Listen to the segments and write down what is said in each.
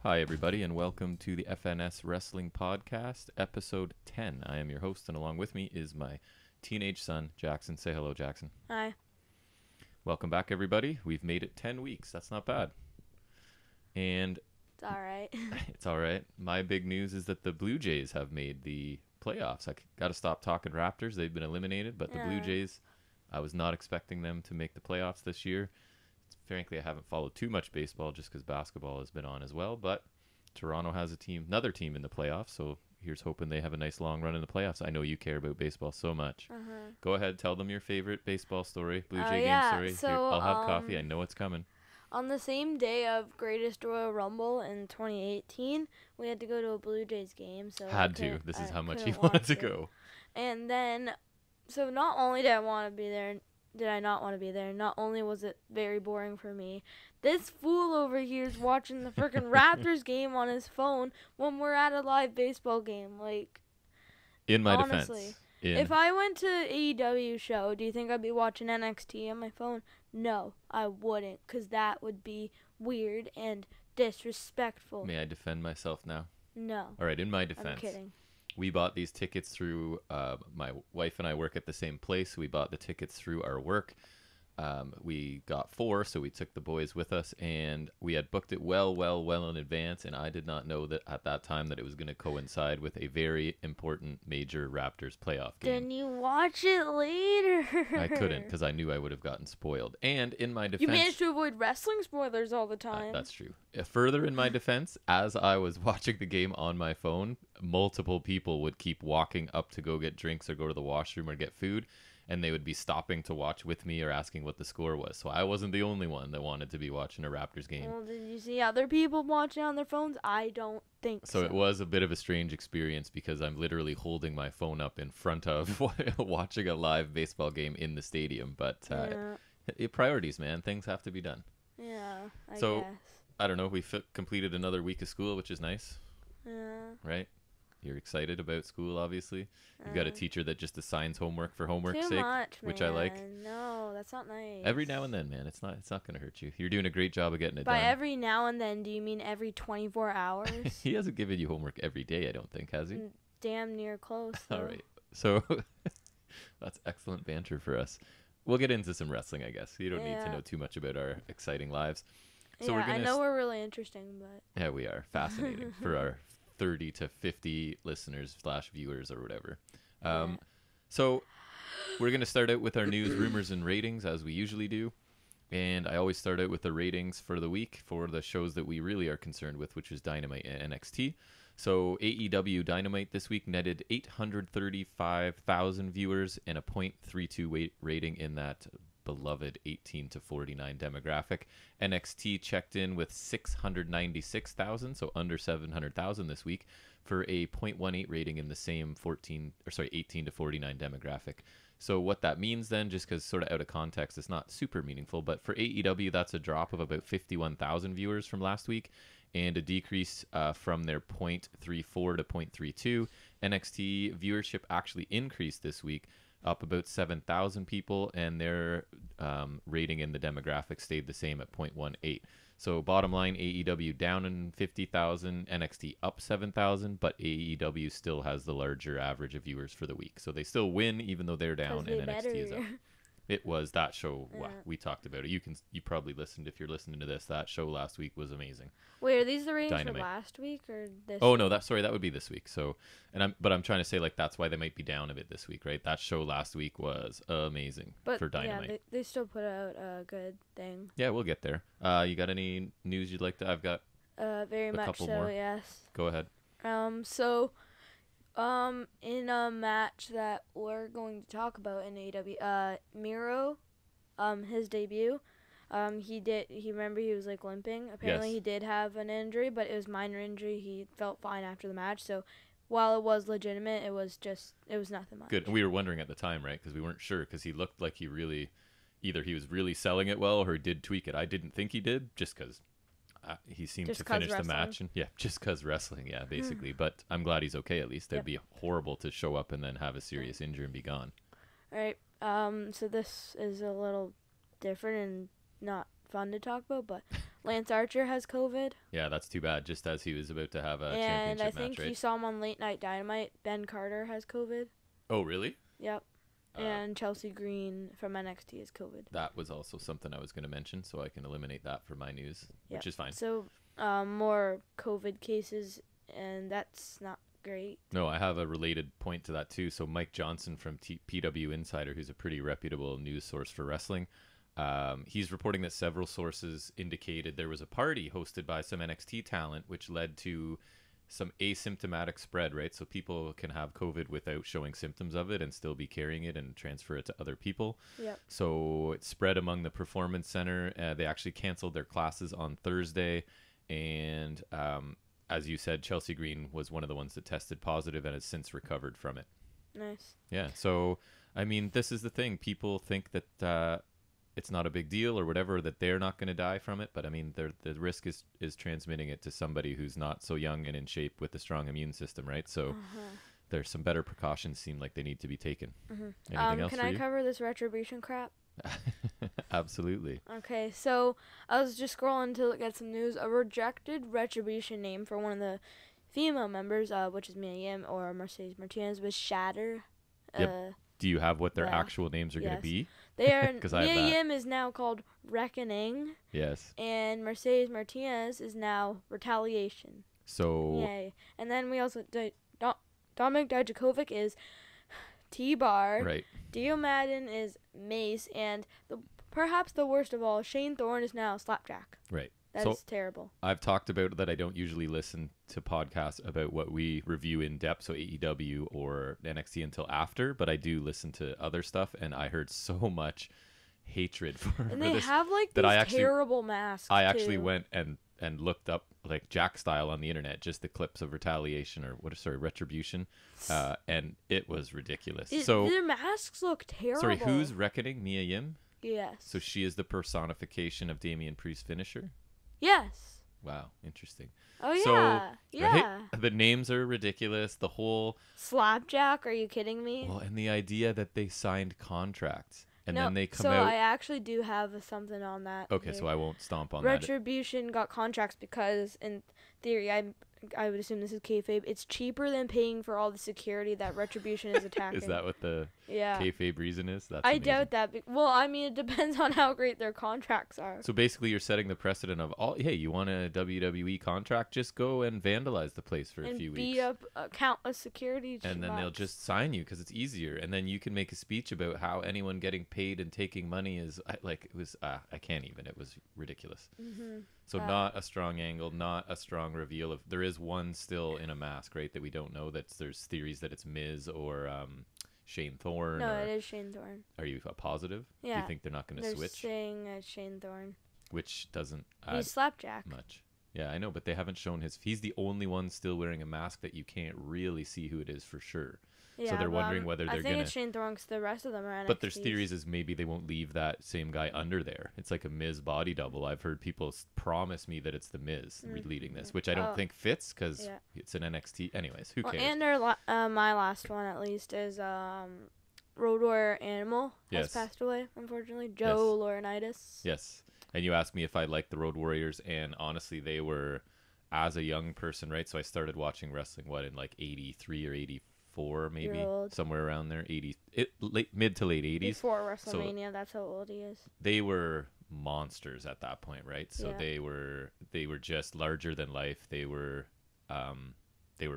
Hi, everybody, and welcome to the FNS Wrestling Podcast, episode 10. I am your host, and along with me is my teenage son, Jackson. Say hello, Jackson. Hi. Welcome back, everybody. We've made it 10 weeks. That's not bad. And It's all right. it's all right. My big news is that the Blue Jays have made the playoffs. I got to stop talking Raptors. They've been eliminated, but the Blue Jays, I was not expecting them to make the playoffs this year. Frankly, I haven't followed too much baseball just because basketball has been on as well. But Toronto has another team in the playoffs. So here's hoping they have a nice long run in the playoffs. I know you care about baseball so much. Go ahead, tell them your favorite baseball story, Blue Jay game story. So, Here, I'll have coffee. I know it's coming. On the same day of Greatest Royal Rumble in 2018, we had to go to a Blue Jays game. So This is how much he wanted to go. And then, so not only did I want to be there, did I not want to be there? Not only was it very boring for me, this fool over here is watching the freaking Raptors game on his phone when we're at a live baseball game. Like, in my honestly, defense, if I went to AEW show, do you think I'd be watching NXT on my phone? No, I wouldn't, because that would be weird and disrespectful. May I defend myself now? No. All right, in my defense. I'm kidding. We bought these tickets through, my wife and I work at the same place. We bought the tickets through our work. We got 4, so we took the boys with us, and we had booked it well in advance, and I did not know that at that time that it was going to coincide with a very important major Raptors playoff game. Then you watch it later. I couldn't, because I knew I would have gotten spoiled. And in my defense... You managed to avoid wrestling spoilers all the time. That's true. Further in my defense, as I was watching the game on my phone, multiple people would keep walking up to go get drinks or go to the washroom or get food, and they would be stopping to watch with me or asking what the score was. So I wasn't the only one that wanted to be watching a Raptors game. Well, did you see other people watching on their phones? I don't think so. So it was a bit of a strange experience because I'm literally holding my phone up in front of watching a live baseball game in the stadium. But priorities, man. Things have to be done. Yeah, I so, guess. I don't know. We completed another week of school, which is nice. Yeah. Right? You're excited about school, obviously. You've got a teacher that just assigns homework for homework's sake, which I like. No, that's not nice. Every now and then, man. It's not going to hurt you. You're doing a great job of getting it done. By every now and then, do you mean every 24 hours? He hasn't given you homework every day, I don't think, has he? Damn near close. Though. All right. So that's excellent banter for us. We'll get into some wrestling, I guess. You don't need to know too much about our exciting lives. So I know we're really interesting, but... Yeah, we are. Fascinating for our 30 to 50 listeners / viewers or whatever. So we're going to start out with our news, rumors, and ratings as we usually do. And I always start out with the ratings for the week for the shows that we really are concerned with, which is Dynamite and NXT. So AEW Dynamite this week netted 835,000 viewers and a .32 rating in that beloved 18 to 49 demographic. NXT checked in with 696,000, so under 700,000 this week, for a .18 rating in the same 18 to 49 demographic. So what that means then, just because sort of out of context, it's not super meaningful, but for AEW, that's a drop of about 51,000 viewers from last week, and a decrease from their .34 to .32. NXT viewership actually increased this week, up about 7,000 people, and their rating in the demographic stayed the same at .18. So bottom line, AEW down in 50,000, NXT up 7,000, but AEW still has the larger average of viewers for the week. So they still win, even though they're down and NXT is up. It was that show. Wow, we talked about it. You probably listened if you're listening to this. That show last week was amazing. Wait, are these the ratings Dynamite. for last week or this? Oh week? no, that would be this week. So, but I'm trying to say like that's why they might be down a bit this week, right? That show last week was amazing for Dynamite. Yeah, they still put out a good thing. Yeah, we'll get there. You got any news you'd like to? I've got very much couple so. more. Yes. Go ahead. In a match that we're going to talk about in AEW, Miro, his debut, he was like limping. Apparently he did have an injury, but it was minor injury. He felt fine after the match. So while it was legitimate, it was nothing much. Good. And we were wondering at the time, right? Because we weren't sure because he looked like either he was really selling it well or he did tweak it. I didn't think he did just because he seemed to finish the match. And just because wrestling. Yeah, basically. But I'm glad he's okay at least. It'd be horrible to show up and then have a serious injury and be gone. All right. So this is a little different and not fun to talk about, but Lance Archer has COVID. Yeah, that's too bad. Just as he was about to have a And championship I think match, right? you saw him on Late Night Dynamite. Ben Carter has COVID. Oh, really? Yep. And Chelsea Green from NXT has COVID. That was also something I was going to mention, so I can eliminate that for my news, which is fine. So, more COVID cases, and that's not great. No, I have a related point to that too. So Mike Johnson from PW Insider, who's a pretty reputable news source for wrestling, he's reporting that several sources indicated there was a party hosted by some NXT talent, which led to some asymptomatic spread, right? So people can have COVID without showing symptoms of it and still be carrying it and transfer it to other people. Yep. So it spread among the Performance Center. They actually canceled their classes on Thursday. And as you said, Chelsea Green was one of the ones that tested positive and has since recovered from it. Nice. Yeah. So, I mean, this is the thing. People think that it's not a big deal or whatever, that they're not going to die from it. But I mean, the risk is transmitting it to somebody who's not so young and in shape with a strong immune system, right? So there's some better precautions seem like they need to be taken. Anything else can for I you? cover this retribution crap? Absolutely. Okay, so I was just scrolling to look at some news. A rejected retribution name for one of the female members, which is Mia Yim or Mercedes Martinez, was Shatter. Yep. Do you have what their actual names are going to be? They are. Mia Yim is now called Reckoning. Yes. And Mercedes Martinez is now Retaliation. So. Yay! And then we also Dominic Dijakovic is T-Bar. Right. Dio Madden is Mace, and perhaps the worst of all, Shane Thorne is now Slapjack. Right. That's terrible. I've talked about that I don't usually listen to podcasts about what we review in depth, so AEW or NXT until after, but I do listen to other stuff, and I heard so much hatred for and they this have like these terrible masks. I actually went and looked up like Jack style on the internet, just the clips of Retaliation or Retribution, and it was ridiculous. So their masks look terrible. Sorry, who's Reckoning? Mia Yim? Yes. So she is the personification of Damian Priest's finisher? Yes. Wow, interesting. Oh, yeah. Yeah. Right? The names are ridiculous. The whole... Slapjack, are you kidding me? Well, and the idea that they signed contracts and then they come so out... I actually do have something on that. Okay, so I won't stomp on Retribution got contracts because, in theory, I would assume this is kayfabe, it's cheaper than paying for all the security that Retribution is attacking. Is that what the kayfabe reason is? That's I amazing. doubt that. Well, I mean, it depends on how great their contracts are. So basically, you're setting the precedent of, hey, you want a WWE contract? Just go and vandalize the place for a few weeks. And beat up countless security and then they'll just sign you because it's easier. And then you can make a speech about how anyone getting paid and taking money is, I can't even. It was ridiculous. Mm-hmm. So not a strong angle, not a strong reveal of. There is one still in a mask, right? That we don't know. There's theories that it's Miz or Shane Thorne. No, it is Shane Thorne. Are you positive? Yeah. Do you think they're not going to switch? They're saying Shane Thorne. Which doesn't add He's Slapjack. much. Yeah, I know, but they haven't shown his. He's the only one still wearing a mask that you can't really see who it is for sure. Yeah, so they're wondering whether they're going to... I think it's Shane Thorne because the rest of them are NXTs. But there's theories is maybe they won't leave that same guy under there. It's like a Miz body double. I've heard people promise me that it's the Miz leading this, which I don't think fits because it's an NXT. Anyways, who cares? And my last one, at least, is Road Warrior Animal has passed away, unfortunately. Joe Laurinaitis. Yes. And you asked me if I liked the Road Warriors, and honestly, they were, as a young person, right? So I started watching wrestling, in like 83 or 84, maybe somewhere around there, mid to late 80s. Before WrestleMania, so that's how old he is. They were monsters at that point, right? So they were just larger than life. They were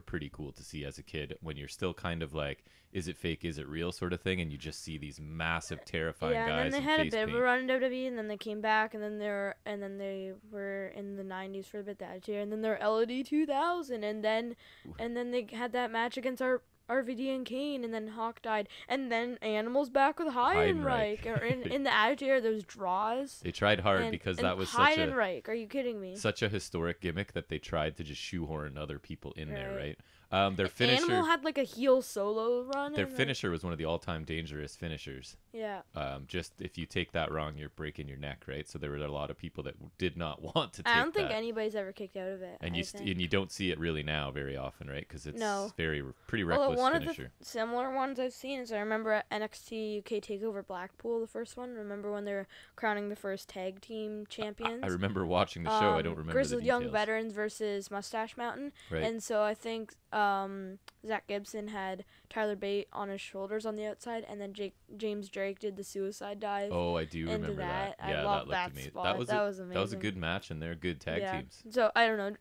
pretty cool to see as a kid when you're still kind of like, is it fake, is it real sort of thing, and you just see these massive, terrifying guys. Yeah, and then they had a bit of a run in WWE, and then they came back, and then they were in the 90s for a bit that year, and then they're LOD 2000, and then they had that match against RVD and Kane, and then Hawk died, and then Animal's back with Heidenreich. Or in the Attitude Era, there's draws. They tried hard because that was Heidenreich, are you kidding me? Such a historic gimmick that they tried to just shoehorn other people in there, right? Their finisher. Animal had like a heel solo run. Their finisher was one of the all-time dangerous finishers. Yeah. Just if you take that wrong, you're breaking your neck, right? So there were a lot of people that did not want to take that. I don't think anybody's ever kicked out of it. And you don't see it really now very often, right? Because it's pretty reckless Well, one finisher. of the similar ones I've seen is I remember at NXT UK Takeover Blackpool, the first one. Remember when they were crowning the first tag team champions? I remember watching the show. I don't remember Grizzled the details. Young Veterans versus Mustache Mountain. Right. And so I think Zach Gibson had Tyler Bate on his shoulders on the outside, and then James Drake did the suicide dive. Oh, I do remember that. I love that spot. That was amazing. That was a good match, and they're good tag teams. So I don't know,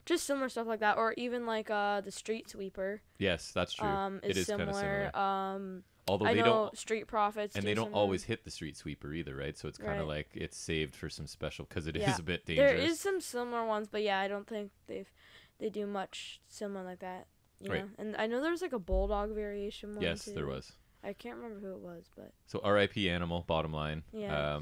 just similar stuff like that, or even like the Street Sweeper. Yes, that's true. It is kind of similar. Although I they know don't Street Profits, and they don't always hit the Street Sweeper either, right? So it's kind of like it's saved for some special because it is a bit dangerous. There is some similar ones, but I don't think they do much similar like that. You know? And I know there's like a Bulldog variation one. Yes, too. there was. I can't remember who it was, but so R.I.P. Animal. Bottom line,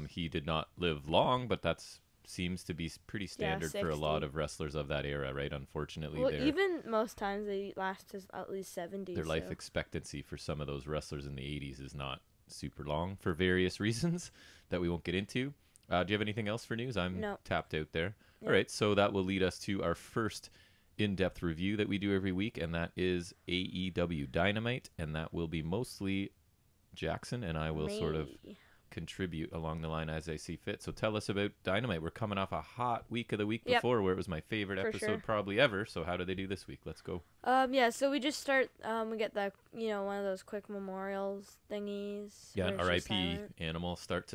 he did not live long, but that's seems to be pretty standard for a lot of wrestlers of that era, right? Unfortunately, even most times they last at least 70. Their life expectancy for some of those wrestlers in the 80s is not super long for various reasons that we won't get into. Do you have anything else for news? I'm tapped out there. All right, so that will lead us to our first in-depth review that we do every week, and that is AEW Dynamite, and that will be mostly Jackson, and I will sort of contribute along the line as I see fit. So tell us about Dynamite. We're coming off a hot week of the week before where it was my favorite episode probably ever. So how do they do this week? Let's go. So we just start, we get the, one of those quick memorials thingies. Yeah, an RIP Animal start.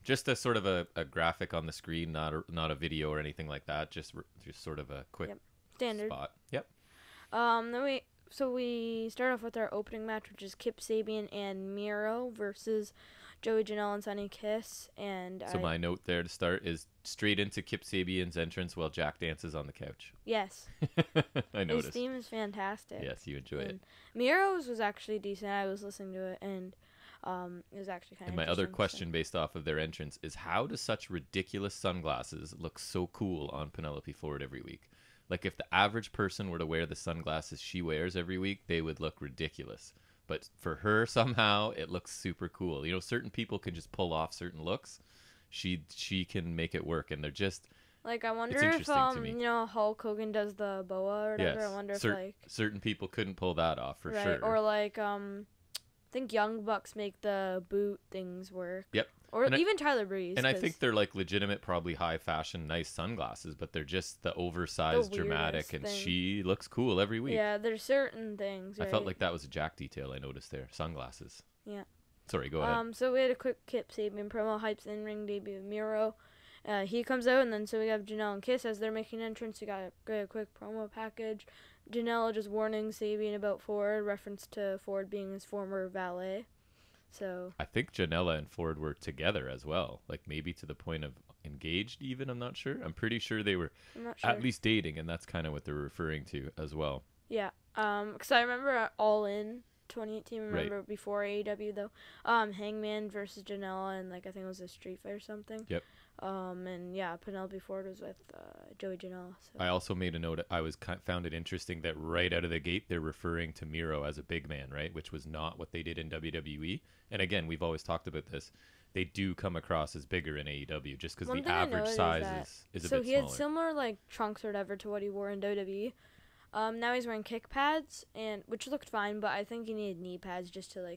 Just a sort of a graphic on the screen, not a video or anything like that. Just sort of a quick standard spot. Yep. Then we start off with our opening match, which is Kip Sabian and Miro versus Joey Janela and Sonny Kiss. And so my note there to start is straight into Kip Sabian's entrance while Jack dances on the couch. Yes. I noticed. His theme is fantastic. Yes, you enjoy it. Miro's was actually decent. I was listening to it, and it was actually kind of. And my other question based off of their entrance is, how do such ridiculous sunglasses look so cool on Penelope Ford every week? Like, if the average person were to wear the sunglasses she wears every week, they would look ridiculous. But for her, somehow, it looks super cool. Certain people can just pull off certain looks. She can make it work, and they're just... Like, I wonder if, Hulk Hogan does the boa or whatever. Yes. I wonder if, certain people couldn't pull that off, for sure. Or, I think Young Bucks make the boot things work. Yep. Or even Tyler Breeze. And I think they're legitimate, probably high fashion, nice sunglasses, but they're just the oversized, dramatic, and she looks cool every week. Yeah, there's certain things. I felt like that was a Jack detail I noticed there. Sunglasses. Yeah. Sorry, go ahead. So we had a quick Kip Sabian promo, hypes in ring debut of Miro. He comes out, and then so we have Janelle and Kiss as they're making entrance. We got a quick promo package. Janelle just warning Sabian about Ford, reference to Ford being his former valet. So I think Janela and Ford were together as well, maybe to the point of engaged even, I'm not sure. I'm pretty sure they were at least dating, and that's kind of what they're referring to as well. Yeah, because I remember All In 2018, before AEW though, Hangman versus Janela, and I think it was a street fight or something. Yep. And Penelope Ford was with Joey Janela. So. I also made a note. Found it interesting that right out of the gate they're referring to Miro as a big man, right? Which was not what they did in WWE. And again, we've always talked about this. They do come across as bigger in AEW just because the average size is a bit smaller. So he had similar trunks or whatever to what he wore in WWE. Now he's wearing kick pads, which looked fine, but I think he needed knee pads just to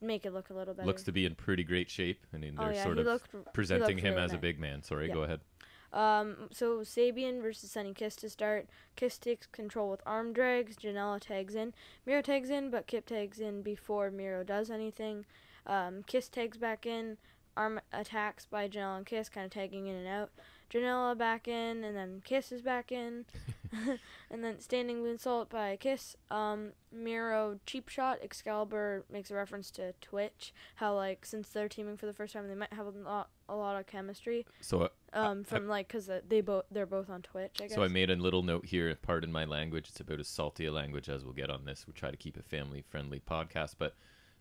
make it look a little better. Looks to be in pretty great shape. I mean, they're sort of presenting him as a big man. Sorry, go ahead. So Sabian versus Sonny Kiss to start. Kiss takes control with arm drags. Janela tags in. Miro tags in, but Kip tags in before Miro does anything. Kiss tags back in. Arm attacks by Janela and Kiss, kind of tagging in and out. Janela back in, and then Kiss is back in. And then standing moonsault by Kiss. Miro cheap shot. Excalibur makes a reference to Twitch. How since they're teaming for the first time, they might have a lot of chemistry. So because they're both on Twitch, I guess. So I made a little note here. Pardon my language. It's about as salty a language as we'll get on this. We'll try to keep a family-friendly podcast, but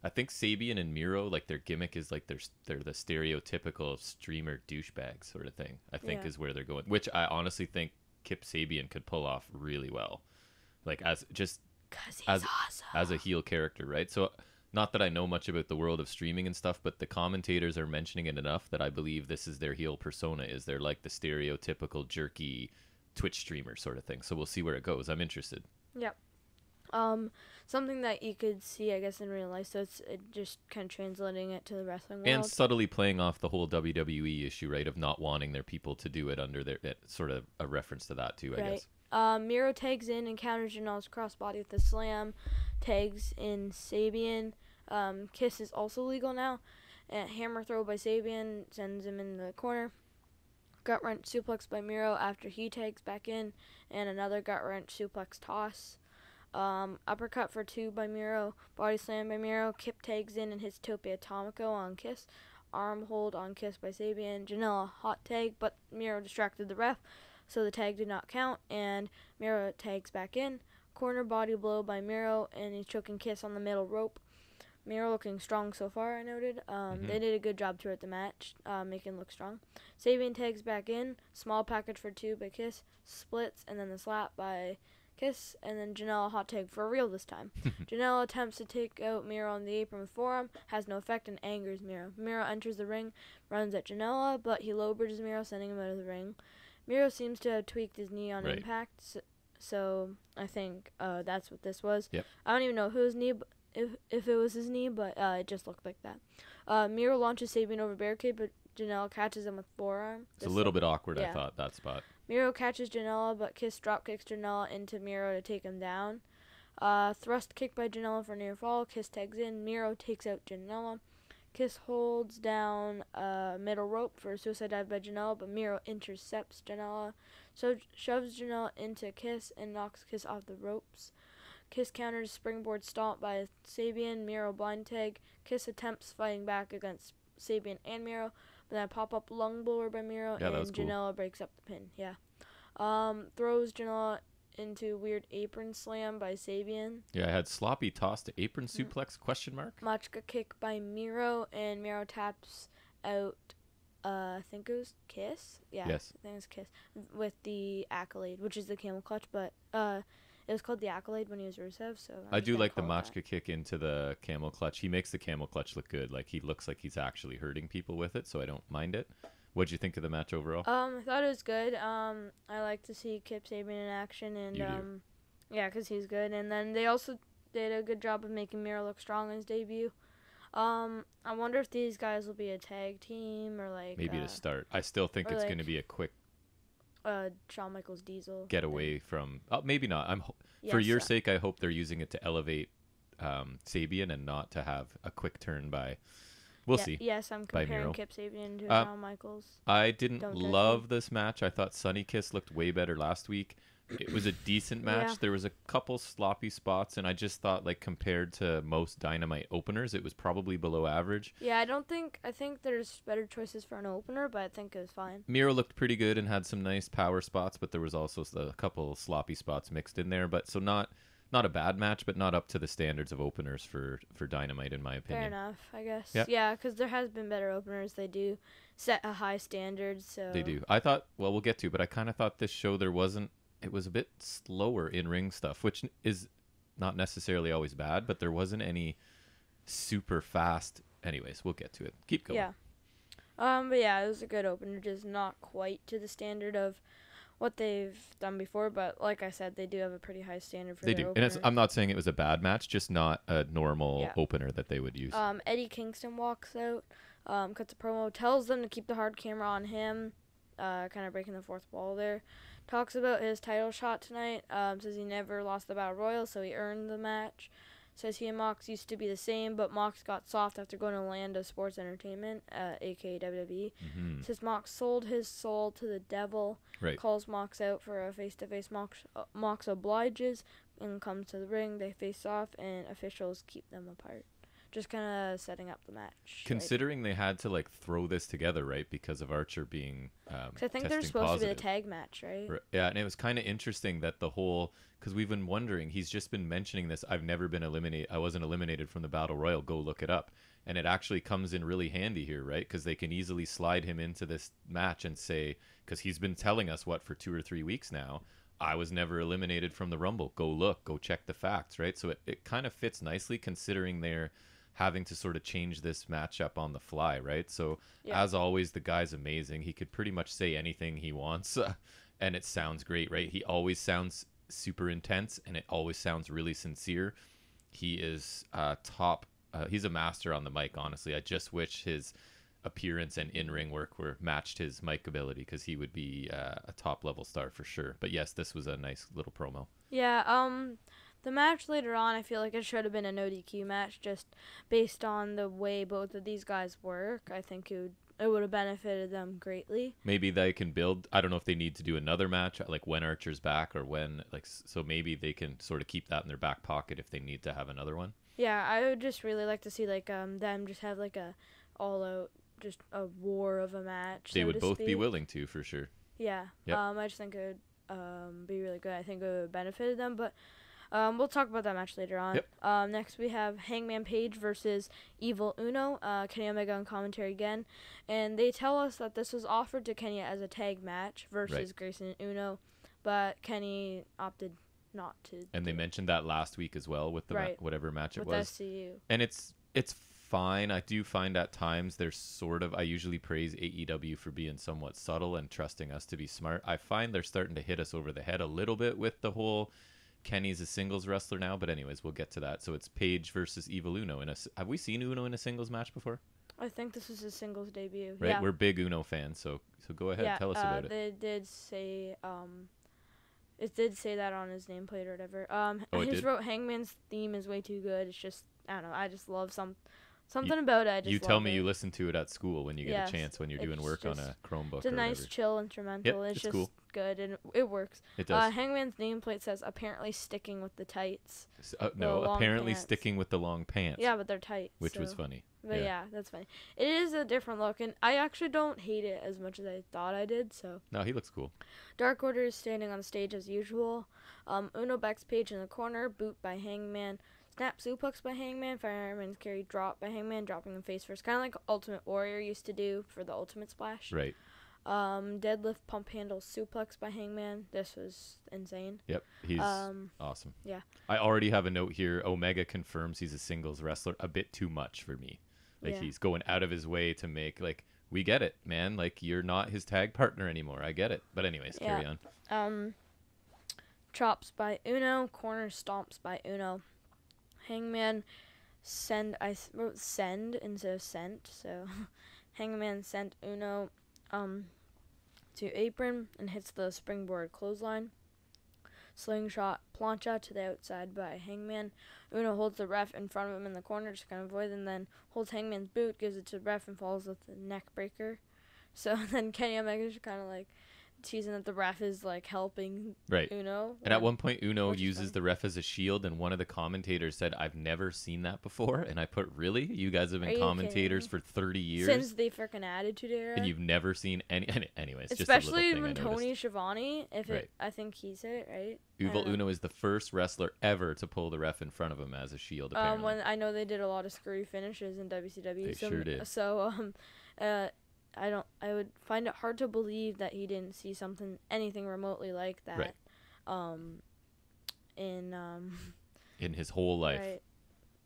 I think Sabian and Miro, their gimmick is they're the stereotypical streamer douchebag sort of thing. I think is where they're going, which I honestly think Kip Sabian could pull off really well. like as just 'Cause he's as awesome. as a heel character, right? So not that I know much about the world of streaming and stuff, but the commentators are mentioning it enough that I believe this is their heel persona. Is they're like the stereotypical jerky Twitch streamer sort of thing. So we'll see where it goes. I'm interested. Yep. Something that you could see, I guess, in real life. So it's just kind of translating it to the wrestling world. And subtly playing off the whole WWE issue, right, of not wanting their people to do it under their sort of a reference to that too, I guess. Miro tags in and counters Janela's crossbody with a slam. Tags in Sabian. Kiss is also legal now. And hammer throw by Sabian sends him in the corner. Gut wrench suplex by Miro after he tags back in. And another gut wrench suplex toss. Uppercut for 2 by Miro. Body slam by Miro. Kip tags in and hits Tope Atomico on Kiss. Arm hold on Kiss by Sabian. Janela hot tag, but Miro distracted the ref, so the tag did not count, and Miro tags back in. Corner body blow by Miro, and he's choking Kiss on the middle rope. Miro looking strong so far, I noted. They did a good job throughout the match, making him look strong. Sabian tags back in. Small package for 2 by Kiss. Splits, and then the slap by Kiss, and then Janela hot tag for real this time. Janela attempts to take out Miro on the apron with forearm, has no effect, and angers Miro. Miro enters the ring, runs at Janela, but he low bridges Miro, sending him out of the ring. Miro seems to have tweaked his knee on impact, so I think that's what this was. Yep. I don't even know whose knee, if it was his knee, but it just looked like that. Miro launches Sabian over barricade, but Janela catches him with forearm. It's a little bit awkward, I thought, that spot. Miro catches Janela, but Kiss drop kicks Janela into Miro to take him down. Thrust kick by Janela for near fall. Kiss tags in. Miro takes out Janela. Kiss holds down middle rope for a suicide dive by Janela, but Miro intercepts Janela. So shoves Janela into Kiss and knocks Kiss off the ropes. Kiss counters springboard stomp by Sabian. Miro blind tag. Kiss attempts fighting back against Sabian and Miro, but then a pop-up lung blower by Miro, and Janela breaks up the pin. Throws Janela into weird apron slam by Sabian. Yeah, I had sloppy toss to apron suplex, question mark. Machka kick by Miro, and Miro taps out, I think it was Kiss? Yeah, yes. I think it was Kiss, with the Accolade, which is the camel clutch, but it was called the Accolade when he was Rusev, so I do like the Machka kick into the camel clutch. He makes the camel clutch look good. Like, he looks like he's actually hurting people with it, so I don't mind it. What'd you think of the match overall? I thought it was good. I like to see Kip Sabian in action, and yeah, because he's good. And then they also did a good job of making Miro look strong in his debut. I wonder if these guys will be a tag team or like maybe to start. I still think it's going to be a quick Shawn Michaels Diesel get away from. Maybe not. For your sake, I hope they're using it to elevate Sabian and not to have a quick turn by. We'll see. Yes, I'm comparing Kip Sabian to Shawn Michaels. I didn't love this match. I thought Sunny Kiss looked way better last week. It was a decent match. Yeah. There was a couple sloppy spots, and I just thought, like, compared to most Dynamite openers, it was probably below average. Yeah, I think there's better choices for an opener, but I think it was fine. Miro looked pretty good and had some nice power spots, but there was also a couple sloppy spots mixed in there. But so not a bad match, but not up to the standards of openers for Dynamite, in my opinion. Fair enough, I guess. Yep. Yeah, because there has been better openers. They do set a high standard, so... They do. I thought, well, we'll get to, but I kind of thought this show it was a bit slower in ring stuff, which is not necessarily always bad, but there wasn't any super fast. Anyways, we'll get to it. Keep going. Yeah. But yeah, it was a good opener, just not quite to the standard of what they've done before, but like I said, they do have a pretty high standard for their openers. And I'm not saying it was a bad match, just not a normal opener that they would use. Eddie Kingston walks out, cuts a promo, tells them to keep the hard camera on him, kind of breaking the fourth wall there. Talks about his title shot tonight, says he never lost the Battle Royal, so he earned the match. Says he and Mox used to be the same, but Mox got soft after going to Land of Sports Entertainment, aka AOWB. Mm-hmm. Says Mox sold his soul to the devil. Right. Calls Mox out for a face-to-face. Mox obliges and comes to the ring. They face off, and officials keep them apart. Just kind of setting up the match. Considering they had to like throw this together, right, because of Archer being I think they're supposed to be the tag match, right? Yeah, and it was kind of interesting that the whole, because we've been wondering, he's just been mentioning this, I've never been eliminated, I wasn't eliminated from the Battle Royal, go look it up. And it actually comes in really handy here, right? Because they can easily slide him into this match and say, because he's been telling us, for 2 or 3 weeks now, I was never eliminated from the Rumble. Go look, go check the facts, right? So it kind of fits nicely considering they're having to sort of change this matchup on the fly, right? So as always, the guy's amazing. He could pretty much say anything he wants and it sounds great, right? He always sounds super intense and it always sounds really sincere. He is top. He's a master on the mic, honestly. I just wish his appearance and in-ring work were matched his mic ability, because he would be a top-level star for sure. But yes, this was a nice little promo. Yeah, the match later on, I feel like it should have been a no DQ match, just based on the way both of these guys work. I think it would have benefited them greatly. Maybe they can build. I don't know if they need to do another match, like when Archer's back, or when, like, so maybe they can sort of keep that in their back pocket if they need to have another one. Yeah, I would just really like to see like them just have like a all-out, just a war of a match. They would both be willing to, for sure. Yeah. Yep. I just think it would be really good. I think it would have benefited them, but we'll talk about that match later on. Yep. Next we have Hangman Page versus Evil Uno. Kenny Omega on commentary again, and they tell us that this was offered to Kenny as a tag match versus Grayson and Uno, but Kenny opted not to. And they mentioned that last week as well with the whatever match it was. SCU. And it's fine. I do find at times there's sort of, I usually praise AEW for being somewhat subtle and trusting us to be smart. I find they're starting to hit us over the head a little bit with the whole Kenny's a singles wrestler now, but anyways, we'll get to that. So it's Page versus Evil Uno. Have we seen Uno in a singles match before? I think this was his singles debut. Right, yeah. We're big Uno fans, so go ahead, tell us about it. They did say it did say that on his nameplate or whatever. Wrote Hangman's theme is way too good. It's just, I don't know, I just love something about it. You tell me you listen to it at school when you get a chance, when you're doing work on a Chromebook. It's a nice, chill instrumental. Yep, it's just cool. good, and it works. It does. Hangman's nameplate says apparently sticking with the tights. No, apparently sticking with the long pants. Yeah, but they're tight. Which was funny. But yeah, that's funny. It is a different look, and I actually don't hate it as much as I thought I did. So no, he looks cool. Dark Order is standing on the stage as usual. Uno backs Page in the corner, boot by Hangman. Snap suplex by Hangman, fireman's carry drop by Hangman, dropping him face first, kind of like Ultimate Warrior used to do for the Ultimate Splash. Right. Deadlift pump handle suplex by Hangman. This was insane. Yep, he's awesome. Yeah. I already have a note here. Omega confirms he's a singles wrestler. A bit too much for me. Like he's going out of his way to make, like, we get it, man. Like, you're not his tag partner anymore. I get it. But anyways, carry on. Chops by Uno, corner stomps by Uno. Hangman I wrote send instead of sent, so Hangman sent Uno to apron and hits the springboard clothesline. Slingshot plancha to the outside by Hangman. Uno holds the ref in front of him in the corner to kind of avoid, and then holds Hangman's boot, gives it to the ref, and falls with the neck breaker. So then Kenny Omega's kind of like teasing that the ref is like helping Uno. And at one point, Uno uses the ref as a shield, and one of the commentators said, "I've never seen that before." And I put, "Really? You guys have been commentators for 30 years since the freaking Attitude Era, and you've never seen any?" Anyways, especially when Tony Schiavone, I think he said it right. Evil Uno is the first wrestler ever to pull the ref in front of him as a shield. Apparently, when I know they did a lot of screwy finishes in WCW. They sure did. So I would find it hard to believe that he didn't see anything remotely like that, in his whole life.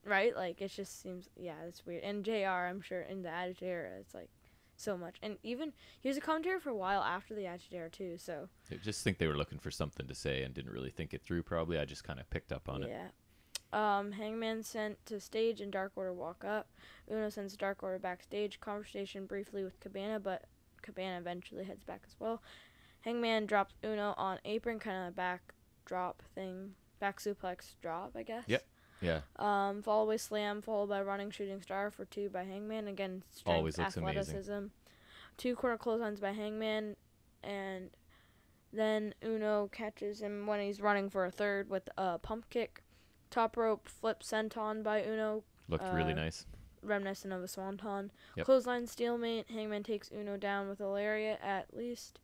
Right. Like, it just seems, it's weird. And JR, I'm sure in the Attitude Era, it's like so much. And even he was a commentator for a while after the Attitude Era too. So I just think they were looking for something to say and didn't really think it through. Probably, I just kind of picked up on it. Yeah. Hangman sent to stage and Dark Order walk up. Uno sends Dark Order backstage. Conversation briefly with Cabana, but Cabana eventually heads back as well. Hangman drops Uno on apron, kind of a back drop thing. Back suplex drop, I guess. Yep. Yeah. Follow-away slam, followed by running shooting star for 2 by Hangman. Again, strength, always looks athleticism. amazing. 2 corner clotheslines by Hangman, and then Uno catches him when he's running for a third with a pump kick. Top rope flip senton by Uno. Looked really nice. Reminiscent of a swanton. Yep. Clothesline stalemate. Hangman takes Uno down with a lariat at least.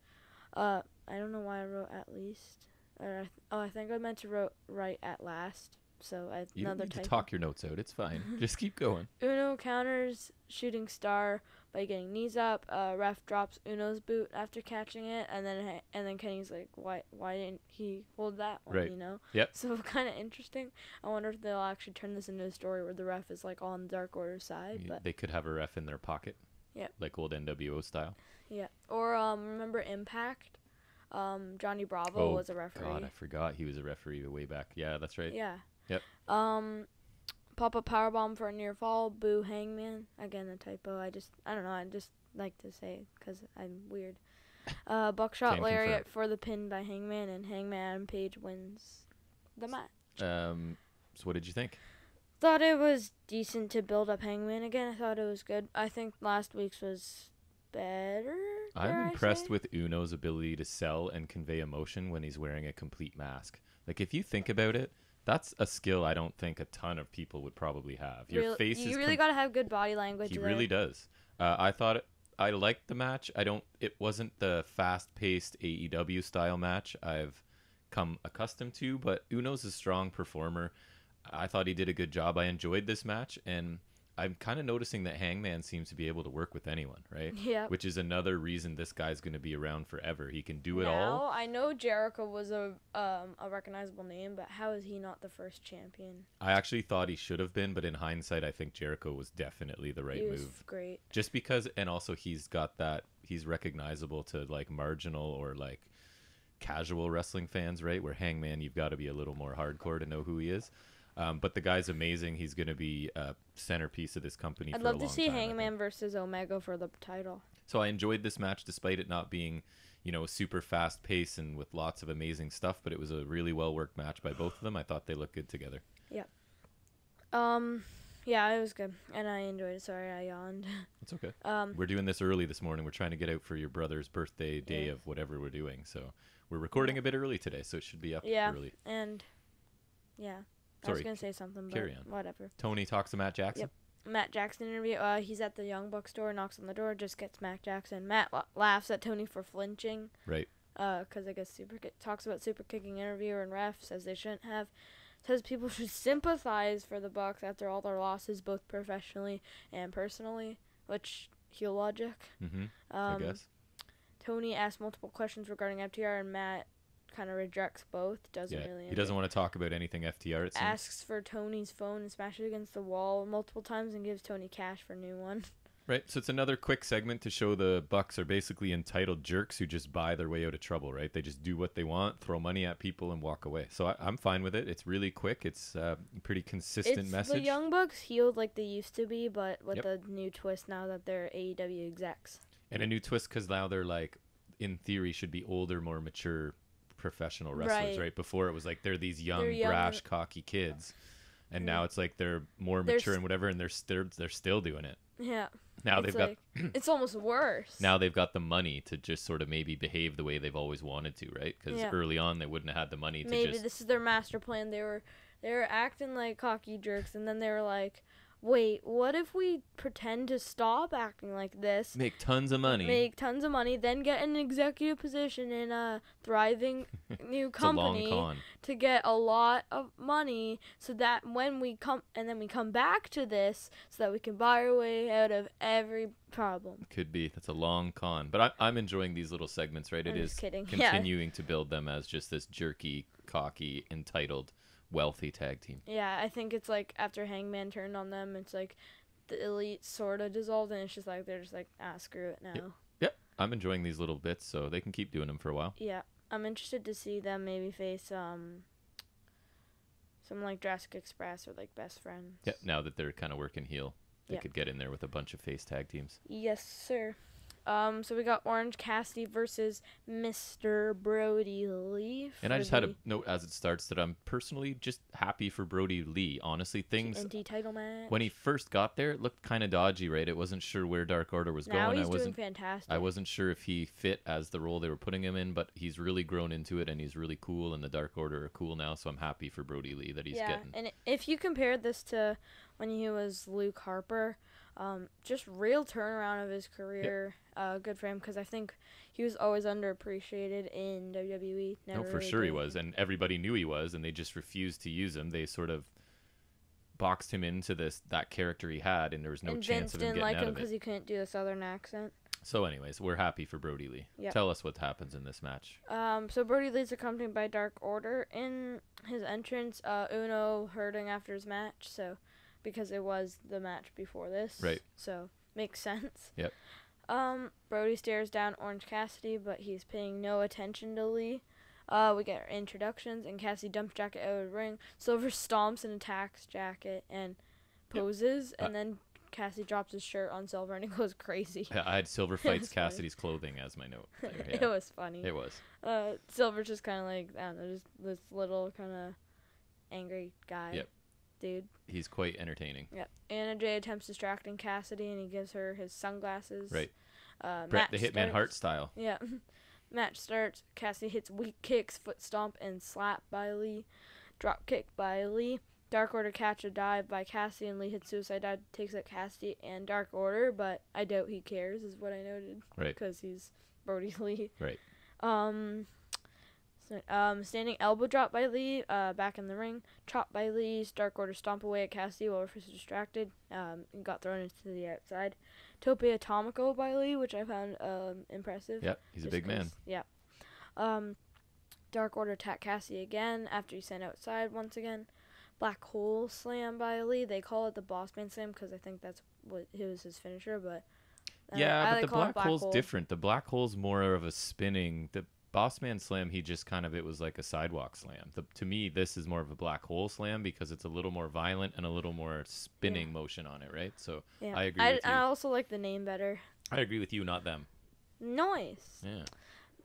I don't know why I wrote at least. I think I meant to write at last. So you need to talk your notes out. It's fine. Just keep going. Uno counters shooting star, by getting knees up. Ref drops Uno's boot after catching it, and then Kenny's like, why didn't he hold that one? Right. You know. Yep. So kind of interesting. I wonder if they'll actually turn this into a story where the ref is like on Dark Order's side. But they could have a ref in their pocket. Yeah. Like old NWO style. Yeah. Or remember Impact? Johnny Bravo was a referee. God, I forgot he was a referee way back. Yeah, that's right. Yeah. Yep. Pop-up powerbomb for a near fall. Boo Hangman. Again, a typo. I don't know. I just like to say it because I'm weird. Buckshot Can lariat for the pin by Hangman, and Hangman Page wins the match. So what did you think? Thought it was decent to build up Hangman again. I thought it was good. I think last week's was better. I'm impressed with Uno's ability to sell and convey emotion when he's wearing a complete mask. Like, if you think about it, that's a skill I don't think a ton of people would probably have. Your face is... You really got to have good body language. He really does. I thought I liked the match. It wasn't the fast-paced AEW style match I've come accustomed to, but Uno's a strong performer. I thought he did a good job. I enjoyed this match, and I'm kind of noticing that Hangman seems to be able to work with anyone, right? Yeah. Which is another reason this guy's going to be around forever. He can do it all. I know Jericho was a recognizable name, but how is he not the first champion? I actually thought he should have been, but in hindsight, I think Jericho was definitely the right move. He was great. Just because, and also he's got that, he's recognizable to like marginal or like casual wrestling fans, right? Where Hangman, you've got to be a little more hardcore to know who he is. But the guy's amazing. He's going to be a centerpiece of this company. I'd love to see Hangman versus Omega for the title. So I enjoyed this match despite it not being, super fast paced and with lots of amazing stuff. But it was a really well worked match by both of them. I thought they looked good together. Yeah. Yeah, it was good, and I enjoyed it. Sorry, I yawned. It's okay. We're doing this early this morning. We're trying to get out for your brother's birthday day of whatever we're doing. So we're recording a bit early today, so it should be up early. And yeah. Sorry, I was going to say something, but whatever. Tony talks to Matt Jackson? Yep. Matt Jackson interview. He's at the Young Bucks store, knocks on the door, just gets Matt Jackson. Matt laughs at Tony for flinching. Right. Because I guess talks about super kicking interviewer and ref, says they shouldn't have. Says people should sympathize for the Bucks after all their losses, both professionally and personally, which, heel logic. Mm-hmm. I guess. Tony asks multiple questions regarding FTR, and Matt kind of rejects both. He doesn't want to talk about anything FTR. It seems. Asks for Tony's phone and smashes it against the wall multiple times and gives Tony cash for a new one. Right, so it's another quick segment to show the Bucks are basically entitled jerks who just buy their way out of trouble, right? They just do what they want, throw money at people, and walk away. So I'm fine with it. It's really quick. It's a pretty consistent message. The Young Bucks healed like they used to be, but with a new twist now that they're AEW execs. And a new twist because now they're like, in theory, should be older, more mature professional wrestlers, right? Before it was like they're these young, brash, cocky kids, and now it's like they're more mature and whatever, and they're still doing it. Yeah. Now they've got it's almost worse. Now they've got the money to just sort of maybe behave the way they've always wanted to, right? Because early on they wouldn't have had the money to maybe this is their master plan. They were acting like cocky jerks, and then they were like, wait, what if we pretend to stop acting like this? Make tons of money, then get an executive position in a thriving new company to get a lot of money so that when we come back to this so that we can buy our way out of every problem. Could be. That's a long con. But I'm enjoying these little segments, right? It is continuing to build them as just this jerky, cocky, entitled, wealthy tag team. Yeah, I think it's like after Hangman turned on them, it's like the Elite sort of dissolved, and it's just like they're just like, screw it now. Yep. I'm enjoying these little bits, so they can keep doing them for a while. Yeah, I'm interested to see them maybe face some like Jurassic Express or like Best Friends. Yeah, now that they're kind of working heel, they could get in there with a bunch of face tag teams. Yes, sir. So we got Orange Cassidy versus Mr. Brody Lee. And I just had a note as it starts that I'm personally just happy for Brody Lee. Honestly, NT title match. When he first got there, it looked kind of dodgy, right? It wasn't sure where Dark Order was going. Now he's doing fantastic. I wasn't sure if he fit as the role they were putting him in, but he's really grown into it, and he's really cool, and the Dark Order are cool now, so I'm happy for Brody Lee that he's getting. And if you compare this to when he was Luke Harper, just real turnaround of his career. Good for him, because I think he was always underappreciated in WWE. For sure he was, and everybody knew he was, and they just refused to use him. They sort of boxed him into that character he had, and there was no and chance Vince of him didn't getting like out him of because it. he couldn't do a southern accent. So anyways, we're happy for Brody Lee. Yep. Tell us what happens in this match. So Brody Lee's accompanied by Dark Order. In his entrance, Uno hurting after his match, so because it was the match before this. Right. So makes sense. Yep. Brody stares down Orange Cassidy, but he's paying no attention to Lee. We get our introductions, and Cassidy dumps Jacket out of the ring. Silver stomps and attacks Jacket and poses, and then Cassidy drops his shirt on Silver, and he goes crazy. I had Silver fights Cassidy's clothing as my note. There, yeah. It was funny. It was. Silver's just kind of like, I don't know, just this little kind of angry guy. Yep. Dude. He's quite entertaining. Yep. Anna Jay attempts distracting Cassidy, and he gives her his sunglasses. Right. Bret the Hitman Hart style. Yeah. Match starts. Cassidy hits weak kicks, foot stomp, and slap by Lee. Drop kick by Lee. Dark Order catch a dive by Cassidy, and Lee hits suicide dive, takes out Cassidy and Dark Order, but I doubt he cares, is what I noted. Right. Because he's Brody Lee. Right. Standing elbow drop by Lee, back in the ring. Chop by Lee. Dark Order stomp away at Cassidy while Rufus is distracted. And got thrown into the outside. Tope Atomico by Lee, which I found impressive. Yep, he's a big man. Yeah. Dark Order attack Cassidy again after he's sent outside once again. Black Hole Slam by Lee. They call it the Boss Man Slam because I think that's what was his finisher, but yeah, but the Black Hole's different. The Black Hole's more of a spinning. The Boss Man Slam, he just kind of, it was like a sidewalk slam. To me, this is more of a Black Hole Slam because it's a little more violent and a little more spinning motion on it, right? So yeah. I agree with you. I also like the name better. I agree with you, not them. Nice. Yeah.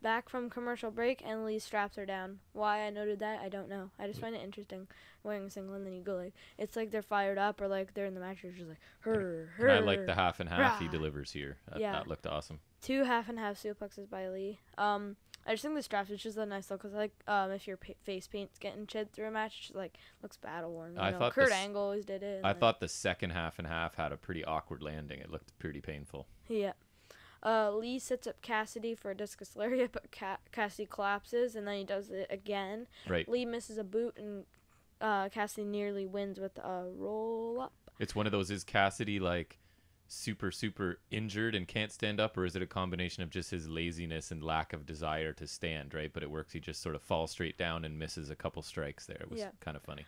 Back from commercial break, and Lee straps her down. Why I noted that, I don't know. I just find it interesting wearing a singlet, and then you go like, it's like they're fired up, or like they're in the match, you're just like, her. And I like the half and half he rah. delivers here. That looked awesome. 2 half and half suplexes by Lee. I just think the straps is just a nice look, because like, if your face paint's getting chipped through a match, it's just like, looks battle worn. I thought Kurt Angle always did it. I thought the second half and half had a pretty awkward landing. It looked pretty painful. Yeah. Lee sets up Cassidy for a discus lariat, but Cassidy collapses, and then he does it again. Right. Lee misses a boot, and Cassidy nearly wins with a roll-up. It's one of those, is Cassidy like super injured and can't stand up, or is it a combination of just his laziness and lack of desire to stand, right? But it works. He just sort of falls straight down and misses a couple strikes there. It was kind of funny.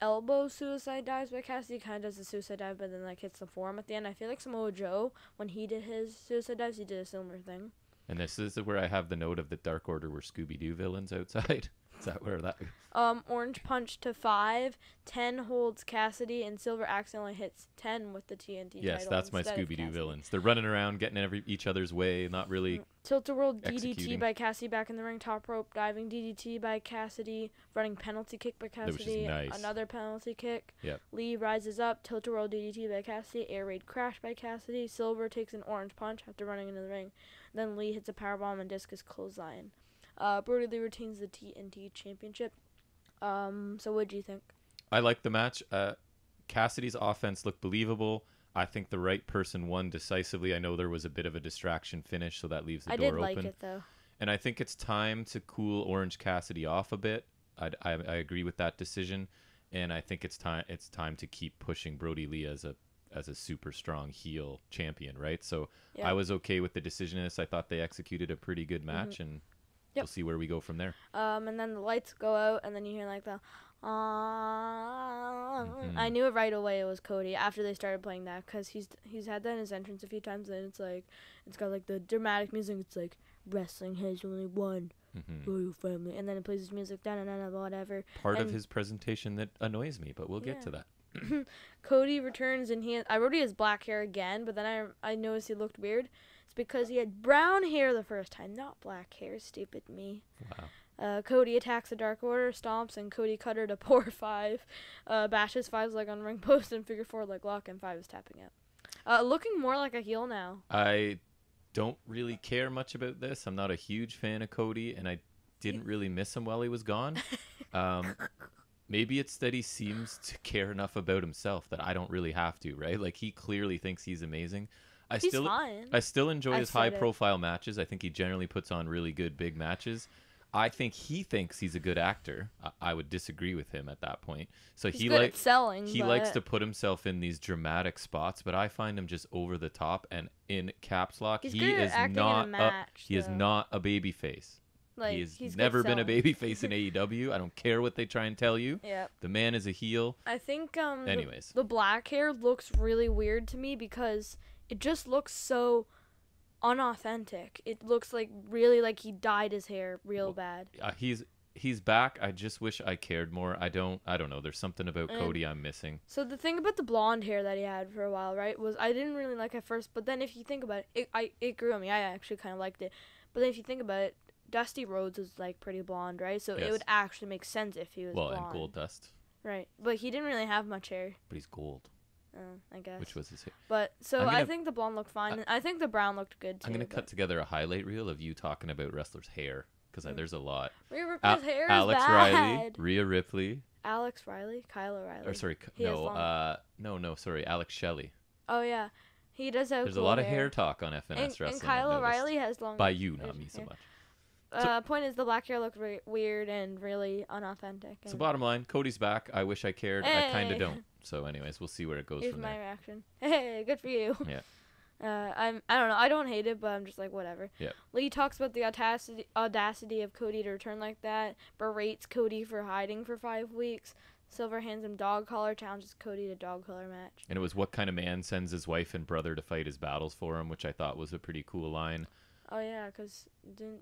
Elbow suicide dives by Cassidy, kind of does a suicide dive, but then like hits the forearm at the end. I feel like Samoa Joe, when he did his suicide dives, he did a similar thing. And this is where I have the note of the Dark Order were Scooby-Doo villains outside. Is that where that... Orange punch to 5. 10 holds Cassidy, and Silver accidentally hits 10 with the TNT title. Yes, that's my Scooby-Doo villains. They're running around, getting in each other's way, not really Tilt-a-whirl DDT by Cassidy back in the ring. Top rope diving DDT by Cassidy. Running penalty kick by Cassidy. Which is nice. Another penalty kick. Yep. Lee rises up. Tilt-a-whirl DDT by Cassidy. Air raid crash by Cassidy. Silver takes an orange punch after running into the ring. Then Lee hits a powerbomb and discus clothesline. Brody Lee retains the TNT championship. So what do you think? I like the match. Cassidy's offense looked believable. I think the right person won decisively. I know there was a bit of a distraction finish, so that leaves the door open. I did like it, though. And I think it's time to cool Orange Cassidy off a bit. I agree with that decision, and I think it's time to keep pushing Brody Lee as a super strong heel champion, right? So I was okay with the decision in this. I thought they executed a pretty good match, and we'll see where we go from there. And then the lights go out, and then you hear like the I knew it right away. It was Cody after they started playing that, because he's had that in his entrance a few times, and it's got like the dramatic music. It's like, wrestling has only one royal family, and then it plays his music, whatever. Part of his presentation that annoys me, but we'll get to that. Cody returns, and I wrote he has black hair again, but then I noticed he looked weird. It's because he had brown hair the first time, not black hair. Stupid me. Wow. Cody attacks the Dark Order, stomps, and Cody Cutter to poor 5. Bashes 5's leg on ring post and figure 4 leg lock, and 5 is tapping out. Looking more like a heel now. I don't really care much about this. I'm not a huge fan of Cody, and I didn't really miss him while he was gone. Maybe it's that he seems to care enough about himself that I don't really have to, right? Like, he clearly thinks he's amazing. He's fine. I still enjoy his high-profile matches. I think he generally puts on really good big matches. I think he thinks he's a good actor. I would disagree with him at that point. So he's good at selling. He likes to put himself in these dramatic spots, but I find him just over the top and in caps lock. He is not a baby face. Like, he's never been a baby face in AEW. I don't care what they try and tell you. Yep. The man is a heel. I think anyways, the black hair looks really weird to me because it just looks so unauthentic. It looks like really like he dyed his hair real bad. He's back. I just wish I cared more. I don't know. There's something about Cody I'm missing. So the thing about the blonde hair that he had for a while, right, was I didn't really like at first, but then if you think about it, it grew on me. I actually kind of liked it. But then if you think about it, Dusty Rhodes is like pretty blonde, right? So it would actually make sense if he was blonde. Well, and Gold Dust. Right. But he didn't really have much hair. But he's gold. I guess. Which was his hair. But so I think the blonde looked fine. And I think the brown looked good too. I'm gonna cut together a highlight reel of you talking about wrestlers' hair because there's a lot. Rhea Ripley's hair Alex is bad. Riley, Rhea Ripley. Alex Riley, Kyle O'Reilly. Or sorry, sorry, Alex Shelley. Oh yeah, he does have. There's a lot of hair talk on FNS Wrestling. And Kyle O'Reilly has long. By you, not me so much. Point is, the black hair looked weird and really unauthentic. So bottom line, Cody's back. I wish I cared. Hey. I kind of don't. So anyways, we'll see where it goes Here's from my there. reaction. Hey, good for you. Yeah. I don't know. I don't hate it, but I'm just like, whatever. Yeah. Lee talks about the audacity of Cody to return like that, berates Cody for hiding for 5 weeks. Silver hands him dog collar, challenges Cody to dog collar match. And it was what kind of man sends his wife and brother to fight his battles for him, which I thought was a pretty cool line. Oh, yeah, because didn't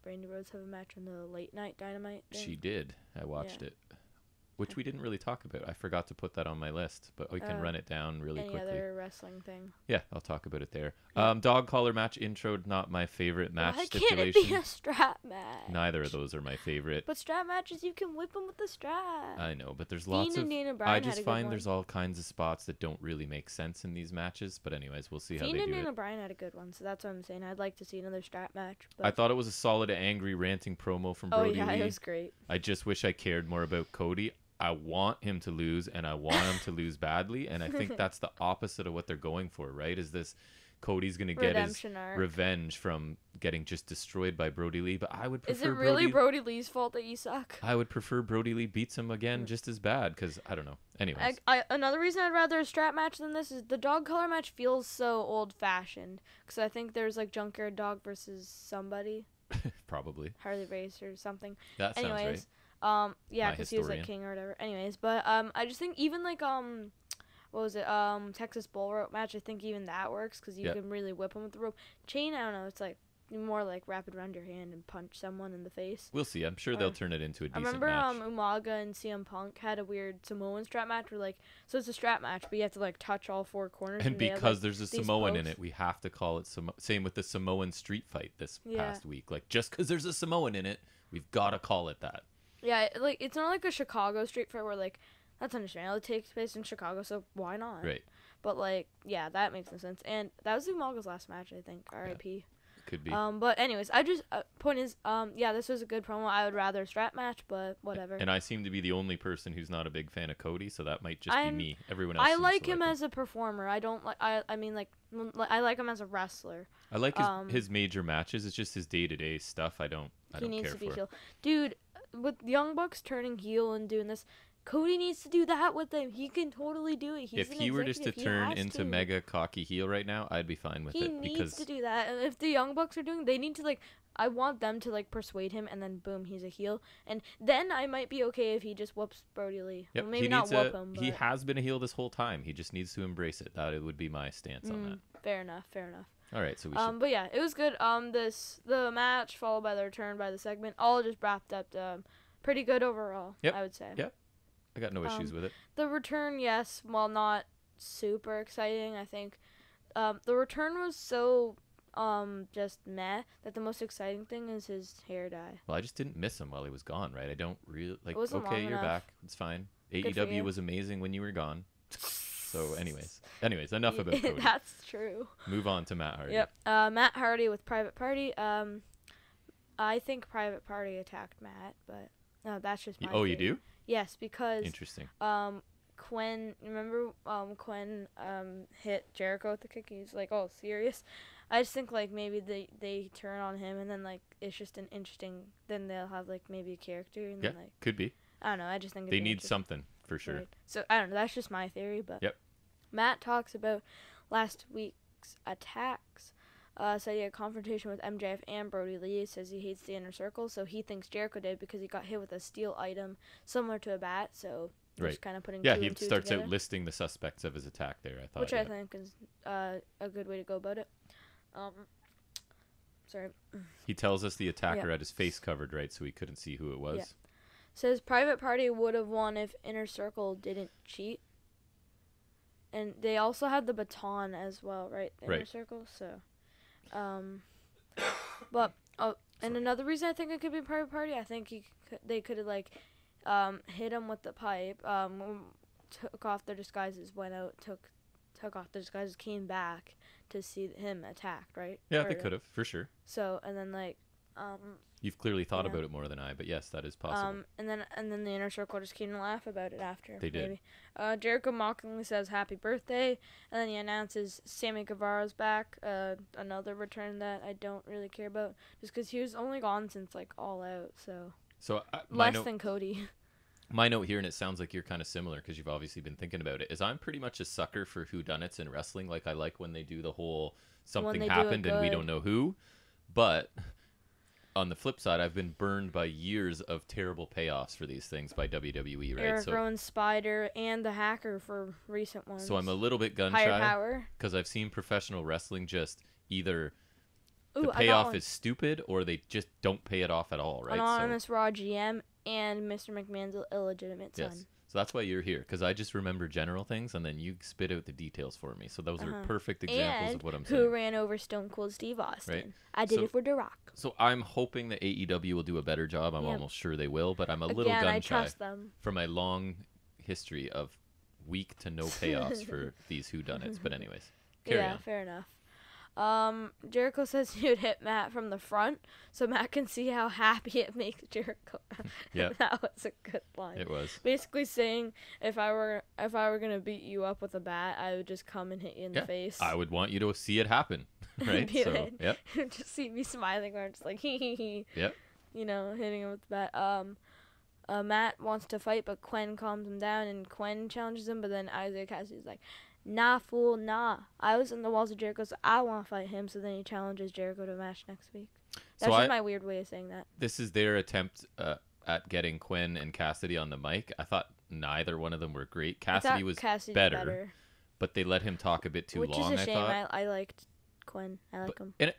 Brandy Rhodes have a match on the late night Dynamite thing? She did. I watched it. Which we didn't really talk about. I forgot to put that on my list, but we can run it down really quickly. Any other wrestling thing? Yeah, I'll talk about it there. Dog collar match intro, not my favorite match stipulation. Why can't it be a strap match? Neither of those are my favorite. But strap matches, you can whip them with the strap. I know, but there's lots of... I just find there's all kinds of spots that don't really make sense in these matches. But anyways, we'll see how they do it. Fiend and Dana Bryan had a good one, so that's what I'm saying. I'd like to see another strap match. But I thought it was a solid, angry, ranting promo from Brody Lee. Oh, yeah, it was great. I just wish I cared more about Cody. I want him to lose, and I want him to lose badly, and I think that's the opposite of what they're going for, right? Is this Cody's going to get his revenge from getting just destroyed by Brody Lee, but I would prefer... Is it really Brody Lee's fault that you suck? I would prefer Brody Lee beats him again just as bad, because, I don't know. Anyways. Another reason I'd rather a strap match than this is the dog collar match feels so old-fashioned, because I think there's, like, Junkyard Dog versus somebody. Probably. Harley Race or something. That sounds right. Yeah, because he was like king or whatever. Anyways, but I just think even like what was it? Texas Bull Rope match. I think even that works because you can really whip him with the rope. Chain, I don't know. It's like more like wrap it around your hand and punch someone in the face. We'll see. I'm sure they'll turn it into a decent match. I remember Umaga and CM Punk had a weird Samoan strap match where like so it's a strap match, but you have to like touch all four corners. And because there's a Samoan in it, we have to call it same with the Samoan street fight this past week. Like just because there's a Samoan in it, we've got to call it that. Yeah, like it's not like a Chicago street fight where like that's understandable. It takes place in Chicago, so why not? Right. But like, yeah, that makes no sense. And that was Umaga's last match, I think. R.I.P. Yeah, could be. But anyways, I just point is, yeah, this was a good promo. I would rather a strap match, but whatever. And I seem to be the only person who's not a big fan of Cody, so that might just be me. Everyone else. I like him as a performer. I don't like. I mean, like, I like him as a wrestler. I like his major matches. It's just his day-to-day stuff. I don't care for. He needs to be heel, dude. With Young Bucks turning heel and doing this, Cody needs to do that with them. He can totally do it. If he were just to turn into mega cocky heel right now, I'd be fine with it. He needs to do that. And if the Young Bucks are doing, they need to like. I want them to like persuade him, and then boom, he's a heel. And then I might be okay if he just whoops Brody Lee. Yep, well, maybe not whoop him. He has been a heel this whole time. He just needs to embrace it. That would be my stance on that. Fair enough. All right, so we should... But yeah, it was good. The match followed by the return by the segment all just wrapped up pretty good overall. Yep. I would say. Yep. I got no issues with it. The return, yes, while not super exciting, I think the return was so just meh that the most exciting thing is his hair dye. Well, I just didn't miss him while he was gone, right? I don't really like. Okay, you're back. It's fine. AEW was amazing when you were gone. So, anyways, enough about Cody. That's true. Move on to Matt Hardy. Yep. Matt Hardy with Private Party. I think Private Party attacked Matt, but no, that's just my Oh, you do? Yes, because interesting. Quinn, remember Quinn hit Jericho with the kick? He's like, "Oh, serious?" I just think like maybe they turn on him and then like it's just an interesting. Then they'll have like maybe a character and then like could be. I don't know. I just think they need something for sure. Right. So I don't know. That's just my theory, but yep. Matt talks about last week's attacks. Said he had a confrontation with MJF and Brody Lee. Says he hates the Inner Circle, so he thinks Jericho did because he got hit with a steel item similar to a bat. So just kind of putting two and two starts together. out listing the suspects of his attack there. I thought, which I think is a good way to go about it. Sorry. He tells us the attacker had his face covered, right, so he couldn't see who it was. Yeah. Says Private Party would have won if Inner Circle didn't cheat. And they also had the baton as well, right? Inner Circle, so. But and another reason I think it could be Private Party, I think they could have like hit him with the pipe, took off their disguises, went out, took off their disguises, came back to see him attacked, right? Yeah, they could have for sure. So and then like you've clearly thought about it more than I, but yes, that is possible. And then the Inner Circle just came to laugh about it after. They did. Jericho mockingly says happy birthday, and then he announces Sammy Guevara's back. Another return that I don't really care about, just because he was only gone since like All Out, so less than Cody. My note here, and it sounds like you're kind of similar because you've obviously been thinking about it, is I'm pretty much a sucker for whodunits in wrestling. Like I like when they do the whole something happened and we don't know who, but on the flip side, I've been burned by years of terrible payoffs for these things by WWE, right? Eric Rowan, Spider, and the Hacker for recent ones. So I'm a little bit gun shy because I've seen professional wrestling just either the payoff is stupid or they just don't pay it off at all, right? Anonymous Raw GM and Mr. McMahon's illegitimate son. Yes. So that's why you're here, because I just remember general things, and then you spit out the details for me. So those are perfect examples of what I'm saying. Who ran over Stone Cold Steve Austin. Right. I did it for The Rock. So I'm hoping that AEW will do a better job. I'm almost sure they will, but I'm a little gun-shy from my long history of weak to no payoffs for these whodunits. But anyways, carry on. Fair enough. Jericho says he would hit Matt from the front, so Matt can see how happy it makes Jericho. Yeah, that was a good line. It was basically saying if I were gonna beat you up with a bat, I would just come and hit you in the face. I would want you to see it happen, right? So, yep. Just see me smiling or just like hee hee hee. Yep. You know, hitting him with the bat. Matt wants to fight, but Quen calms him down, and Quen challenges him. But then Isaiah Cassidy's like, "Nah, fool, nah. I was in the walls of Jericho, so I want to fight him." So then he challenges Jericho to a match next week. That's just my weird way of saying that. This is their attempt at getting Quen and Cassidy on the mic. I thought neither one of them were great. Cassidy was better, but they let him talk a bit too long. Which is a shame. I liked Quen. I like him. And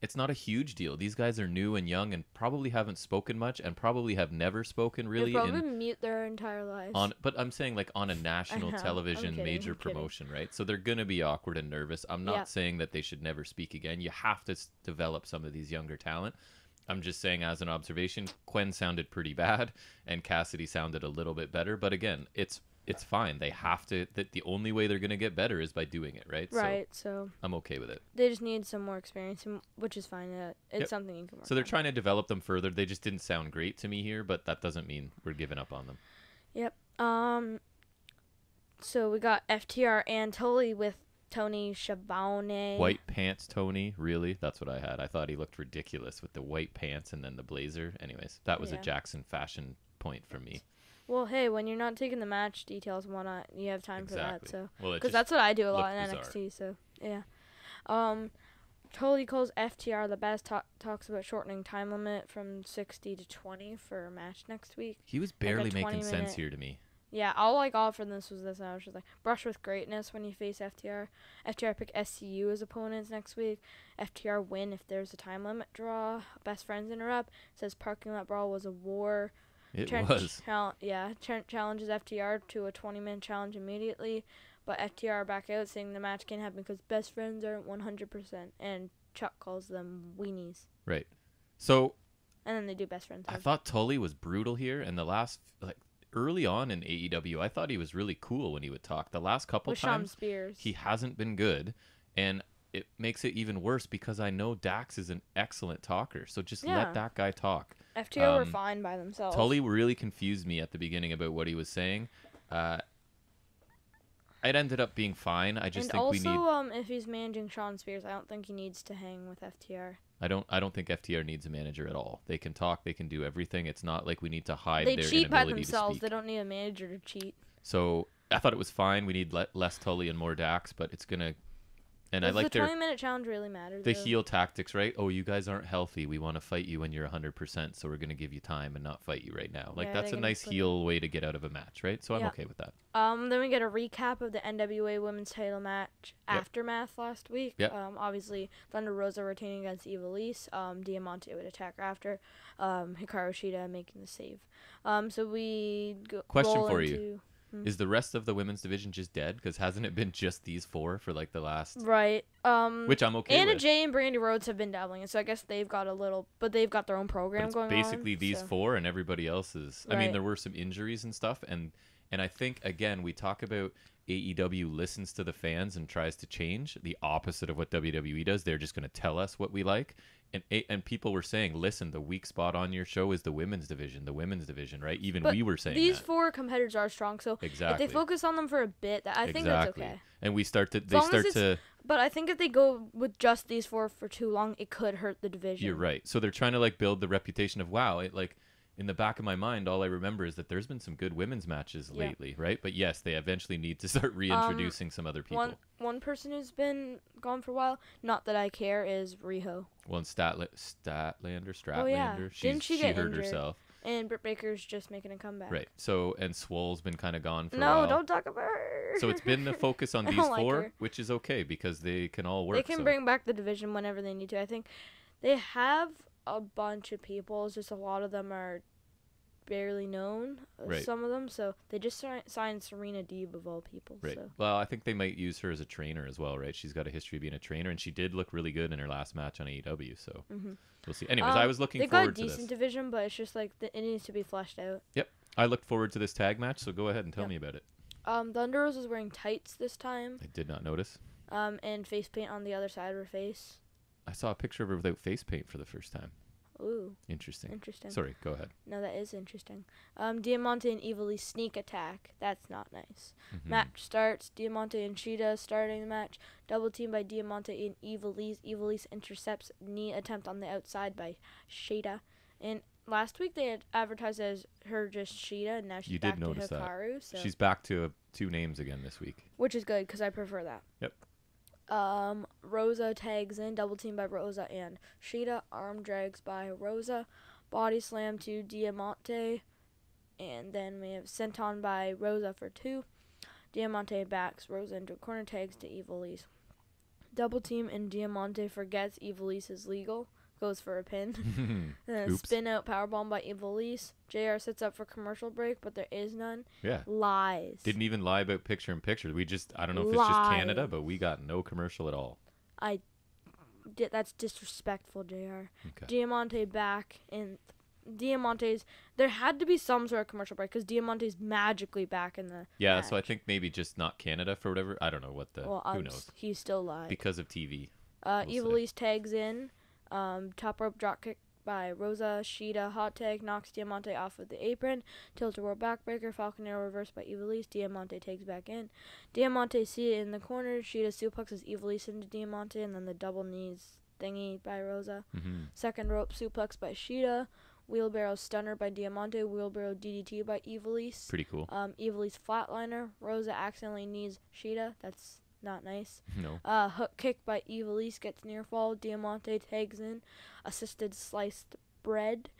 it's not a huge deal. These guys are new and young and probably haven't spoken much and probably have never spoken really. They've probably mute their entire lives. But I'm saying like on a national television major promotion, right? So they're going to be awkward and nervous. I'm not saying that they should never speak again. You have to develop some of these younger talent. I'm just saying as an observation, Quen sounded pretty bad and Cassidy sounded a little bit better. But again, it's fine. They have to. The only way they're going to get better is by doing it, right? Right. So I'm okay with it. They just need some more experience, which is fine. It's something you can work on. So they're trying to develop them further. They just didn't sound great to me here, but that doesn't mean we're giving up on them. Yep. So we got FTR and Tully with Tony Schiavone. White pants Tony, really? That's what I had. I thought he looked ridiculous with the white pants and then the blazer. Anyways, that was a Jackson fashion point for me. Well, hey, when you're not taking the match details and whatnot, you have time for that. So, because that's what I do a lot in NXT. So, yeah. Totally calls FTR the best. Talks about shortening time limit from 60 to 20 for a match next week. He was barely making sense here to me. Yeah, all I got from this was this. And I was just like, brush with greatness when you face FTR. FTR pick SCU as opponents next week. FTR win if there's a time limit draw. Best friends interrupt. Says parking lot brawl was a war. It was. Trent challenges FTR to a 20-minute challenge immediately, but FTR back out saying the match can't happen because best friends aren't 100%, and Chuck calls them weenies. Right. So. And then they do best friends. I thought Tully was brutal here, and the last early on in AEW, I thought he was really cool when he would talk. The last couple times, he hasn't been good, and it makes it even worse because I know Dax is an excellent talker, so just let that guy talk. FTR were fine by themselves. Tully really confused me at the beginning about what he was saying. it ended up being fine. I just think we need. And also, if he's managing Shawn Spears, I don't think he needs to hang with FTR. I don't think FTR needs a manager at all. They can talk, they can do everything. It's not like we need to hide their inability to speak. They cheat by themselves. They don't need a manager to cheat. So I thought it was fine. We need less Tully and more Dax, but it's gonna. And I like the 20-minute challenge really matters. The heel tactics, right? Oh, you guys aren't healthy. We want to fight you when you're 100%, so we're gonna give you time and not fight you right now. Like that's a nice heel way to get out of a match, right? So I'm okay with that. Then we get a recap of the NWA Women's Title match aftermath last week. Yep. Obviously Thunder Rosa retaining against Ivelisse. Diamante would attack her after. Hikaru Shida making the save. So we go. Question for you. Is the rest of the women's division just dead? Because hasn't it been just these four for like the last... Right. Which I'm okay with. Anna Jay and Brandy Rhodes have been dabbling, so I guess they've got a little... But they've got their own program going on. Basically these four and everybody else is... I mean, there were some injuries and stuff, and I think, again, we talk about AEW listens to the fans and tries to change. The opposite of what WWE does. They're just going to tell us what we like. And people were saying, listen, the weak spot on your show is the women's division, right? Even we were saying these four competitors are strong, so if they focus on them for a bit, I think that's okay. And they start to. But I think if they go with just these four for too long, it could hurt the division. You're right. So they're trying to like build the reputation of in the back of my mind, all I remember is that there's been some good women's matches lately, right? But yes, they eventually need to start reintroducing some other people. One person who's been gone for a while, not that I care, is Riho. Well, and Statlander, Oh, yeah. She hurt injured herself. And Britt Baker's just making a comeback. Right. So, and Swole's been kind of gone for a while. while. No, don't talk about her. So it's been the focus on these four, which is okay because they can all work. They can bring back the division whenever they need to. I think they have a bunch of people. It's just a lot of them are barely known, some of them. So they just signed Serena Deeb of all people. Right. So. Well, I think they might use her as a trainer as well, right? She's got a history of being a trainer, and she did look really good in her last match on AEW. So we'll see. Anyways, I was looking forward to this. They've got a decent division, but it's just like it needs to be fleshed out. Yep. I looked forward to this tag match, so go ahead and tell me about it. Thunder Rose was wearing tights this time. I did not notice. And face paint on the other side of her face. I saw a picture of her without face paint for the first time. Ooh. Interesting. Sorry, go ahead. No, that is interesting. Diamante and Ivelisse sneak attack. That's not nice. Match starts. Diamante and Shida starting the match. Double team by Diamante and Ivelisse. Ivelisse intercepts knee attempt on the outside by Shida. And last week they had advertised as her just Shida, and now she's back to Hikaru. So. She's back to two names again this week. Which is good, because I prefer that. Yep. Rosa tags in, double team by Rosa and Shida, arm drags by Rosa, body slam to Diamante, and then we have senton by Rosa for 2. Diamante backs Rosa into corner, tags to Ivelisse. Double team and Diamante forgets Ivelisse is legal, goes for a pin. Spin out powerbomb by Ivelisse. JR sets up for commercial break, but there is none. Yeah. Lies. Didn't even lie about picture in picture. I don't know if it's just Canada, but we got no commercial at all. That's disrespectful, JR. Okay. Diamante back, and Diamante's, there had to be some sort of commercial break because Diamante's magically back in the match. So I think maybe just not Canada for whatever. I don't know what who knows. He still lied. Because of TV. Ivelisse tags in. Top rope drop kick by Rosa. Shida hot tag knocks Diamante off of the apron. Tilt-a-whirl backbreaker. Falcon arrow reversed by Ivelisse. Diamante takes back in. Diamante seated in the corner. Shida suplexes Ivelisse into Diamante, and then the double knees thingy by Rosa. Second rope suplex by Shida. Wheelbarrow stunner by Diamante. Wheelbarrow DDT by Ivelisse. Pretty cool. Ivelisse flatliner. Rosa accidentally knees Shida. That's not nice. No. Hook kick by Ivelisse gets near fall. Diamante tags in. Assisted sliced bread.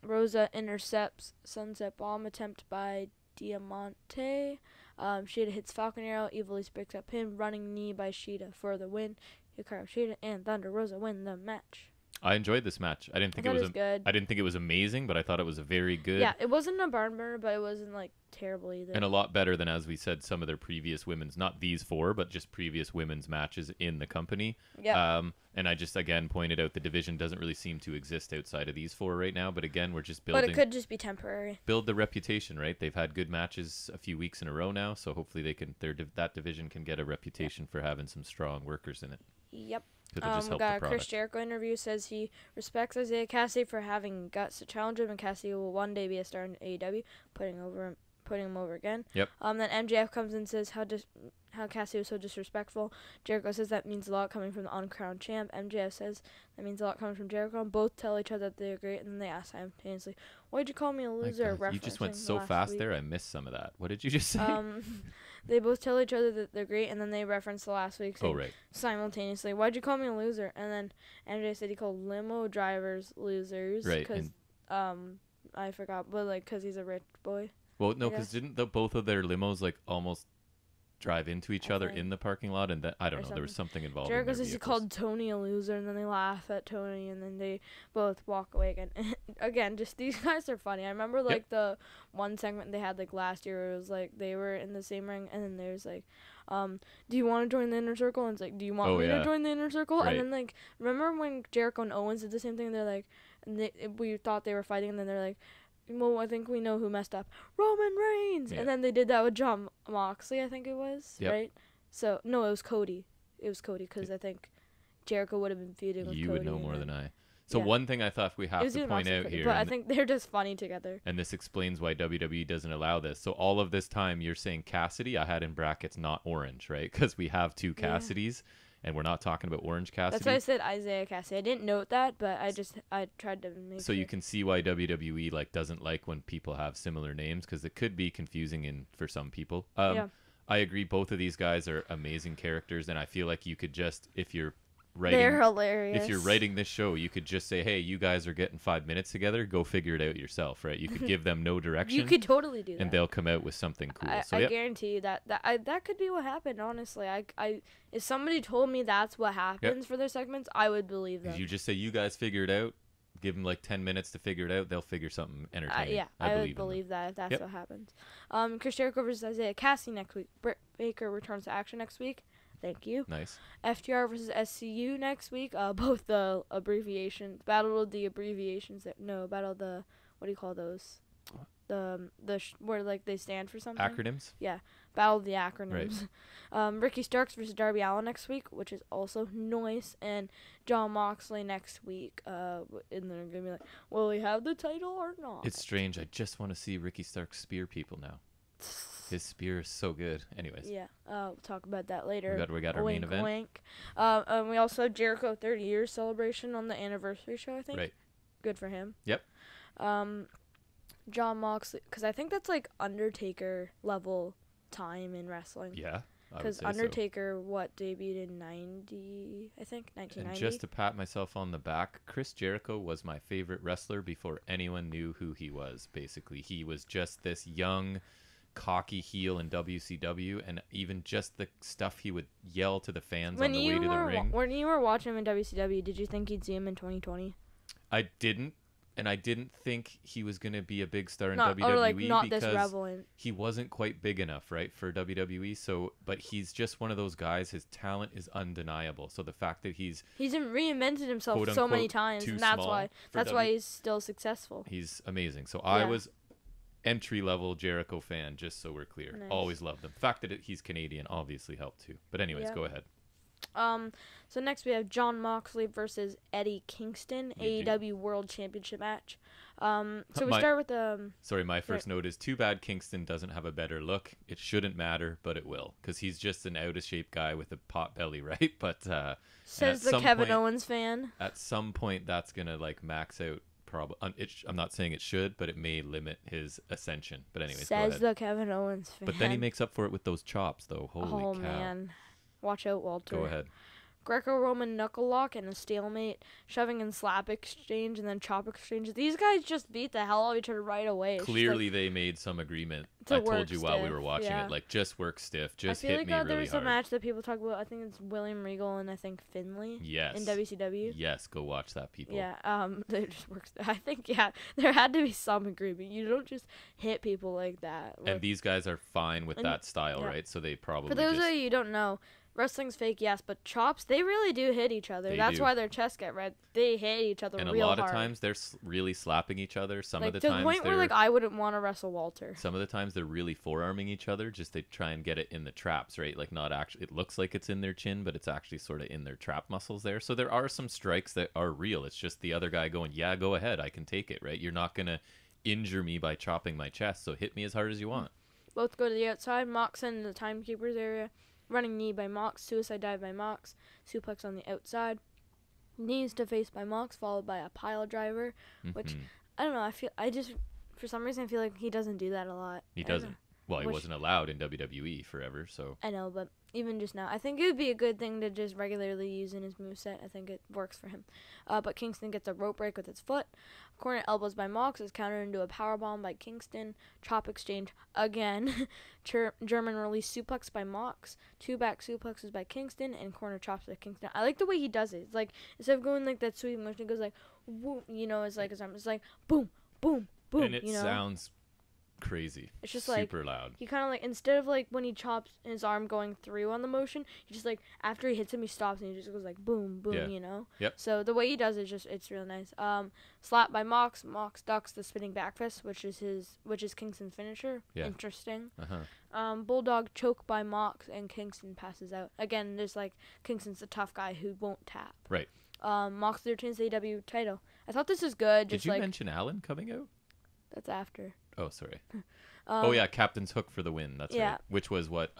Rosa intercepts sunset bomb attempt by Diamante. Shida hits Falcon Arrow. Ivelisse picks up pin. Running knee by Shida for the win. Hikaru Shida and Thunder Rosa win the match. I enjoyed this match. I didn't think it was good. I didn't think it was amazing, but I thought it was a very good. Yeah, it wasn't a barn burner, but it wasn't like terrible either. And a lot better than, as we said, some of their previous women's, not these four, but just previous women's matches in the company. Yeah. And I just again pointed out the division doesn't really seem to exist outside of these four right now. But again, we're just building. But it could just be temporary. Build the reputation, right? They've had good matches a few weeks in a row now, so hopefully they can. That division can get a reputation for having some strong workers in it. Yep. We got a Chris Jericho interview, says he respects Isaiah Cassidy for having guts to challenge him, and Cassidy will one day be a star in AEW, putting putting him over again. Yep. Then MJF comes and says how Cassidy was so disrespectful. Jericho says that means a lot coming from the uncrowned champ. MJF says that means a lot coming from Jericho. And both tell each other that they're great, and then they ask simultaneously, "Why'd you call me a loser?" You just went so fast there. I missed some of that. What did you just say? They both tell each other that they're great, and then they reference the last week right. simultaneously, "Why'd you call me a loser?" And then MJ said he called limo drivers losers. Right. Because I forgot, but like because he's a rich boy. Well, no, because didn't both of their limos like almost drive into each other in the parking lot? And I don't know, there was something involved. Jericho says he called Tony a loser, and then they laugh at Tony, and then they both walk away again. Again, just these guys are funny. I remember like the one segment they had like last year where it was like they were in the same ring, and then there's like, do you want to join the inner circle? And it's like, do you want me to join the inner circle? Right. And then like, remember when Jericho and Owens did the same thing? They're like, we thought they were fighting, and then they're like, well, I think we know who messed up. Roman Reigns! Yeah. And then they did that with John Moxley, I think it was, right? So, no, it was Cody. It was Cody, because I think Jericho would have been feuding with Cody. You would know more than I. So one thing I thought we have to point out here. But I think they're just funny together. And this explains why WWE doesn't allow this. So all of this time, you're saying Cassidy, I had in brackets not Orange, right? Because we have two Cassidys. And we're not talking about Orange Cassidy. That's why I said Isaiah Cassidy. I didn't note that, but I tried to make So you can see why WWE like doesn't like when people have similar names, because it could be confusing for some people. I agree. Both of these guys are amazing characters, and I feel like you could just, if you're writing, they're hilarious. If you're writing this show, you could just say, hey, you guys are getting 5 minutes together. Go figure it out yourself, right? You could give them no direction. You could totally do that. And they'll come out with something cool. I guarantee you that could be what happened, honestly. If somebody told me that's what happens for their segments, I would believe them. You just say, you guys figure it out. Give them like 10 minutes to figure it out. They'll figure something entertaining. I would believe that if that's what happens. Chris Jericho versus Isaiah Cassidy next week. Britt Baker returns to action next week. Thank you. Nice. FTR versus SCU next week. Both the abbreviations. Battle of the abbreviations. Battle of the, what do you call those? Where like they stand for something. Acronyms? Yeah. Battle of the acronyms. Right. Ricky Starks versus Darby Allin next week, which is also nice. And John Moxley next week. And they're going to be like, will he have the title or not? It's strange. I just want to see Ricky Starks spear people now. His spear is so good. Anyways. Yeah. We'll talk about that later. We got our main event. Wink. And we also have Jericho 30 years celebration on the anniversary show, I think. Right. Good for him. Yep. John Moxley, because I think that's like Undertaker level time in wrestling. Yeah. Because Undertaker, debuted in 90, I think, 1990. And just to pat myself on the back, Chris Jericho was my favorite wrestler before anyone knew who he was, basically. He was just this young, cocky heel in WCW, and even just the stuff he would yell to the fans on the way to the ring. When you were watching him in WCW, did you think you'd see him in 2020? I didn't. And I didn't think he was going to be a big star in WWE because he wasn't quite big enough, right, for WWE. So, but he's just one of those guys. His talent is undeniable. So the fact that he's reinvented himself so many times, and that's why he's still successful. He's amazing. So I was entry level Jericho fan, just so we're clear. Nice. Always loved him. The fact that he's Canadian obviously helped too. But anyways, go ahead. So next we have John Moxley versus Eddie Kingston, AEW World Championship match. So we start with the... Sorry, my first note is too bad Kingston doesn't have a better look. It shouldn't matter, but it will, because he's just an out-of-shape guy with a pot belly, right? But says the Kevin Owens fan. At some point, that's going to like max out. I'm not saying it should, but it may limit his ascension. But anyways, says the Kevin Owens fan. But then he makes up for it with those chops, though. Holy cow. Oh, man. Watch out, Walter. Go ahead. Greco-Roman knuckle lock and a stalemate, shoving and slap exchange, and then chop exchange. These guys just beat the hell out of each other right away. It's clearly, they made some agreement. I told you while we were watching it, like, just work stiff, just hit me really hard. There's a match that people talk about. I think it's William Regal and I think Finlay. Yes. In WCW. Yes, go watch that, people. Yeah. They just work. I think there had to be some agreement. You don't just hit people like that. And these guys are fine with that style, right? So they probably. For those of you who don't know. Wrestling's fake, yes, but chops, they really do hit each other. That's why their chests get red. They hit each other real hard. And a lot of times, they're really slapping each other. Some of the times, to the point where, like, I wouldn't want to wrestle Walter. Some of the times, they're really forearming each other. Just they try and get it in the traps, right? Like, not actually, it looks like it's in their chin, but it's actually sort of in their trap muscles there. So there are some strikes that are real. It's just the other guy going, yeah, go ahead. I can take it, right? You're not going to injure me by chopping my chest, so hit me as hard as you want. Both go to the outside. Mox in the timekeeper's area. Running knee by Mox. Suicide dive by Mox. Suplex on the outside. Knees to face by Mox, followed by a pile driver, which, I don't know, for some reason, I feel like he doesn't do that a lot. He doesn't. Well, he wasn't allowed in WWE forever, so. I know, but even just now, I think it would be a good thing to just regularly use in his moveset. I think it works for him. But Kingston gets a rope break with his foot. Corner elbows by Mox is countered into a powerbomb by Kingston. Chop exchange again. German release suplex by Mox. 2 back suplexes by Kingston and corner chops by Kingston. I like the way he does it. It's like, instead of going like that sweet motion, it goes like, whoop, it's like his arm. It's like, boom, boom, boom. And it sounds crazy. It's just super loud. He kind of like, instead of like when he chops his arm going through on the motion, he just like, after he hits him, he stops and he just goes like boom, boom, Yep. So the way he does it, it's real nice. Slap by Mox. Mox ducks the spinning back fist, which is Kingston's finisher. Yeah. Interesting. Bulldog choke by Mox and Kingston passes out. Again, there's like, Kingston's the tough guy who won't tap. Right. Mox retains the AEW title. I thought this was good. Did you mention Allen coming out? That's after. Oh, sorry. Oh yeah, Captain's Hook for the win. That's right. Which was what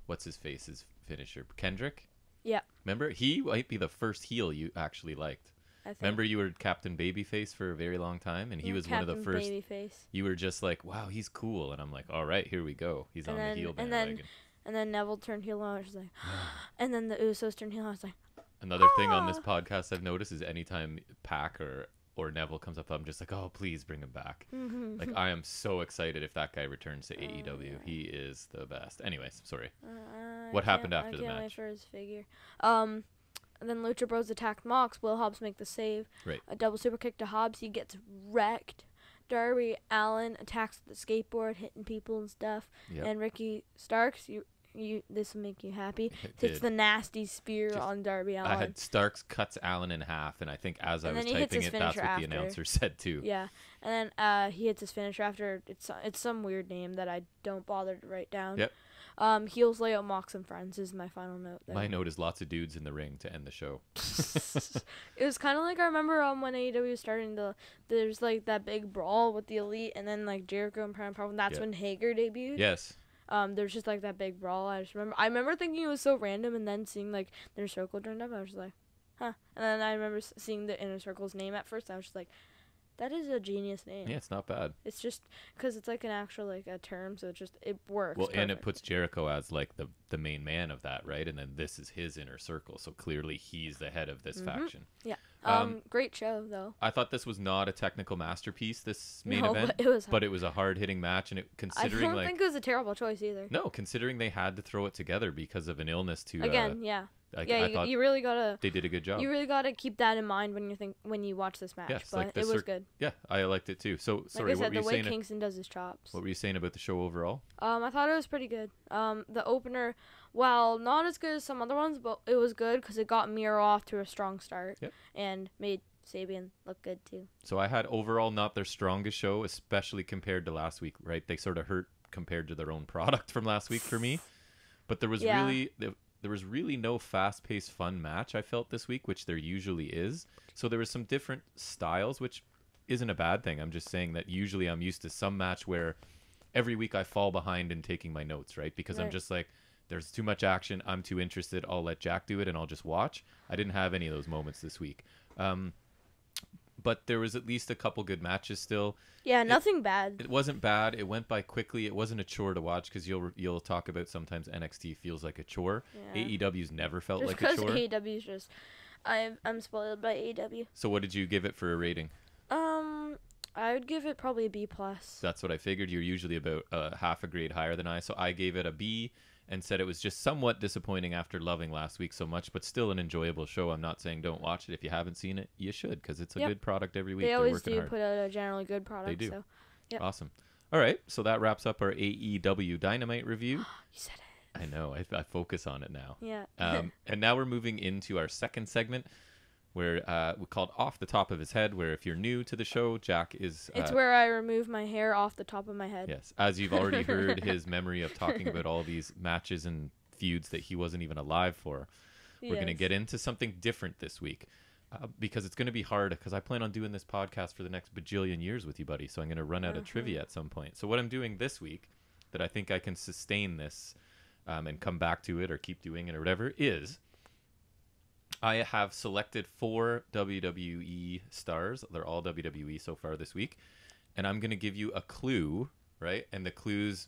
what's his face's finisher? Kendrick? Yeah. Remember? He might be the first heel you actually liked. I think. Remember you were Captain Babyface for a very long time and he was Captain one of the first Babyface. You were just like, wow, he's cool, and I'm like, all right, here we go. He's on the heel bandwagon. And then Neville turned heel and I was like and then the Usos turned heel and I was like, another thing on this podcast I've noticed is anytime Pac or Neville comes up, I'm just like, oh, please bring him back. Like, I am so excited if that guy returns to AEW. He is the best. Anyways, sorry. What happened after the match? I can't wait for his figure. And then Lucha Bros attacked Mox. Will Hobbs make the save. Right. A double super kick to Hobbs. He gets wrecked. Darby Allin attacks the skateboard, hitting people and stuff. Yep. And Ricky Starks, this will make you happy. Hits the nasty spear on Darby Allin. I had Starks cuts Allin in half, and I think as I was typing it, that's what the announcer said too. Yeah, and then he hits his finisher after. It's some weird name that I don't bother to write down. Yep. Heels lay out Mox and friends is my final note. There. My note is lots of dudes in the ring to end the show. It was kind of like, I remember when AEW was starting there's like that big brawl with the Elite, and then like Jericho and Prime Power. That's when Hager debuted. Yes. There's just like that big brawl. I remember thinking it was so random, and then seeing like their circle turned up. I was just like, huh. And then I remember seeing the Inner Circle's name at first. I was just like, that is a genius name. Yeah, it's not bad. It's just because it's like an actual like a term, so it works. Well, and it puts Jericho as like the main man of that, right? And then this is his Inner Circle, so clearly he's the head of this faction. Yeah. Great show though. I thought this was not a technical masterpiece, this main event, but it was a hard-hitting match, and I don't think it was a terrible choice either. No, considering they had to throw it together because of an illness to I thought you really gotta. They did a good job. You really gotta keep that in mind when you watch this match. Yes, but it was good. Yeah, I liked it too. So sorry, like I said, the way Kingston does his chops. What were you saying about the show overall? I thought it was pretty good. The opener, while not as good as some other ones, but it was good because it got Miro off to a strong start and made Sabian look good too. So I had overall not their strongest show, especially compared to last week. Right, they sort of hurt compared to their own product from last week for me. But there was really no fast-paced, fun match I felt this week, which there usually is. So there was some different styles, which isn't a bad thing. I'm just saying that usually I'm used to some match where every week I fall behind in taking my notes, right? Because I'm just like, there's too much action. I'm too interested. I'll let Jack do it, and I'll just watch. I didn't have any of those moments this week. But there was at least a couple good matches still. Yeah, nothing bad. It wasn't bad. It went by quickly. It wasn't a chore to watch because you'll talk about sometimes NXT feels like a chore. Yeah. AEW's never felt like a chore. Just because AEW's just, I'm spoiled by AEW. So what did you give it for a rating? I would give it probably a B+. That's what I figured. You're usually about half a grade higher than I. So I gave it a B and said it was just somewhat disappointing after loving last week so much, but still an enjoyable show. I'm not saying don't watch it. If you haven't seen it, you should, because it's a good product every week. They always do put out a generally good product. They do. So, Awesome. All right, so that wraps up our AEW Dynamite review. You said it. I know. I focus on it now. Yeah. And now we're moving into our second segment, where we called Off the Top of His Head, where if you're new to the show, Jack is... it's where I remove my hair off the top of my head. Yes, as you've already heard his memory of talking about all these matches and feuds that he wasn't even alive for. We're going to get into something different this week, because it's going to be hard, because I plan on doing this podcast for the next bajillion years with you, buddy, so I'm going to run out of trivia at some point. So what I'm doing this week, that I think I can sustain this and come back to it or keep doing it or whatever is I have selected 4 WWE stars. They're all WWE so far this week. And I'm going to give you a clue, right? And the clues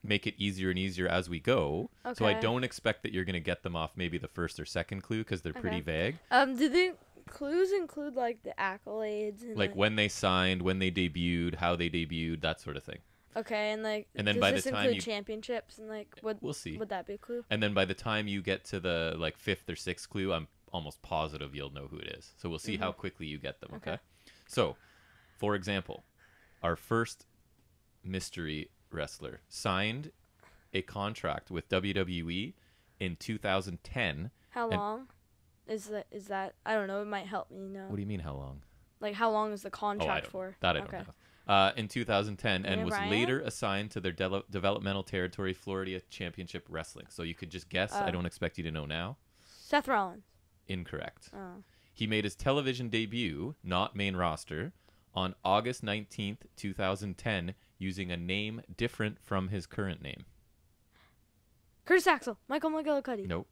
make it easier and easier as we go. Okay. So I don't expect that you're going to get them off maybe the first or second clue because they're pretty vague. Do the clues include like the accolades? And like when they signed, when they debuted, how they debuted, that sort of thing. Okay, and like, and then does by this the time include championships and like, we'll see. Would that be a clue? And then by the time you get to the like 5th or 6th clue, I'm almost positive you'll know who it is. So we'll see how quickly you get them. Okay. So, for example, our first mystery wrestler signed a contract with WWE in 2010. How long is that? I don't know. It might help me know. What do you mean how long? Like how long is the contract for? That I don't know. In 2010 and was later assigned to their developmental territory, Florida Championship Wrestling. So you could just guess. I don't expect you to know now. Seth Rollins. Incorrect. He made his television debut, not main roster, on August 19th, 2010, using a name different from his current name. Curtis Axel. Michael McGillicuddy. Nope.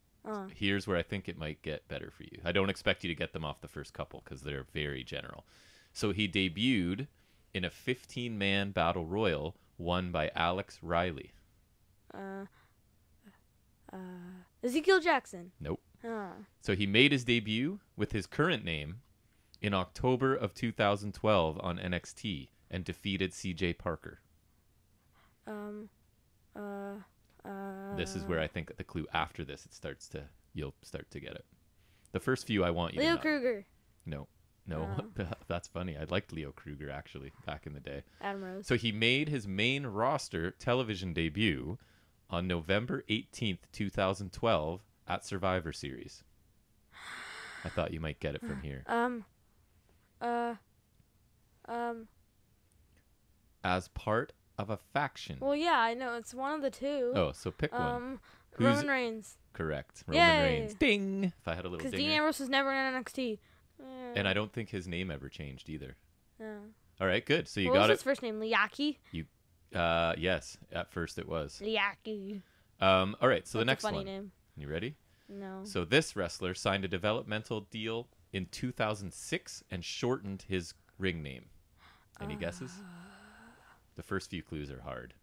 Here's where I think it might get better for you. I don't expect you to get them off the first couple because they're very general. So he debuted in a 15-man battle royal won by Alex Riley. Ezekiel Jackson. Nope. So he made his debut with his current name in October of 2012 on NXT and defeated CJ Parker. This is where I think the clue after this you'll start to get it. The first few I want you Leo to know. Kruger. No, that's funny. I liked Leo Kruger actually back in the day. Adam Rose. So he made his main roster television debut on November 18th, 2012 at Survivor Series. I thought you might get it from here. As part of a faction. Well, yeah, I know. It's one of the two. Oh, so pick one. Roman Reigns. Correct. Roman Reigns. Ding! If I had a little dinger. Because Dean Ambrose was never in NXT. And I don't think his name ever changed either. No. All right, good. So you got it. What was his first name? Liaki? Yes. At first it was. Liaki. All right, so the next one. That's a funny name. You ready? No. So this wrestler signed a developmental deal in 2006 and shortened his ring name. Any guesses? The first few clues are hard.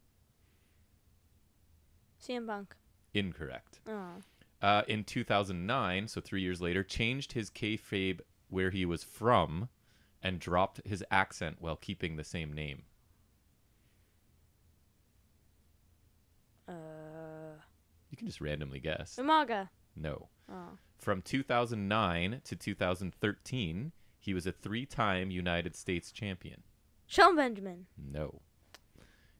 CM Punk. Incorrect. In 2009, so 3 years later, changed his kayfabe where he was from and dropped his accent while keeping the same name. You can just randomly guess. Umaga. No. From 2009 to 2013, he was a 3-time United States champion. Shelton Benjamin. No.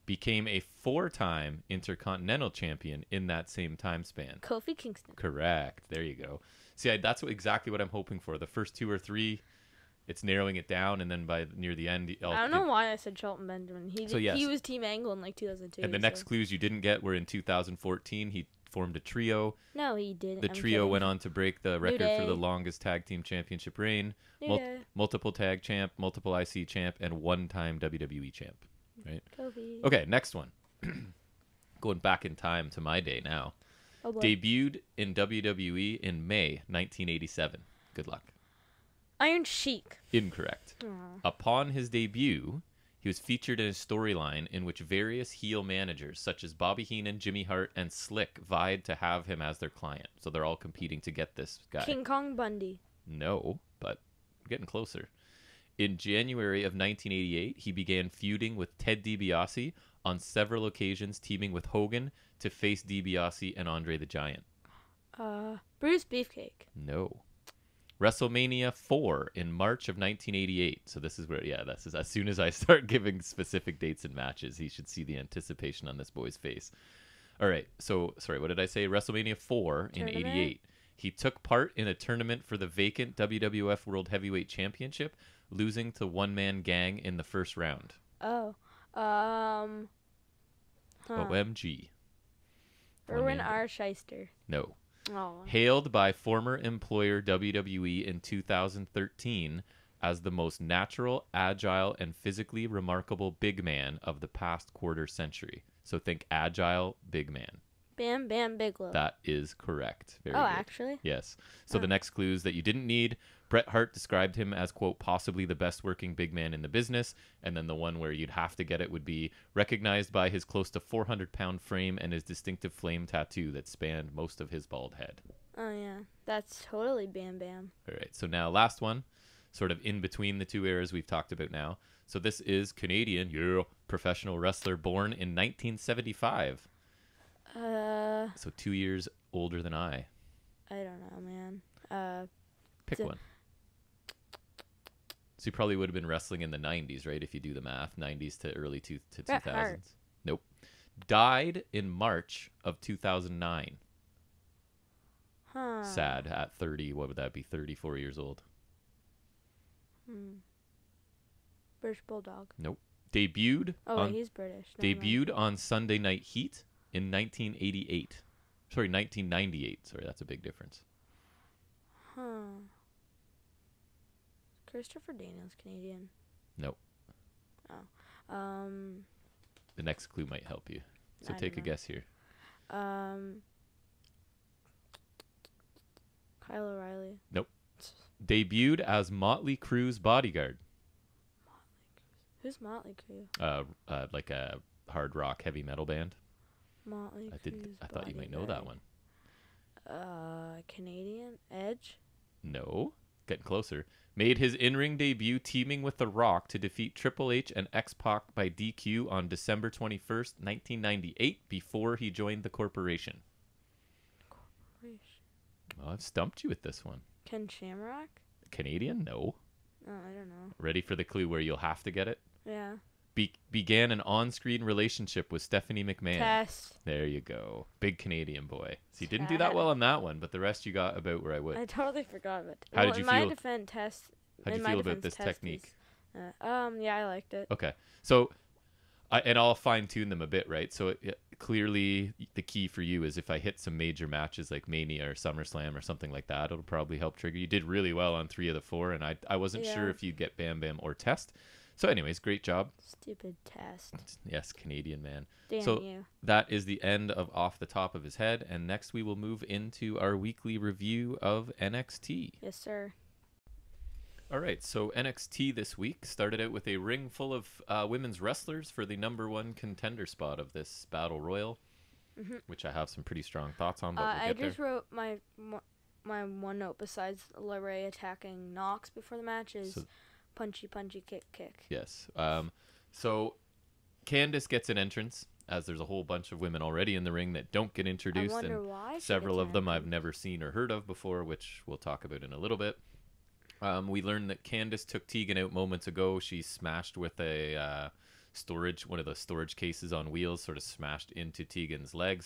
Became a 4-time Intercontinental champion in that same time span. Kofi Kingston. Correct. There you go. See, that's exactly what I'm hoping for. The first 2 or 3, it's narrowing it down, and then by near the end... I don't know why I said Shelton Benjamin. He was Team Angle in like 2002. And the next clues you didn't get were in 2014. He formed a trio. No, he didn't. The trio went on to break the record for the longest tag team championship reign. Multiple tag champ, multiple IC champ, and 1-time WWE champ. Right? Kobe. Okay, next one. Going back in time to my day now. Oh boy. Debuted in WWE in May 1987. Good luck. Iron Sheik. Incorrect. Upon his debut, he was featured in a storyline in which various heel managers, such as Bobby Heenan, Jimmy Hart, and Slick, vied to have him as their client. So they're all competing to get this guy. King Kong Bundy. No, but getting closer. In January of 1988, he began feuding with Ted DiBiase on several occasions, teaming with Hogan to face DiBiase and Andre the Giant. Bruce Beefcake. No. WrestleMania 4 in March of 1988. So this is where, this is as soon as I start giving specific dates and matches, he should see the anticipation on this boy's face. All right. So, sorry, what did I say? WrestleMania 4 in 88. He took part in a tournament for the vacant WWF World Heavyweight Championship, losing to One Man Gang in the first round. OMG. Erwin R. Shyster. No. Oh. Hailed by former employer WWE in 2013 as the most natural, agile, and physically remarkable big man of the past quarter century. So think agile, big man. Bam Bam Bigelow. That is correct. Very good. Actually? Yes. So the next clues that you didn't need, Bret Hart described him as, quote, possibly the best working big man in the business. And then the one where you'd have to get it would be recognized by his close to 400-pound frame and his distinctive flame tattoo that spanned most of his bald head. Oh, yeah. That's totally Bam Bam. All right. So now last one, sort of in between the two eras we've talked about now. So this is Canadian professional wrestler born in 1975. So 2 years older than I. I don't know, man. Pick one. So you probably would have been wrestling in the 90s, right? If you do the math, 90s to early to 2000s. Hart. Nope. Died in March of 2009. Huh. Sad at 30. What would that be? 34 years old. British Bulldog. Nope. Debuted. Oh, he's British. Debuted on Sunday Night Heat in 1988. Sorry, 1998. Sorry, that's a big difference. Huh. Christopher Daniels Canadian? Nope. Oh. The next clue might help you. So take a guess here. Kyle O'Reilly. Nope. Debuted as Motley Crue's bodyguard. Who's Motley Crue? Like a hard rock heavy metal band. Motley Crue's I thought you might know that one. Canadian Edge? No. Getting closer. Made his in-ring debut teaming with The Rock to defeat Triple H and X-Pac by DQ on December 21st, 1998, before he joined the corporation. Well, I've stumped you with this one. Ken Shamrock? Canadian? No. Oh, I don't know. Ready for the clue where you'll have to get it? Yeah. Began an on-screen relationship with Stephanie McMahon. Test. There you go. Big Canadian boy. So you didn't do that well on that one, but the rest you got about where I would. I totally forgot about it. How did you feel? How did you feel about this technique? Yeah, I liked it. Okay. So, I'll fine-tune them a bit, right? So clearly the key for you is if I hit some major matches like Mania or SummerSlam or something like that, it'll probably help trigger. You did really well on 3 of the 4, and I wasn't sure if you'd get Bam Bam or Test. So anyways, great job. Stupid Test. Yes, Canadian man. Damn so you. That is the end of Off the Top of His Head, and next we will move into our weekly review of NXT. Yes, sir. All right, so NXT this week started out with a ring full of women's wrestlers for the #1 contender spot of this Battle Royal, which I have some pretty strong thoughts on, but we'll get there. I just wrote my one note besides LeRae attacking Knox before the match is punchy, kick. Yes. So Candice gets an entrance, as there's a whole bunch of women already in the ring that don't get introduced. I wonder and why several of them I've never seen or heard of before, which we'll talk about in a little bit. We learned that Candice took Tegan out moments ago. She smashed with a one of the storage cases on wheels, sort of smashed into Tegan's leg.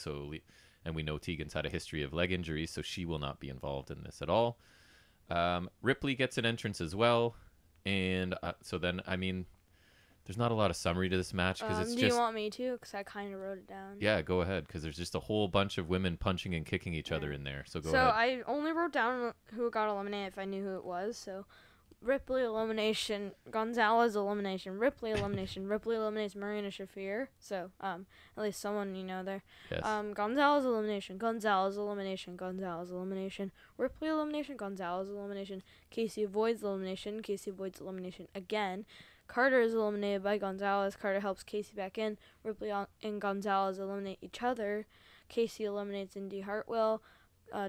And we know Tegan's had a history of leg injuries, so she will not be involved in this at all. Ripley gets an entrance as well. And so then, I mean, there's not a lot of summary to this match because it's do you want me to? Because I kind of wrote it down. Yeah, go ahead, because there's just a whole bunch of women punching and kicking each other in there. So go ahead. So I only wrote down who got eliminated if I knew who it was. So Ripley elimination, Gonzalez elimination, Ripley elimination, Ripley eliminates Marina Shafir. So at least someone you know there. Yes. Gonzalez elimination, Gonzalez elimination, Gonzalez elimination, Ripley elimination, Gonzalez elimination, Casey avoids elimination, Casey avoids elimination again. Carter is eliminated by Gonzalez. Carter helps Casey back in. Ripley and Gonzalez eliminate each other. Casey eliminates Indy Hartwell.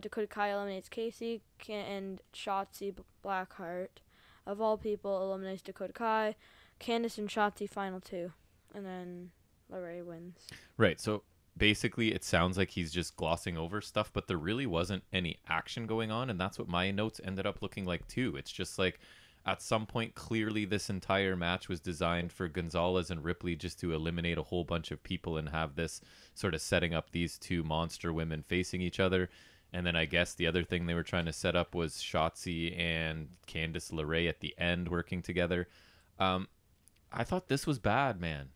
Dakota Kai eliminates Casey. And Shotzi Blackheart, of all people, eliminates Dakota Kai. Candice and Shotzi final 2. And then LeRae wins. Right, so basically it sounds like he's just glossing over stuff, but there really wasn't any action going on, and that's what my notes ended up looking like too. It's just like at some point, clearly this entire match was designed for Gonzalez and Ripley just to eliminate a whole bunch of people and have this sort of setting up these two monster women facing each other. And then I guess the other thing they were trying to set up was Shotzi and Candice LeRae at the end working together. I thought this was bad, man.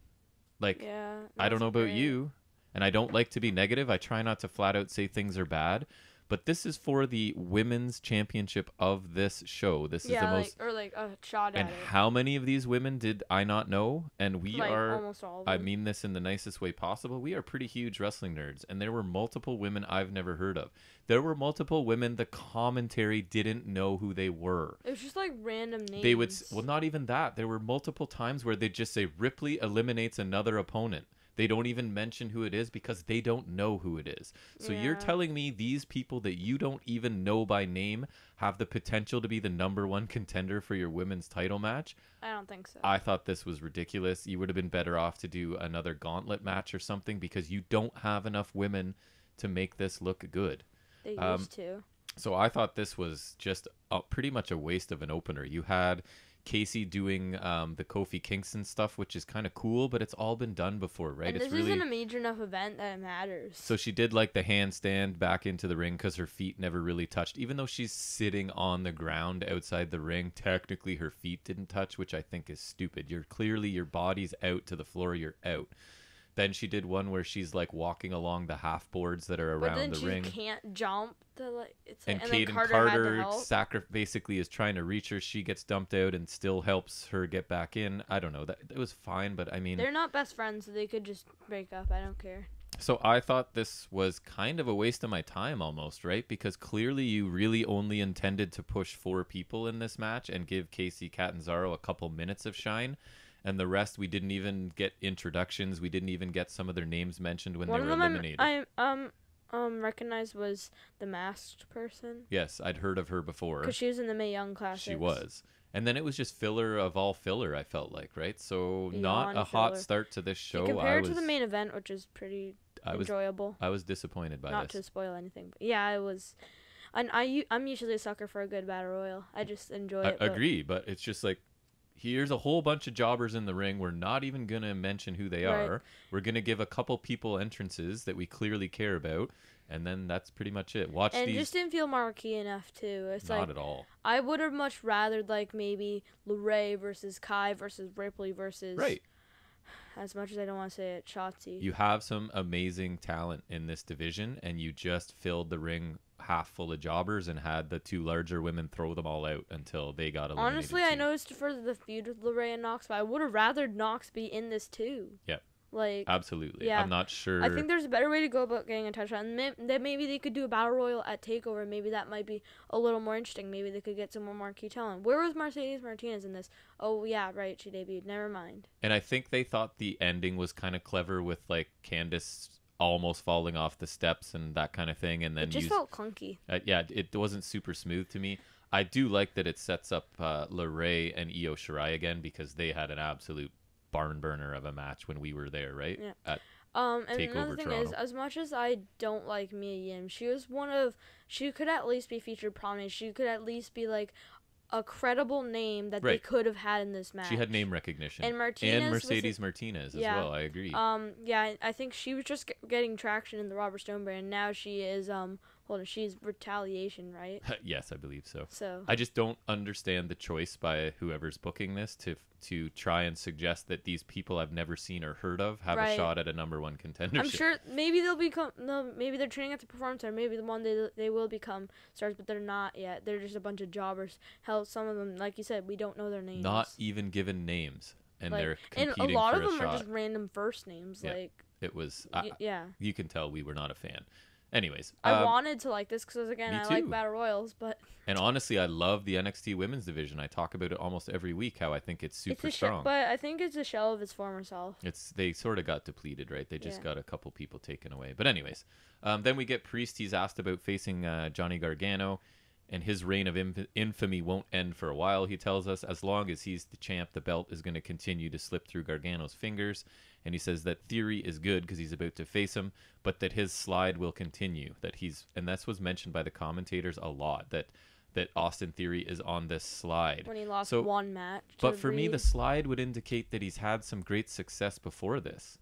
Like, yeah, I don't know about you, and I don't like to be negative. I try not to flat out say things are bad. But this is for the women's championship of this show. This is the most, or like a shot at and it. how many of these women did I not know? And we Like, are, almost all of them. I mean this in the nicest way possible, we are pretty huge wrestling nerds, and there were multiple women I've never heard of. There were multiple women the commentary didn't know who they were. It was just like random names. They would, well, not even that. There were multiple times where they'd just say Ripley eliminates another opponent. They don't even mention who it is because they don't know who it is. So you're telling me these people that you don't even know by name have the potential to be the #1 contender for your women's title match? I don't think so. I thought this was ridiculous. You would have been better off to do another gauntlet match or something, because you don't have enough women to make this look good. They used to. So I thought this was just pretty much a waste of an opener. You had Casey doing the Kofi Kingston stuff, which is kind of cool, but it's all been done before, right? And it's this isn't a major enough event that it matters. So she did like the handstand back into the ring because her feet never really touched. Even though she's sitting on the ground outside the ring, technically her feet didn't touch, which I think is stupid. You're clearly, your body's out to the floor, you're out. Then she did one where she's like walking along the half boards that are around the ring. But then she can't jump. And Kaden Carter basically is trying to reach her. She gets dumped out and still helps her get back in. I don't know. It was fine, but I mean, they're not best friends, so they could just break up. I don't care. So I thought this was kind of a waste of my time almost, right? Because clearly you really only intended to push 4 people in this match and give Casey Catanzaro a couple minutes of shine. And the rest, we didn't even get introductions. We didn't even get some of their names mentioned when they were eliminated. Recognized was the masked person. Yes, I'd heard of her before. Because she was in the Mae Young Classics. She was. And then it was just filler of all filler, I felt like, right? So Beyond not a hot start to this show. Compared to the main event, which is pretty enjoyable. I was disappointed by this. Not to spoil anything. But yeah, it was. And I'm usually a sucker for a good battle royal. I just enjoy it. I agree, but it's just like, here's a whole bunch of jobbers in the ring. We're not even going to mention who they are. We're going to give a couple people entrances that we clearly care about, and then that's pretty much it. And just didn't feel marquee enough, too. It's not at all. I would have much rather, like, maybe LeRae versus Kai versus Ripley versus... Right. As much as I don't want to say it, Shotzi. You have some amazing talent in this division, and you just filled the ring half full of jobbers and had the 2 larger women throw them all out until they got eliminated. Honestly, I noticed for the feud with LeRae and Knox, but I would have rather Knox be in this too. Yep. Like, absolutely. Yeah. I'm not sure. I think there's a better way to go about getting a touchdown. That maybe they could do a battle royal at TakeOver. Maybe that might be a little more interesting. Maybe they could get some more marquee talent. Where was Mercedes Martinez in this? Oh yeah, right, she debuted. Never mind. And I think they thought the ending was kind of clever with like Candice almost falling off the steps and that kind of thing, and then it just felt clunky. Yeah, it wasn't super smooth to me. I do like that it sets up LeRae and Io Shirai again, because they had an absolute barn burner of a match when we were there, right? Yeah. At and another thing is, as much as I don't like Mia Yim, she could at least be featured prominently. She could at least be like a credible name that they could have had in this match. She had name recognition. And Mercedes Martinez as well. I agree. Yeah, I think she was just getting traction in the Robert Stone brand. Now she is she's Retaliation, right? Yes, I believe so. So I just don't understand the choice by whoever's booking this to try and suggest that these people I've never seen or heard of have a shot at a #1 contendership. I'm sure maybe they'll become maybe they're training at the performance center. Maybe the one they will become stars, but they're not yet. They're just a bunch of jobbers. Hell, some of them, like you said, we don't know their names. Not even given names, and they're competing and a lot for of them shot. are just random first names. Yeah. Like it was. Yeah. You can tell we were not a fan. Anyways, I wanted to like this because again, I like battle royals, but and honestly, I love the NXT women's division. I talk about it almost every week how I think it's super strong. But I think it's a shell of its former self. They sort of got depleted, right? They just got a couple people taken away. But anyways, then we get Priest. He's asked about facing Johnny Gargano, and his reign of infamy won't end for a while. He tells us as long as he's the champ, the belt is going to continue to slip through Gargano's fingers. And he says that Theory is good because he's about to face him, but that his slide will continue. And that was mentioned by the commentators a lot, that Austin Theory is on this slide. When he lost one match. But for me, the slide would indicate that he's had some great success before this.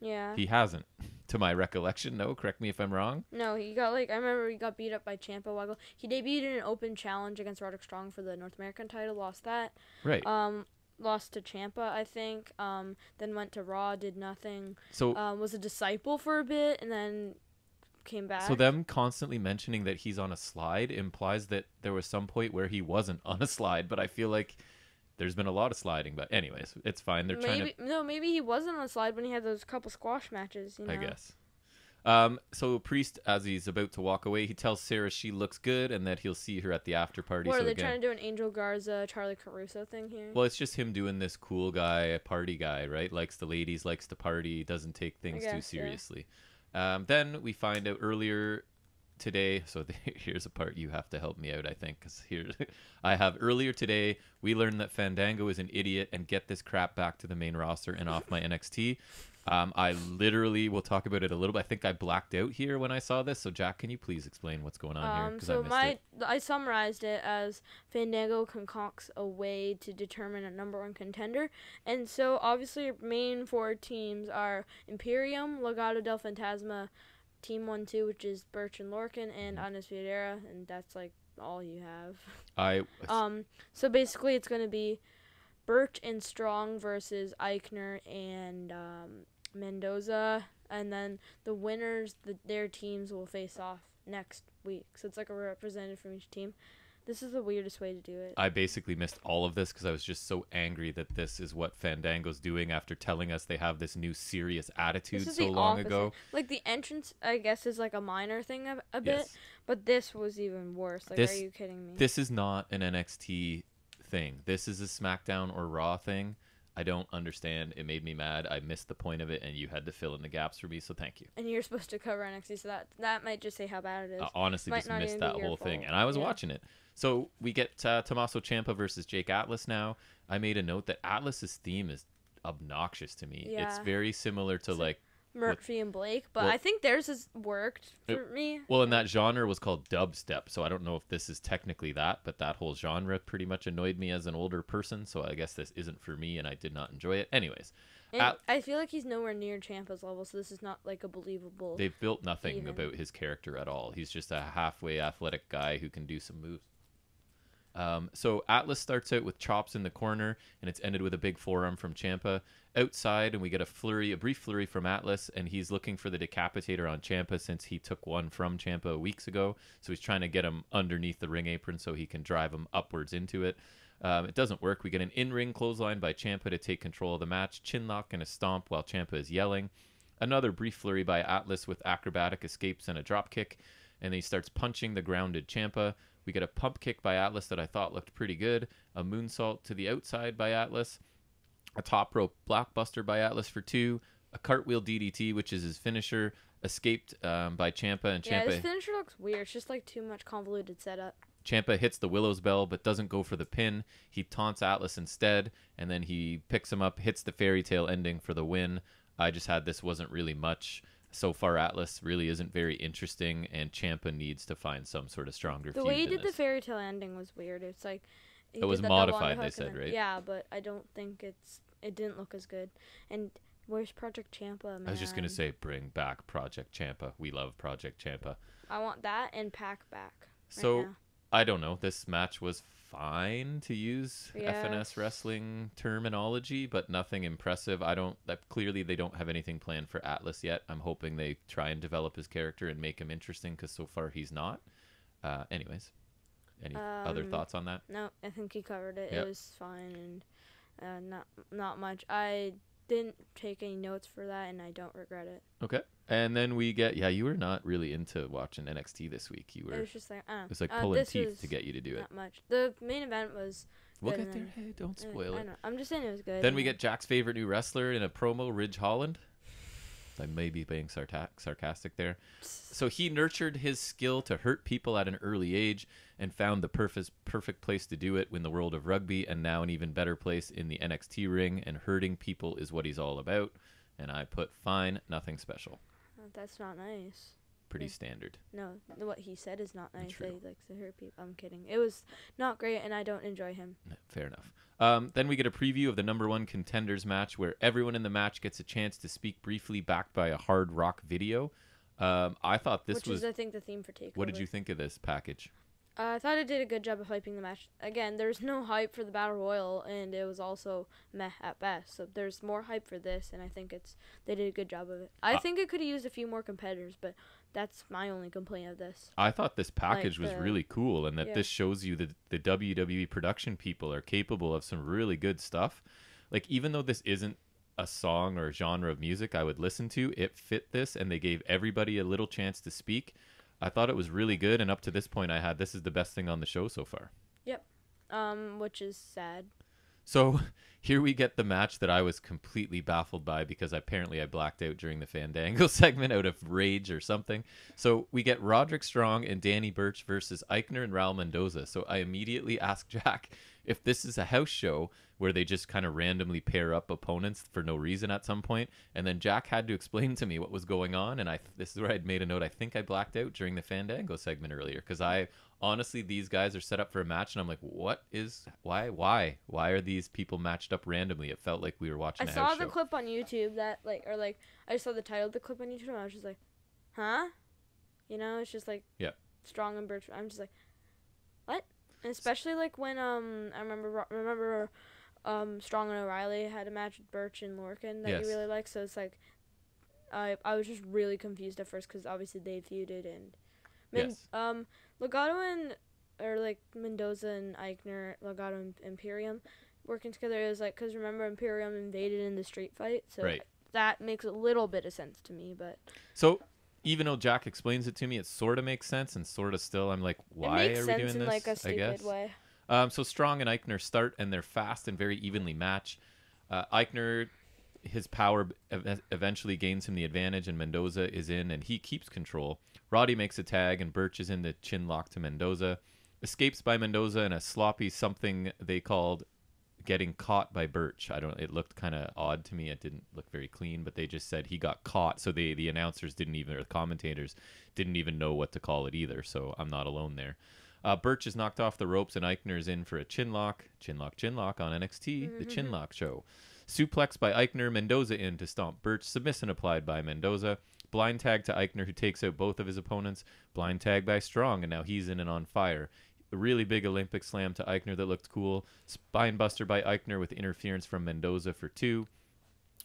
Yeah. He hasn't, to my recollection. No, correct me if I'm wrong. No, he got I remember he got beat up by Ciampa a while ago. He debuted in an open challenge against Roderick Strong for the North American title, lost that. Right. Lost to Ciampa, I think. Then went to Raw, did nothing. So was a disciple for a bit, and then came back. So them constantly mentioning that he's on a slide implies that there was some point where he wasn't on a slide, but I feel like there's been a lot of sliding. But anyways, it's fine. They're trying to... No, maybe he wasn't on a slide when he had those couple squash matches, you know? I guess. So Priest, as he's about to walk away, he tells Sarah she looks good and that he'll see her at the after party. What, are they trying to do an Angel Garza, Charlie Caruso thing here? Well, it's just him doing this cool guy, party guy, right? Likes the ladies, likes to party, doesn't take things too seriously. Yeah. Then we find out earlier today, so here's a part you have to help me out, I think, because here I have earlier today, we learned that Fandango is an idiot and get this crap back to the main roster and off my NXT. I literally will talk about it a little bit. I think I blacked out here when I saw this. So, Jack, can you please explain what's going on here? So I summarized it as Fandango concocts a way to determine a #1 contender. And so, obviously, main 4 teams are Imperium, Legado del Fantasma, Team 1-2, which is Birch and Lorcan, and Undisputed Era. And that's, like, all you have. So, basically, it's going to be Birch and Strong versus Eichner and Mendoza, and then the winners, their teams will face off next week. So it's like a representative from each team. This is the weirdest way to do it. I basically missed all of this because I was just so angry that this is what Fandango's doing after telling us they have this new serious attitude so long ago. Like, the entrance, I guess, is like a minor thing a bit, but this was even worse. Like, are you kidding me? This is not an NXT thing. This is a SmackDown or Raw thing. I don't understand. It made me mad. I missed the point of it, and you had to fill in the gaps for me, so thank you. And you're supposed to cover NXT, so that might just say how bad it is. I honestly just missed that whole thing, and I was watching it. So we get Tommaso Ciampa versus Jake Atlas now. I made a note that Atlas's theme is obnoxious to me. Yeah. It's very similar to like Murphy and Blake, but I think theirs has worked for me. Well, in that genre was called dubstep, so I don't know if this is technically that, but that whole genre pretty much annoyed me as an older person, so I guess this isn't for me, and I did not enjoy it. Anyways. I feel like he's nowhere near Ciampa's level, so this is not like a believable... They've built nothing about his character at all. He's just a halfway athletic guy who can do some moves. So Atlas starts out with chops in the corner, and it's ended with a big forearm from Ciampa. Outside, and we get a brief flurry from Atlas, and he's looking for the decapitator on Ciampa since he took one from Ciampa weeks ago. So he's trying to get him underneath the ring apron so he can drive him upwards into it. It doesn't work. We get an in-ring clothesline by Ciampa to take control of the match. Chinlock and a stomp while Ciampa is yelling. Another brief flurry by Atlas with acrobatic escapes and a drop kick, and then he starts punching the grounded Ciampa. We get a pump kick by Atlas that I thought looked pretty good. A moonsault to the outside by Atlas. A top rope blockbuster by Atlas for 2. A cartwheel DDT, which is his finisher. Escaped by Ciampa. And Ciampa, his finisher looks weird. It's just like too much convoluted setup. Ciampa hits the Willow's Bell, but doesn't go for the pin. He taunts Atlas instead, and then he picks him up, hits the fairy tale ending for the win. I just had this wasn't really much. So far, Atlas really isn't very interesting, and Ciampa needs to find some sort of stronger feud. The way he did the fairy tale ending was weird. It's like it was modified, they said, right? Yeah, but I don't think it didn't look as good. And where's Project Ciampa, man? I was just gonna say, bring back Project Ciampa. We love Project Ciampa. I want that and Pac back. So I don't know. This match was fine, to use FNS wrestling terminology, but nothing impressive. Clearly they don't have anything planned for Atlas yet. I'm hoping they try and develop his character and make him interesting, because so far he's not. Anyways, any other thoughts on that? No, I think he covered it. Yep. It was fine, and not much. I didn't take any notes for that, and I don't regret it. Okay. And then we get, you were not really into watching NXT this week. You were. It was just like, it was like pulling teeth to get you to do it. Not much. The main event was. We'll get there. Hey, don't spoil it. I know. I'm just saying it was good. Then we get Jack's favorite new wrestler in a promo, Ridge Holland. I may be being sarcastic there. So he nurtured his skill to hurt people at an early age and found the perfect place to do it in the world of rugby, and now an even better place in the NXT ring, and hurting people is what he's all about. And I put fine, nothing special. That's not nice. Pretty standard. No, what he said is not nice. That he likes to hurt people. I'm kidding. It was not great, and I don't enjoy him. Fair enough. Then we get a preview of the #1 contenders match, where everyone in the match gets a chance to speak briefly, backed by a hard rock video. I thought this was... Which is, I think, the theme for TakeOver. What did you think of this package? I thought it did a good job of hyping the match. Again, there's no hype for the Battle Royal, and it was also meh at best. So there's more hype for this, and I think they did a good job of it. I think it could have used a few more competitors, but that's my only complaint of this. I thought this package was really cool, and that this shows you that the WWE production people are capable of some really good stuff. Like, even though this isn't a song or a genre of music I would listen to, it fit this, and they gave everybody a little chance to speak. I thought it was really good, and up to this point, this is the best thing on the show so far. Yep. Which is sad. So here we get the match that I was completely baffled by because apparently I blacked out during the Fandango segment out of rage or something. So we get Roderick Strong and Danny Burch versus Eichner and Raul Mendoza. So I immediately asked Jack if this is a house show where they just kind of randomly pair up opponents for no reason at some point. And then Jack had to explain to me what was going on. And this is where I'd made a note. I think I blacked out during the Fandango segment earlier because honestly, these guys are set up for a match, and I'm like, why are these people matched up randomly? It felt like we were watching a house show. I saw the clip on YouTube I saw the title of the clip on YouTube, and I was just like, huh? You know, it's just like, Strong and Birch. I'm just like, what? And especially like when I remember Strong and O'Reilly had a match with Birch and Lorcan that you really like. So it's like, I was just really confused at first because obviously they feuded and. Legato Mendoza and Eichner, Legato and Imperium working together is like, because remember Imperium invaded in the street fight, so that makes a little bit of sense to me. But so even though Jack explains it to me, it sort of makes sense, and sort of still I'm like, why are we doing this? It makes sense in like a stupid way. So Strong and Eichner start, and they're fast and very evenly match. Eichner, his power eventually gains him the advantage, and Mendoza is in, and he keeps control. Roddy makes a tag, and Birch is in the chin lock to Mendoza. Escapes by Mendoza in a sloppy something they called getting caught by Birch. It looked kind of odd to me. It didn't look very clean, but they just said he got caught. So the announcers or the commentators didn't even know what to call it either. So I'm not alone there. Birch is knocked off the ropes, and Eichner is in for a chin lock on NXT, the chin lock show. Suplex by Eichner, Mendoza in to stomp Birch. Submission applied by Mendoza. Blind tag to Eichner, who takes out both of his opponents. Blind tag by Strong, and now he's in and on fire. A really big Olympic slam to Eichner that looked cool. Spine buster by Eichner with interference from Mendoza for 2.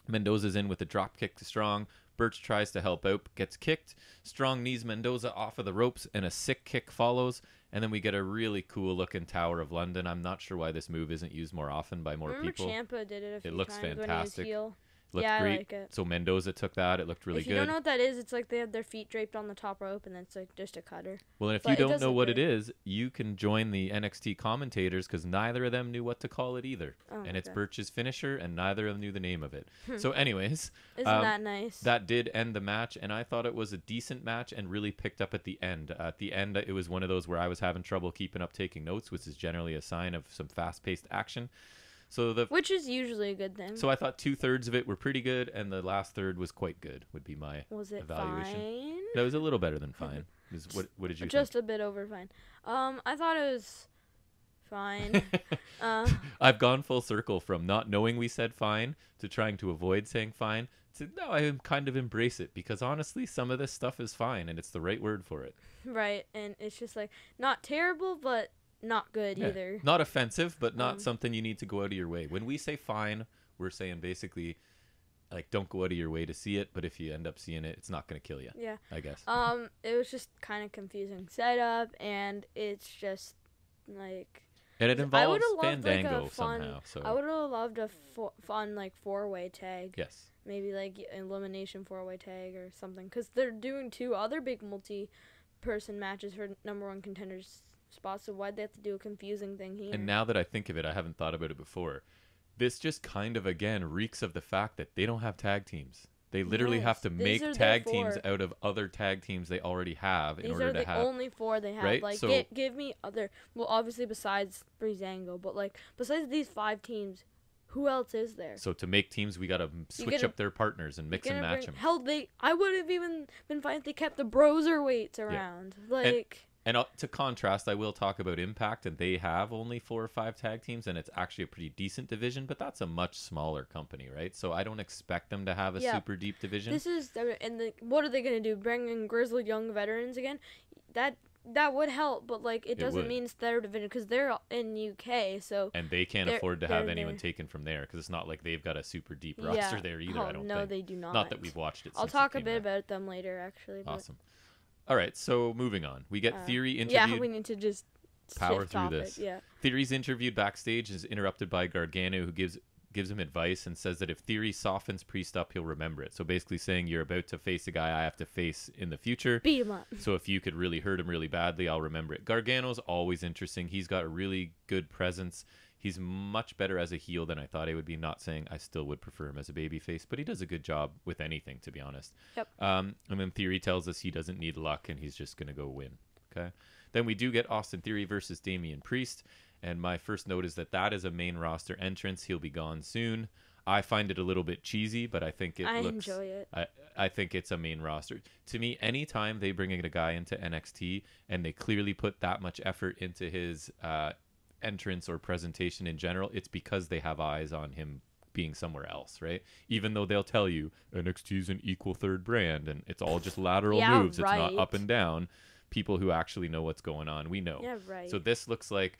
Mendoza's in with a drop kick to Strong. Birch tries to help out, gets kicked. Strong knees Mendoza off of the ropes, and a sick kick follows. And then we get a really cool looking Tower of London. I'm not sure why this move isn't used more often by more people. Ciampa did it a few It looks times fantastic. When he was heel. Looked great. I like it. So Mendoza took that. It looked really good. If you don't know what that is, it's like they have their feet draped on the top rope, and then it's like just a cutter. Well, and if you don't know what it is, you can join the NXT commentators because neither of them knew what to call it either. And it's Birch's finisher, and neither of them knew the name of it. So anyways. Isn't that nice? That did end the match, and I thought it was a decent match and really picked up at the end. At the end, it was one of those where I was having trouble keeping up taking notes, which is generally a sign of some fast-paced action. Which is usually a good thing. So I thought 2/3 of it were pretty good, and the last third was quite good, would be my evaluation. Fine? That was a little better than fine. What did you Just think? A bit over fine. I thought it was fine. I've gone full circle from not knowing we said fine to trying to avoid saying fine to no, I kind of embrace it because honestly, some of this stuff is fine, and it's the right word for it. Right, and it's just like not terrible, but not good either. Not offensive, but not something you need to go out of your way. When we say fine, we're saying basically like don't go out of your way to see it, but if you end up seeing it, it's not going to kill you. Yeah. I guess. It was just kind of confusing setup, and it's just like and it involves Fandango somehow. So I would have loved a fun like 4-way tag. Yes. Maybe like elimination 4-way tag or something, because they're doing 2 other big multi-person matches for #1 contenders spots, so why'd they have to do a confusing thing here? And now that I think of it, I haven't thought about it before. This just kind of again reeks of the fact that they don't have tag teams. They literally have to make tag teams out of other tag teams they already have in order to have. These are the only 4 they have. Right? Like, so, give me other. Well, obviously besides Breezango, but like besides these 5 teams, who else is there? So to make teams, we gotta switch up their partners and mix and match them. Hell, I would have even been fine if they kept the Broserweights around. Yeah. Like. And to contrast, I will talk about Impact, and they have only 4 or 5 tag teams, and it's actually a pretty decent division, but that's a much smaller company, right? So I don't expect them to have a super deep division. What are they going to do? Bring in grizzled young veterans again? That that would help, but like it doesn't mean it's their division because they're in UK, so and they can't afford to have anyone taken from there because it's not like they've got a super deep roster there either. I don't think. No, they do not. Not that we've watched it. I'll talk a bit about them later, actually. Awesome. All right, so moving on, we get Theory interviewed. Yeah, we need to just power through this. Yeah. Theory's interviewed backstage, is interrupted by Gargano, who gives him advice and says that if Theory softens Priest up, he'll remember it. So basically saying, you're about to face a guy I have to face in the future. Beat him up. So if you could really hurt him really badly, I'll remember it. Gargano's always interesting. He's got a really good presence. He's much better as a heel than I thought he would be. Not saying I still would prefer him as a babyface, but he does a good job with anything, to be honest. Yep. And then Theory tells us he doesn't need luck and he's just going to go win. Okay. Then we do get Austin Theory versus Damian Priest. And my first note is that is a main roster entrance. He'll be gone soon. I find it a little bit cheesy, but I think I enjoy it. I think it's a main roster. To me, anytime they bring a guy into NXT and they clearly put that much effort into his entrance or presentation in general, it's because they have eyes on him being somewhere else, right? Even though they'll tell you NXT is an equal third brand and it's all just lateral moves. Right. It's not up and down. People who actually know what's going on, we know. Yeah, right. So this looks like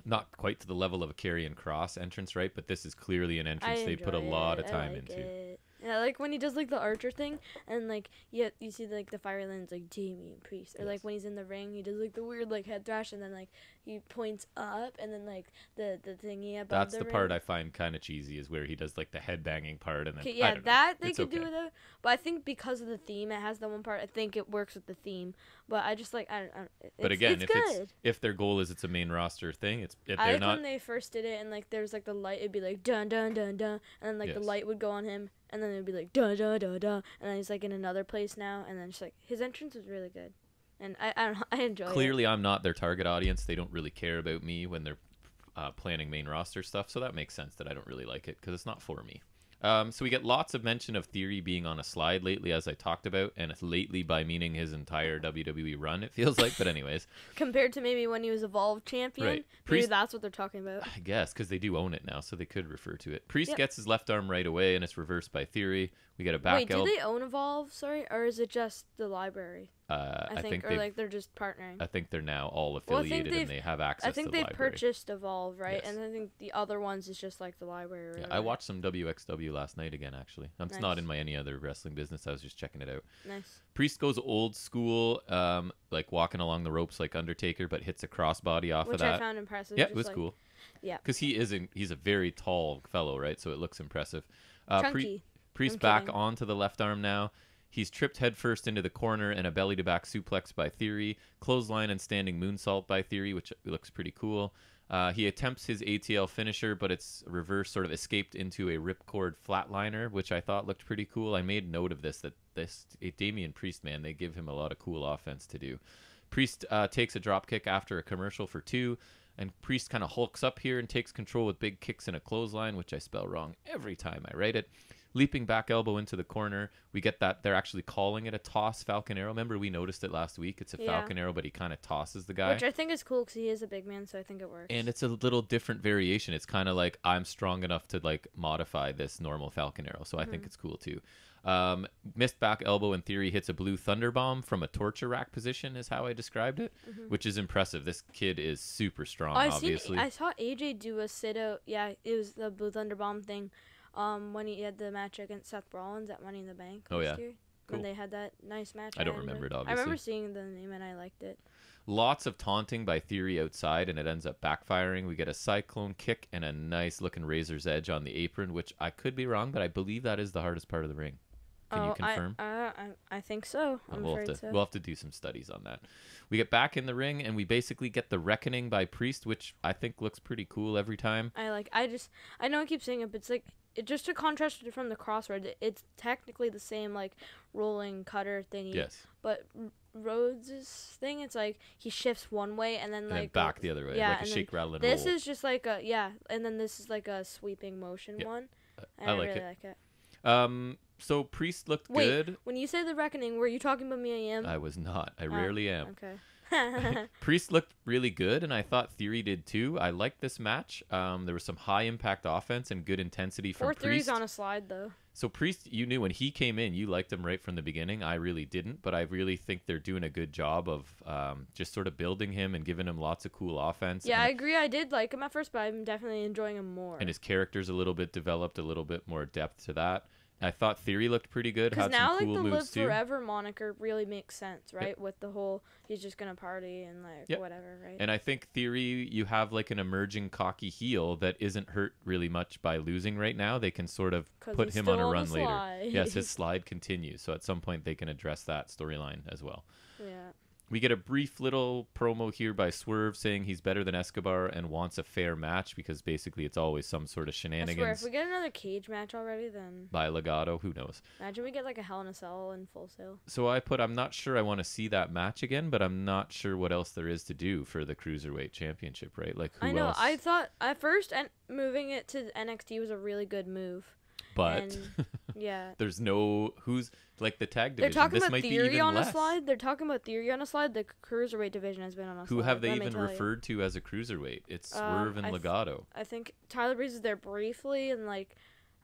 not quite to the level of a Karrion Kross entrance, right? But this is clearly an entrance they put a lot of time into. Yeah, like when he does like the Archer thing, and like you see like the fire lines like Damian Priest, or like when he's in the ring, he does like the weird like head thrash, and then like he points up, and then like the thingy above. That's the ring. part I find kind of cheesy, is where he does like the head banging part, and then yeah, that they could do with it. But I think because of the theme, it has that one part. I think it works with the theme. But I just like I don't. But again, if their goal is it's a main roster thing, if they're I like not. When they first did it, and like there's like the light, it'd be like dun dun dun dun, and then like the light would go on him. And then it'd be like da da da da, and then he's like in another place now, and then just like his entrance was really good, and I don't know, I enjoy it. Clearly, I'm not their target audience. They don't really care about me when they're planning main roster stuff, so that makes sense that I don't really like it because it's not for me. So we get lots of mention of Theory being on a slide lately, as I talked about, and it's lately by meaning his entire WWE run, it feels like. But anyways, compared to maybe when he was Evolved champion, right. Maybe that's what they're talking about. I guess because they do own it now, so they could refer to it. Priest gets his left arm right away, and it's reversed by Theory. We get a back. Wait, do they own Evolve? Sorry, or is it just the library? I think or like they're just partnering. I think they're now all affiliated and they have access. I think to the they've library. Purchased Evolve, right? Yes. And I think the other ones is just like the library. Yeah, I watched some WXW last night again. Actually, it's not in my any other wrestling business. I was just checking it out. Nice. Priest goes old school, like walking along the ropes like Undertaker, but hits a crossbody off of that. Which I found impressive. Yeah, it was cool. Yeah. Because he's a very tall fellow, right? So it looks impressive. Chunky. Priest back onto the left arm now. He's tripped headfirst into the corner and a belly-to-back suplex by Theory. Clothesline and standing moonsault by Theory, which looks pretty cool. He attempts his ATL finisher, but it's reverse, sort of escaped into a ripcord flatliner, which I thought looked pretty cool. I made note of this Damian Priest, man, they give him a lot of cool offense to do. Priest takes a dropkick after a commercial for 2, and Priest kind of hulks up here and takes control with big kicks and a clothesline, which I spell wrong every time I write it. Leaping back elbow into the corner. We get that they're actually calling it a toss Falcon Arrow. Remember, we noticed it last week. It's a Falcon Arrow, but he kind of tosses the guy. Which I think is cool because he is a big man, so I think it works. And it's a little different variation. It's kind of like I'm strong enough to like modify this normal Falcon Arrow, so I think it's cool too. Missed back elbow in Theory hits a blue thunder bomb from a torture rack position is how I described it, which is impressive. This kid is super strong, obviously. I saw AJ do a sit-out. Yeah, it was the blue thunder bomb thing. When he had the match against Seth Rollins at Money in the Bank last year. Cool. When they had that nice match. I don't remember it, obviously. I remember seeing the name and I liked it. Lots of taunting by Theory outside, and it ends up backfiring. We get a cyclone kick and a nice-looking razor's edge on the apron, which I could be wrong, but I believe that is the hardest part of the ring. Can you confirm? I think so. We'll have to do some studies on that. We get back in the ring, and we basically get the Reckoning by Priest, which I think looks pretty cool every time. I know I keep saying it, but it's like, just to contrast it from the crossroads, it's technically the same like rolling cutter thingy. Yes. But Rhodes' thing, it's like he shifts one way and then like back the other way, like a shake, rattle, and roll. This is just like and then this is like a sweeping motion one. I really like it. So Priest looked good. When you say the Reckoning, were you talking about Mia Yim? I was not. I rarely am. Okay. Priest looked really good, and I thought Theory did too. I liked this match. There was some high impact offense and good intensity from Priest. Theory's on a slide though. So Priest, you knew when he came in, you liked him right from the beginning. I really didn't, but I really think they're doing a good job of just sort of building him and giving him lots of cool offense. Yeah, I agree. I did like him at first, but I'm definitely enjoying him more. And his character's a little bit developed, a little bit more depth to that. I thought Theory looked pretty good. Because had now, some cool like, the moves Live Forever moniker really makes sense, right? Yep. With the whole, he's just going to party and, like, whatever, right? And I think Theory, you have, like, an emerging cocky heel that isn't hurt really much by losing right now. They can sort of put him on a run later. Yes, his slide continues. So at some point, they can address that storyline as well. Yeah. We get a brief little promo here by Swerve saying he's better than Escobar and wants a fair match because basically it's always some sort of shenanigans. I swear, if we get another cage match already, then... By Legado, who knows? Imagine we get like a Hell in a Cell in Full Sail. So I'm not sure I want to see that match again, but I'm not sure what else there is to do for the Cruiserweight Championship, right? Like, who else? I thought at first moving it to NXT was a really good move. But yeah, there's no who's like the tag division. They're talking this about might Theory be even on less. a slide. They're talking about Theory on a slide. The Cruiserweight division has been on a slide. Who have they even referred to as a Cruiserweight? It's Swerve and Legado. I think Tyler Breeze is there briefly, and like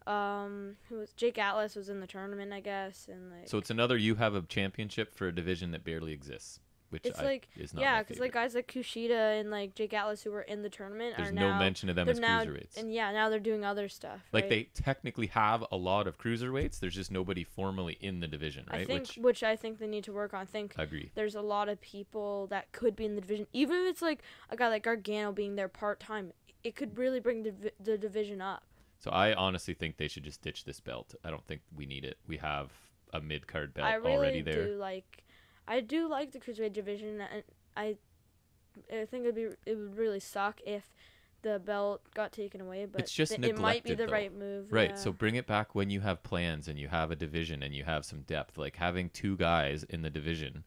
who was Jake Atlas was in the tournament, I guess, and like. So it's another you have a championship for a division that barely exists. Which it's like is not yeah, because like guys like Kushida and like Jake Atlas who were in the tournament there's are no now, mention of them as cruiserweights. And yeah, now they're doing other stuff. Like right? they technically have a lot of cruiserweights. There's just nobody formally in the division, right? I think, which I think they need to work on. I think agree. There's a lot of people that could be in the division, even if it's like a guy like Gargano being there part time. It could really bring the division up. So I honestly think they should just ditch this belt. I don't think we need it. We have a mid card belt already there. I do like the cruiserweight division, and I think it would really suck if the belt got taken away, but it's just it might be the right move. Right, yeah. So bring it back when you have plans and you have a division and you have some depth. Like having two guys in the division,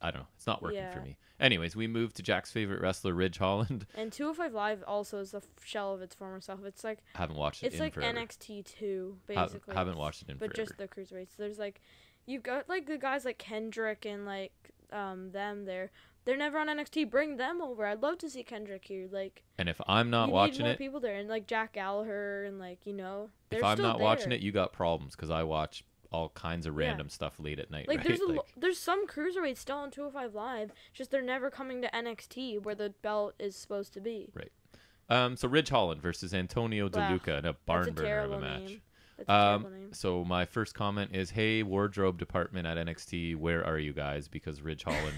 I don't know, it's not working for me. Anyways, we move to Jack's favorite wrestler, Ridge Holland. And 205 Live also is the shell of its former self. It's like I haven't watched it in like forever. NXT 2, basically. Haven't watched it in forever. But just the cruiserweights. There's like, you've got like the guys like Kendrick and like them there. They're never on NXT. Bring them over. I'd love to see Kendrick here. Like, and if I'm not watching more people there, and like Jack Gallagher and like if I'm not watching it, you got problems because I watch all kinds of random stuff late at night. Like right? there's some cruiserweights still on 205 Live. Just they're never coming to NXT where the belt is supposed to be. Right. So Ridge Holland versus Antonio DeLuca in a barn burner of a match. That's a terrible name. So my first comment is, hey, wardrobe department at NXT, where are you guys? Because Ridge Holland,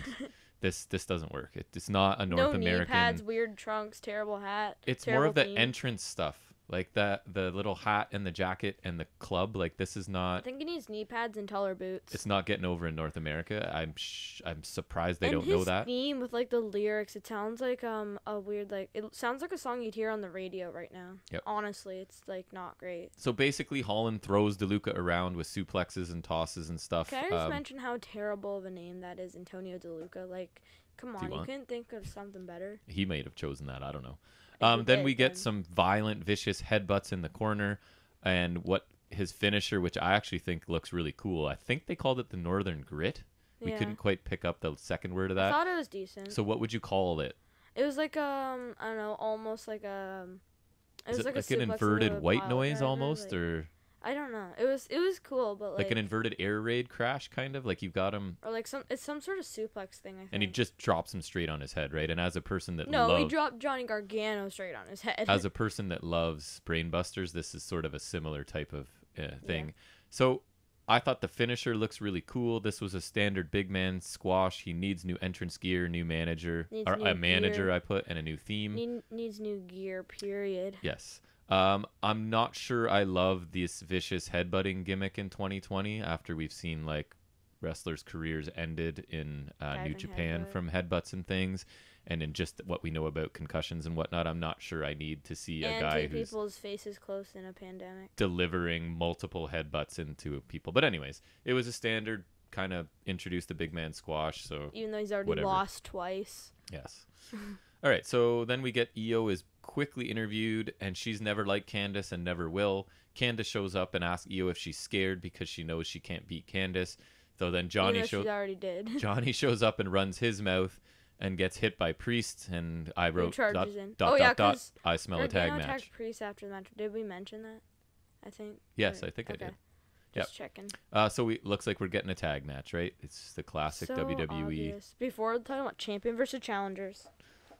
this doesn't work. It's not a North American. No knee pads, weird trunks, terrible hat. It's more of the entrance stuff, like the little hat and the jacket and the club. Like this is not. I think he needs knee pads and taller boots. It's not getting over in North America. I'm surprised they don't know that. And his theme with like the lyrics, it sounds like a weird it sounds like a song you'd hear on the radio right now. Yep. Honestly, it's like not great. So basically, Holland throws DeLuca around with suplexes and tosses and stuff. Can I just mention how terrible of a name that is, Antonio DeLuca? Like, come on, you couldn't think of something better. He might have chosen that. I don't know. Then we get some violent, vicious headbutts in the corner, and what his finisher, which I actually think looks really cool. I think they called it the Northern Grit. We couldn't quite pick up the second word of that. I thought it was decent. So what would you call it? It was like I don't know, almost like a. It was like an inverted white noise almost, or. I don't know. It was cool, but like an inverted air raid crash, kind of like you've got him, or like it's some sort of suplex thing. I think. And he just drops him straight on his head, right? And as a person that he dropped Johnny Gargano straight on his head. As a person that loves brainbusters, this is sort of a similar type of thing. Yeah. So I thought the finisher looks really cool. This was a standard big man squash. He needs new entrance gear, new manager, or a manager I put, and a new theme. Needs new gear. Period. Yes. I'm not sure I love this vicious headbutting gimmick in 2020 after we've seen like wrestlers' careers ended in New Japan from headbutts and things, and in just what we know about concussions and whatnot. I'm not sure I need to see a guy who's people's faces close in a pandemic delivering multiple headbutts into people. But anyways, it was a standard kind of introduce the big man squash. So even though he's already lost twice. Yes. All right, so then we get Io is quickly interviewed, and she's never liked Candice and never will. Candice shows up and asks Io if she's scared because she knows she can't beat Candice. So then Johnny already did. Johnny shows up and runs his mouth and gets hit by Priest, and I wrote ... I smell a tag match. Priest after the match. Did we mention that? I think. Yes, I think I did. Just checking. So looks like we're getting a tag match, right? It's the classic WWE. Obvious. Before talking about champion versus challengers.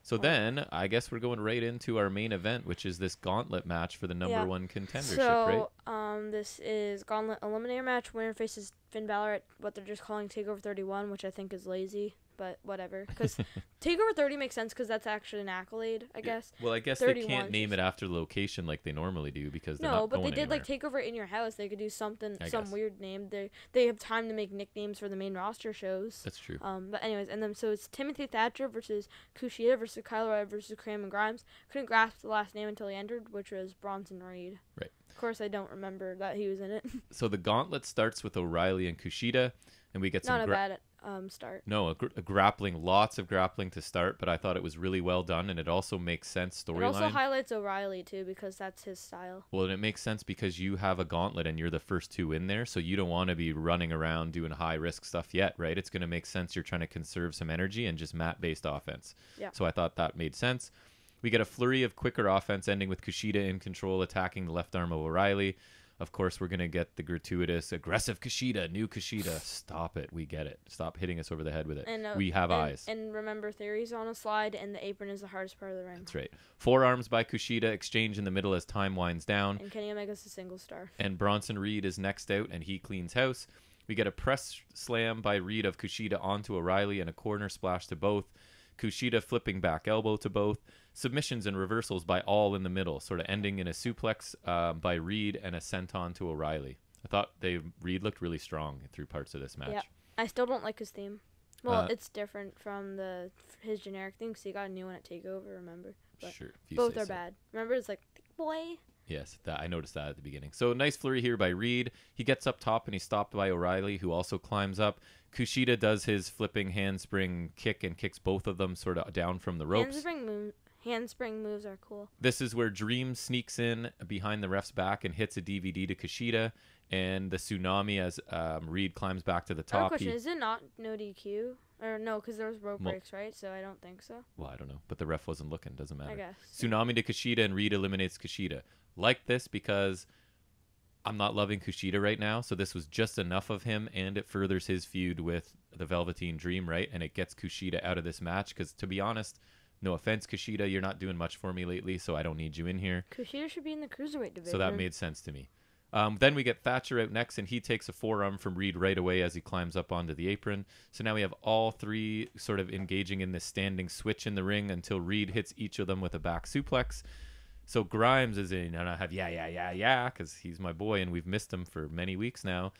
So then, I guess we're going right into our main event, which is this gauntlet match for the number one contendership, right? This is gauntlet eliminator match. Winner faces Finn Balor at what they're just calling Takeover 31, which I think is lazy, but whatever. Because Takeover 30 makes sense because that's actually an accolade, I guess. Well, I guess they can't name it after the location like they normally do because they're not going they did anywhere. like Takeover in your house. They could do some weird name. They have time to make nicknames for the main roster shows. That's true. But anyways, and then so it's Timothy Thatcher versus Kushida versus Kyle O'Reilly versus Cameron Grimes. Couldn't grasp the last name until he entered, which was Bronson Reed. Right. Of course, I don't remember that he was in it. So the gauntlet starts with O'Reilly and Kushida, and we get some not a bad start. No, a grappling, lots of grappling to start, but I thought it was really well done, and it also makes sense storyline. It also highlights O'Reilly too because that's his style. Well, and it makes sense because you have a gauntlet and you're the first two in there, so you don't want to be running around doing high risk stuff yet, right? It's going to make sense. You're trying to conserve some energy and just mat based offense. Yeah. So I thought that made sense. We get a flurry of quicker offense ending with Kushida in control, attacking the left arm of O'Reilly. Of course, we're going to get the gratuitous, aggressive Kushida, new Kushida. Stop it. We get it. Stop hitting us over the head with it. We have eyes. And remember, Theory's on a slide, and the apron is the hardest part of the ring. That's right. Forearms by Kushida, exchange in the middle as time winds down. And Kenny Omega's a single star. And Bronson Reed is next out, and he cleans house. We get a press slam by Reed of Kushida onto O'Reilly and a corner splash to both. Kushida flipping back elbow to both. Submissions and reversals by all in the middle, sort of ending in a suplex by Reed and a senton to O'Reilly. I thought Reed looked really strong through parts of this match. Yeah, I still don't like his theme. Well, it's different from his generic theme because he got a new one at TakeOver, remember? But sure. Both are bad. Remember, it's like, boy. Yes, I noticed that at the beginning. So nice flurry here by Reed. He gets up top and he's stopped by O'Reilly, who also climbs up. Kushida does his flipping handspring kick and kicks both of them sort of down from the ropes. Handspring moves are cool. This is where Dream sneaks in behind the ref's back and hits a DVD to Kushida, and the tsunami as Reed climbs back to the top. Question, is it not no DQ? Or no, because there was rope breaks, right? So I don't think so. Well, I don't know, but the ref wasn't looking. Doesn't matter. I guess. Tsunami to Kushida, and Reed eliminates Kushida. Like this because I'm not loving Kushida right now, so this was just enough of him, and it furthers his feud with the Velveteen Dream, right? And it gets Kushida out of this match because, to be honest, no offense, Kushida, you're not doing much for me lately, so I don't need you in here. Kushida should be in the cruiserweight division. So that made sense to me. Then we get Thatcher out next, and he takes a forearm from Reed right away as he climbs up onto the apron. So now we have all three sort of engaging in this standing switch in the ring until Reed hits each of them with a back suplex. So Grimes is in, and I have yeah, because he's my boy, and we've missed him for many weeks now.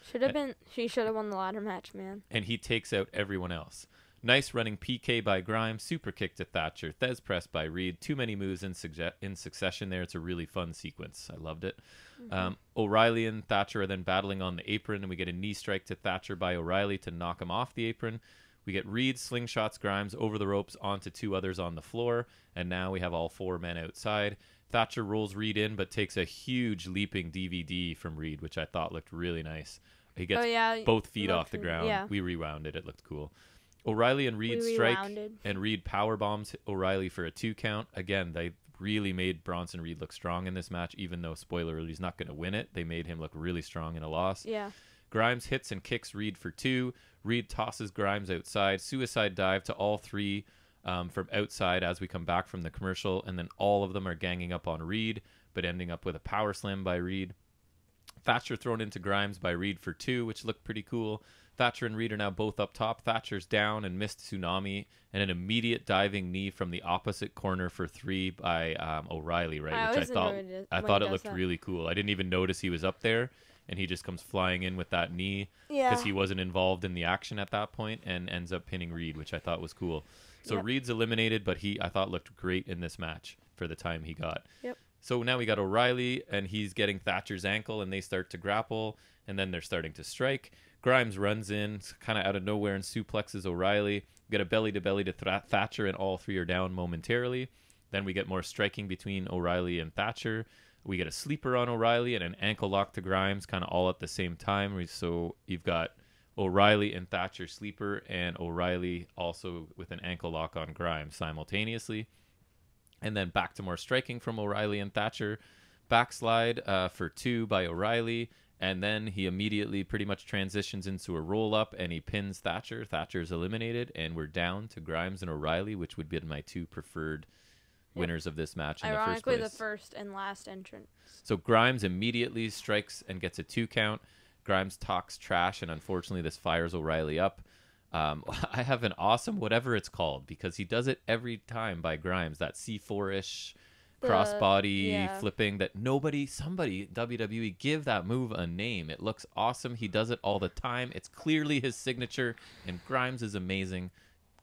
She should have won the ladder match, man. And he takes out everyone else. Nice running PK by Grimes, super kick to Thatcher, Thez press by Reed. Too many moves in succession there. It's a really fun sequence. I loved it. Mm-hmm. O'Reilly and Thatcher are then battling on the apron, and we get a knee strike to Thatcher by O'Reilly to knock him off the apron. We get Reed slingshots Grimes over the ropes onto two others on the floor, and now we have all four men outside. Thatcher rolls Reed in, but takes a huge leaping DVD from Reed, which I thought looked really nice. He gets both feet off the ground. Yeah. We rewound it. It looked cool. O'Reilly and Reed strike, and Reed power bombs O'Reilly for a 2 count. Again, they really made Bronson Reed look strong in this match, even though, spoiler alert, he's not going to win it. They made him look really strong in a loss. Yeah. Grimes hits and kicks Reed for 2. Reed tosses Grimes outside. Suicide dive to all three from outside as we come back from the commercial, and then all of them are ganging up on Reed, but ending up with a power slam by Reed. Thatcher thrown into Grimes by Reed for 2, which looked pretty cool. Thatcher and Reed are now both up top. Thatcher's down and missed Tsunami, and an immediate diving knee from the opposite corner for 3 by O'Reilly, right? Which I thought it looked really cool. I didn't even notice he was up there, and he just comes flying in with that knee because he wasn't involved in the action at that point and ends up pinning Reed, which I thought was cool. So Reed's eliminated, but I thought looked great in this match for the time he got. Yep. So now we got O'Reilly, and he's getting Thatcher's ankle, and they start to grapple, and then they're starting to strike. Grimes runs in, kind of out of nowhere, and suplexes O'Reilly. We get a belly-to-belly to Thatcher, and all three are down momentarily. Then we get more striking between O'Reilly and Thatcher. We get a sleeper on O'Reilly and an ankle lock to Grimes, kind of all at the same time. So you've got O'Reilly and Thatcher sleeper, and O'Reilly also with an ankle lock on Grimes simultaneously. And then back to more striking from O'Reilly and Thatcher. Backslide for 2 by O'Reilly. And then he immediately pretty much transitions into a roll-up, and he pins Thatcher. Thatcher's eliminated, and we're down to Grimes and O'Reilly, which would be my 2 preferred winners of this match in the first place. Ironically, the first and last entrance. So Grimes immediately strikes and gets a 2 count. Grimes talks trash, and unfortunately this fires O'Reilly up. I have an awesome whatever it's called, because he does it every time by Grimes, that C4-ish crossbody flipping that somebody WWE, give that move a name. It looks awesome. He does it all the time. It's clearly his signature, and Grimes is amazing.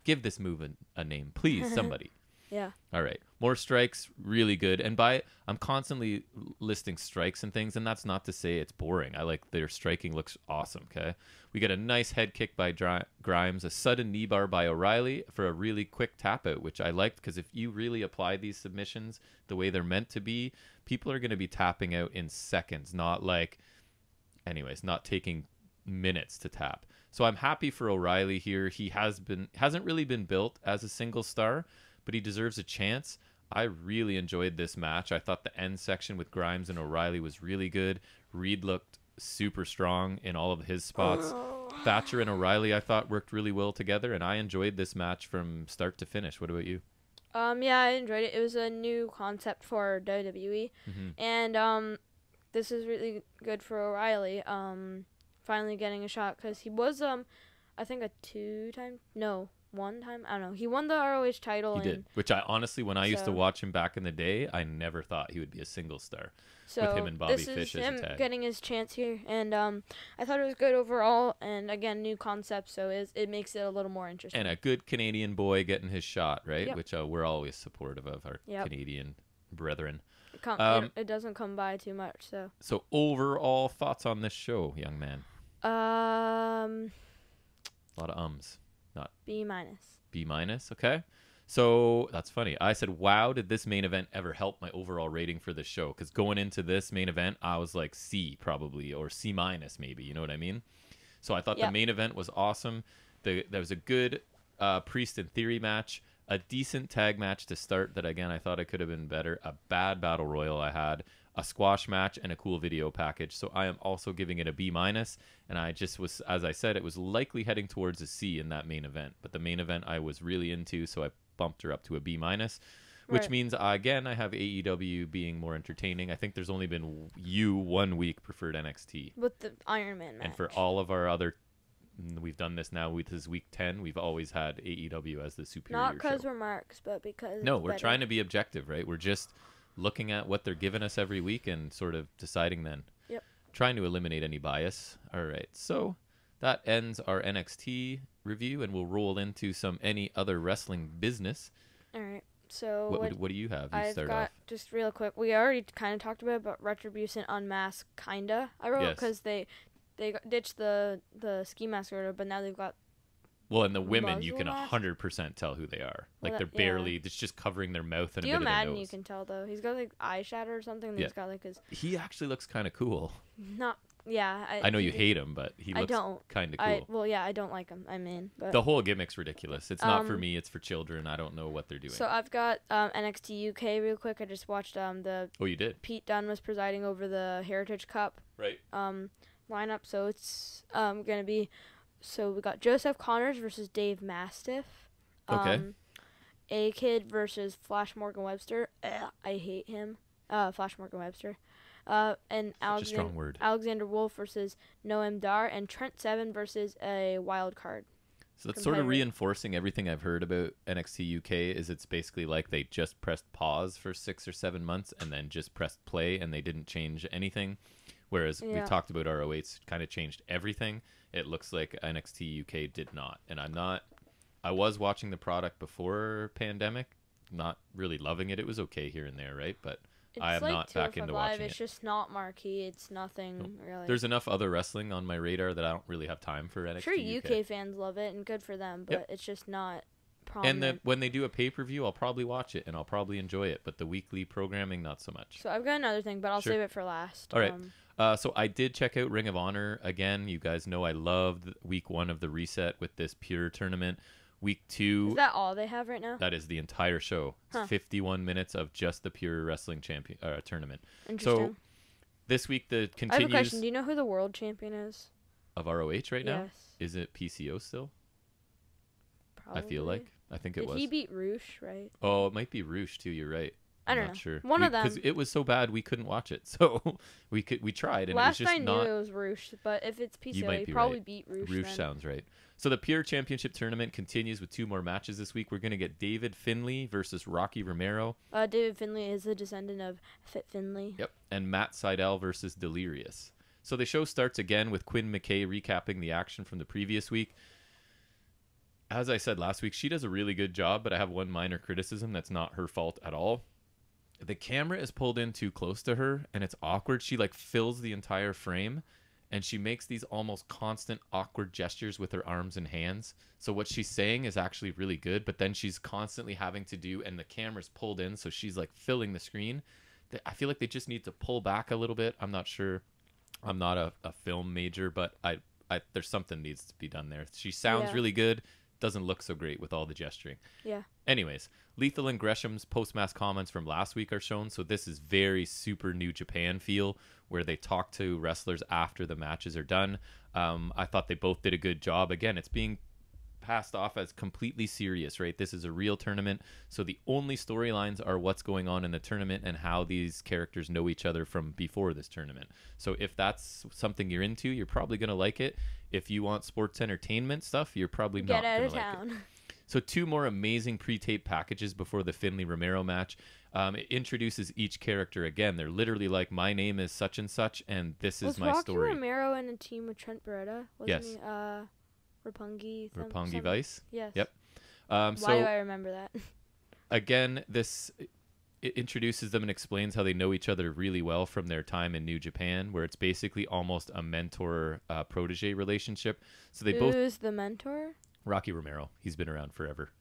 Give this move a name, please, somebody. Yeah. All right. More strikes, really good. And I'm constantly listing strikes and things, and that's not to say it's boring. I like their striking looks awesome, okay? We get a nice head kick by Grimes, a sudden knee bar by O'Reilly for a really quick tap out, which I liked, because if you really apply these submissions the way they're meant to be, people are going to be tapping out in seconds, not taking minutes to tap. So I'm happy for O'Reilly here. He hasn't really been built as a single star, but he deserves a chance. I really enjoyed this match. I thought the end section with Grimes and O'Reilly was really good. Reed looked super strong in all of his spots. Thatcher and O'Reilly, I thought, worked really well together, and I enjoyed this match from start to finish. What about you? Yeah, I enjoyed it. It was a new concept for WWE, and this is really good for O'Reilly. Finally getting a shot, because he was I think one time, I don't know. He won the ROH title. He did, which I honestly, when I used to watch him back in the day, I never thought he would be a single star. So with him and Bobby Fish as a tag. This is him getting his chance here, and I thought it was good overall. And again, new concept, so it makes it a little more interesting. And a good Canadian boy getting his shot, right? Yep. Which we're always supportive of our Canadian brethren. It doesn't come by too much, so. So overall thoughts on this show, young man? A lot of ums. Not B minus. B minus, okay. So that's funny. I said, wow, did this main event ever help my overall rating for the show? Because going into this main event, I was like C probably, or C minus maybe. You know what I mean? So I thought the main event was awesome. There was a good Priest and Theory match, a decent tag match to start that, again, I thought it could have been better. A bad battle royal I had. A squash match, and a cool video package. So I am also giving it a B minus, and I just was, as I said, it was likely heading towards a C in that main event, but the main event I was really into, so I bumped her up to a B minus, which means again I have AEW being more entertaining. I think there's only been 1 week preferred NXT with the Iron Man match, and for all of our other, we've done this now with this week 10, we've always had AEW as the superior not because show. we're marks, but because we're trying to be objective, right? We're just looking at what they're giving us every week and sort of deciding then. Yep. Trying to eliminate any bias. All right. So that ends our NXT review, and we'll roll into any other wrestling business. All right. So what do you have? I've got, just real quick, we already kind of talked about it, but Retribution Unmasked, kinda. I wrote because they ditched the ski mask order, but now they've got. Well, and the women, you can 100% tell who they are. Like, they're barely, it's just covering their mouth and a bit of their nose. You can tell, though. He's got, like, eyeshadow or something. He's got, like, his... He actually looks kind of cool. I know you hate him, but he looks kind of cool. I don't like him. But... The whole gimmick's ridiculous. It's not for me. It's for children. I don't know what they're doing. So I've got NXT UK real quick. I just watched the... Oh, you did? Pete Dunne was presiding over the Heritage Cup. Right. Lineup. So it's going to be... So we got Joseph Connors versus Dave Mastiff. Okay. A-Kid versus Flash Morgan Webster. I hate him. Flash Morgan Webster. And Alexander Wolf versus Noam Dar, and Trent Seven versus a wild card. So that's sort of reinforcing everything I've heard about NXT UK. Is it's basically like they just pressed pause for 6 or 7 months and then just pressed play, and they didn't change anything. Whereas we talked about ROH kind of changed everything. It looks like NXT UK did not. And I was watching the product before pandemic, not really loving it. It was okay here and there, right? But I am not back into watching it. It's just not marquee. It's nothing really. There's enough other wrestling on my radar that I don't really have time for NXT UK. UK fans love it, and good for them, but it's just not prominent. And when they do a pay-per-view, I'll probably watch it, and I'll probably enjoy it. But the weekly programming, not so much. So I've got another thing, but I'll save it for last. All right. So I did check out Ring of Honor again. You guys know I loved week 1 of the reset with this Pure tournament. Week 2. Is that all they have right now? That is the entire show. Huh. It's 51 minutes of just the Pure Wrestling tournament. Interesting. So this week the continues. I have a question. Do you know who the world champion is? Of ROH right now? Yes. Is it PCO still? Probably. I feel like. I think it was. Did he beat Roosh, right? Oh, it might be Roosh too. You're right. I don't I'm not know. sure. One of them. Because it was so bad we couldn't watch it. So we tried and Last it was just I knew it was Roosh, but if it's PCO, he probably beat Roosh. Roosh sounds right. So the Pure Championship Tournament continues with 2 more matches this week. We're going to get David Finlay versus Rocky Romero. David Finlay is a descendant of Fit Finlay. Yep. And Matt Sydal versus Delirious. So the show starts again with Quinn McKay recapping the action from the previous week. As I said last week, she does a really good job, but I have one minor criticism that's not her fault at all. The camera is pulled in too close to her, and it's awkward. She like fills the entire frame, and she makes these almost constant awkward gestures with her arms and hands. So what she's saying is actually really good, but then she's constantly having to do, and the camera's pulled in, so she's like filling the screen. I feel like they just need to pull back a little bit. I'm not sure. I'm not a film major, but I there's something needs to be done there. She sounds really good. Doesn't look so great with all the gesturing. Yeah. Anyways, Lethal and Gresham's post-match comments from last week are shown. So this is very super New Japan feel, where they talk to wrestlers after the matches are done. I thought they both did a good job. Again, it's being passed off as completely serious, right? This is a real tournament. So the only storylines are what's going on in the tournament and how these characters know each other from before this tournament. So if that's something you're into, you're probably going to like it. If you want sports entertainment stuff, you're probably not going to like it. So 2 more amazing pre-tape packages before the Finlay-Romero match. It introduces each character again. They're literally like, my name is such and such, and this is my story. Was Rocky Romero in a team with Trent Beretta? Yes. He, Roppongi Vice? Yes. Yep. Why do I remember that? Again, it introduces them and explains how they know each other really well from their time in New Japan, where it's basically almost a mentor-protege relationship. So Who's the mentor? Rocky Romero. He's been around forever.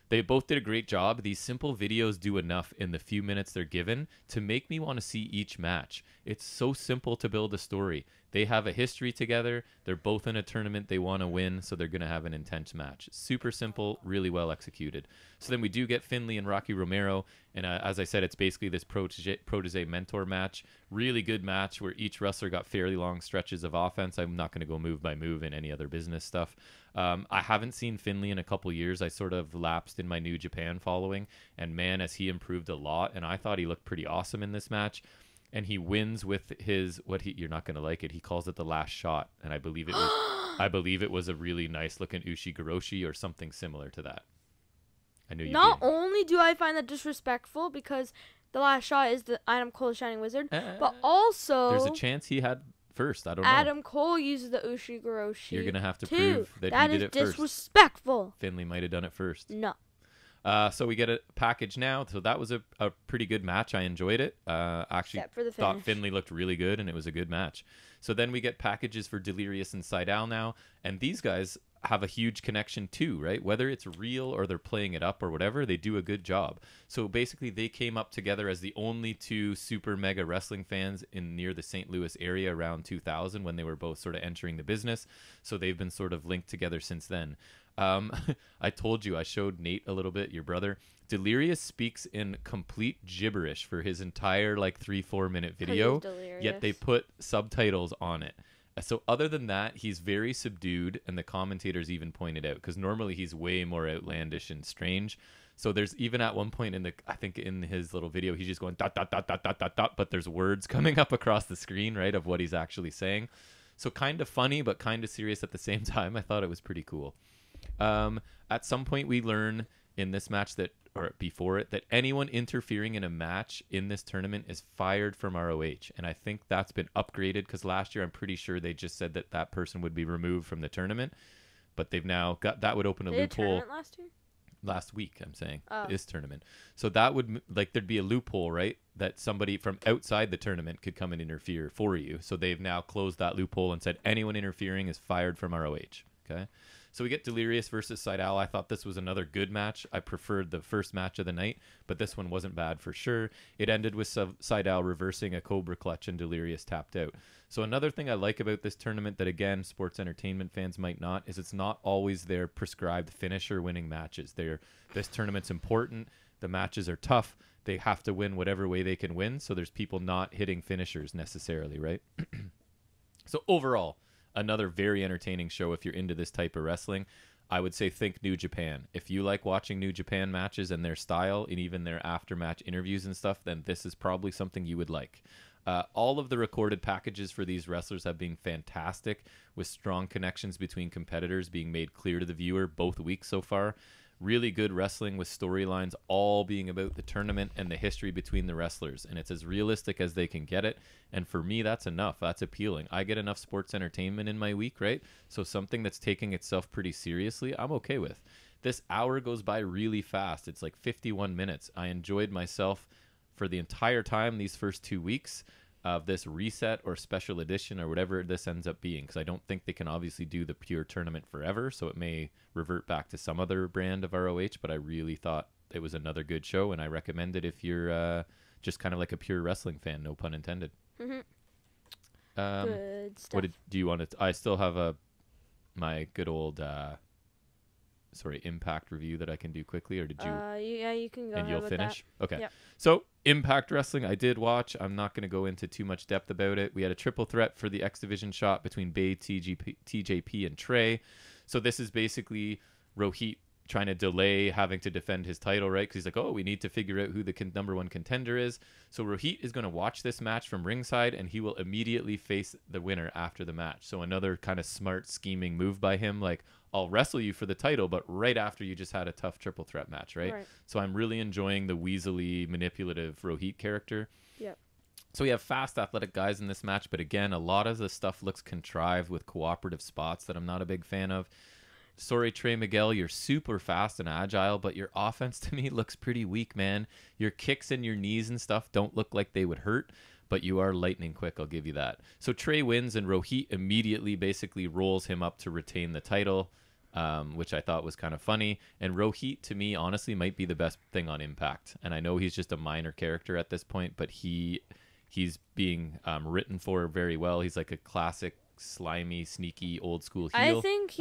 They both did a great job. These simple videos do enough in the few minutes they're given to make me want to see each match. It's so simple to build a story. They have a history together. They're both in a tournament they want to win, so they're going to have an intense match. Super simple, really well executed. So then we do get Finlay and Rocky Romero, and as I said, it's basically this protege mentor match. Really good match where each wrestler got fairly long stretches of offense. I'm not going to go move by move in any other business stuff. I haven't seen Finlay in a couple years. I sort of lapsed in my New Japan following, and man, has he improved a lot, and I thought he looked pretty awesome in this match. And he wins with his you're not going to like it. He calls it the last shot, and I believe it was a really nice looking Ushigoroshi or something similar to that. I knew you. Not only do I find that disrespectful because the last shot is the Adam Cole Shining Wizard, but also there's a chance he had first. I don't know. Adam Cole uses the Ushigoroshi. You're gonna have to prove that he did it first. That is disrespectful. Finlay might have done it first. No. So we get a package now. So that was a pretty good match. I enjoyed it. Actually thought Finlay looked really good, and it was a good match. So then we get packages for Delirious and Sydal now. And these guys have a huge connection too, right? Whether it's real or they're playing it up or whatever, they do a good job. So basically they came up together as the only 2 super mega wrestling fans in near the St. Louis area around 2000 when they were both sort of entering the business. So they've been sort of linked together since then. I told you, I showed Nate a little bit, your brother. Delirious speaks in complete gibberish for his entire 3-4 minute video, yet they put subtitles on it. So other than that, he's very subdued, and the commentators even pointed out, because normally he's way more outlandish and strange. So there's even at one point I think in his little video, he's just going dot, dot, dot, dot, dot, dot, dot, but there's words coming up across the screen, right, of what he's actually saying. So kind of funny, but kind of serious at the same time. I thought it was pretty cool. At some point we learn in this match or before it, that anyone interfering in a match in this tournament is fired from ROH. And I think that's been upgraded, because last year I'm pretty sure they just said that person would be removed from the tournament, but they've now got, that would open a loophole. Last week, I'm saying, this tournament. So that would, there'd be a loophole, right? That somebody from outside the tournament could come and interfere for you. So they've now closed that loophole and said anyone interfering is fired from ROH. Okay. So we get Delirious versus Sydal. I thought this was another good match. I preferred the first match of the night, but this one wasn't bad for sure. It ended with Sydal reversing a Cobra clutch and Delirious tapped out. So another thing I like about this tournament that, again, sports entertainment fans might not, is it's not always their prescribed finisher winning matches. This tournament's important. The matches are tough. They have to win whatever way they can win. So there's people not hitting finishers necessarily, right? So overall, another very entertaining show if you're into this type of wrestling. I would say think New Japan. If you like watching New Japan matches and their style and even their after-match interviews and stuff, then this is probably something you would like. All of the recorded packages for these wrestlers have been fantastic, with strong connections between competitors being made clear to the viewer both weeks so far. Really good wrestling with storylines all being about the tournament and the history between the wrestlers, and it's as realistic as they can get it. And for me, that's enough. That's appealing. I get enough sports entertainment in my week, right? So something that's taking itself pretty seriously, I'm okay with. This hour goes by really fast. It's like 51 minutes. I enjoyed myself for the entire time these first 2 weeks of this reset or special edition or whatever this ends up being, because I don't think they can obviously do the pure tournament forever, so it may revert back to some other brand of ROH, but I really thought it was another good show, and I recommend it if you're just kind of like a pure wrestling fan, no pun intended. Mm-hmm. Good stuff. Do you want to? I still have my good old Impact review that I can do quickly, or did you? Yeah, you can go. And you'll finish. That. Okay. Yep. So Impact Wrestling, I did watch. I'm not going to go into too much depth about it. We had a triple threat for the X Division shot between Bay, TJP, and Trey. So this is basically Rohit trying to delay having to defend his title, right? Because he's like, oh, we need to figure out who the number one contender is. So Rohit is going to watch this match from ringside, and he will immediately face the winner after the match. So another kind of smart, scheming move by him, like, I'll wrestle you for the title, but right after you just had a tough triple threat match, right? So I'm really enjoying the weaselly, manipulative Rohit character. Yep. So we have fast, athletic guys in this match, but again, a lot of the stuff looks contrived with cooperative spots that I'm not a big fan of. Sorry, Trey Miguel, you're super fast and agile, but your offense to me looks pretty weak, man. Your kicks and your knees and stuff don't look like they would hurt, but you are lightning quick, I'll give you that. So Trey wins, and Rohit immediately basically rolls him up to retain the title, which I thought was kind of funny. And Rohit, to me, honestly, might be the best thing on Impact. And I know he's just a minor character at this point, but he's being written for very well. He's like a classic, slimy, sneaky, old school heel. I think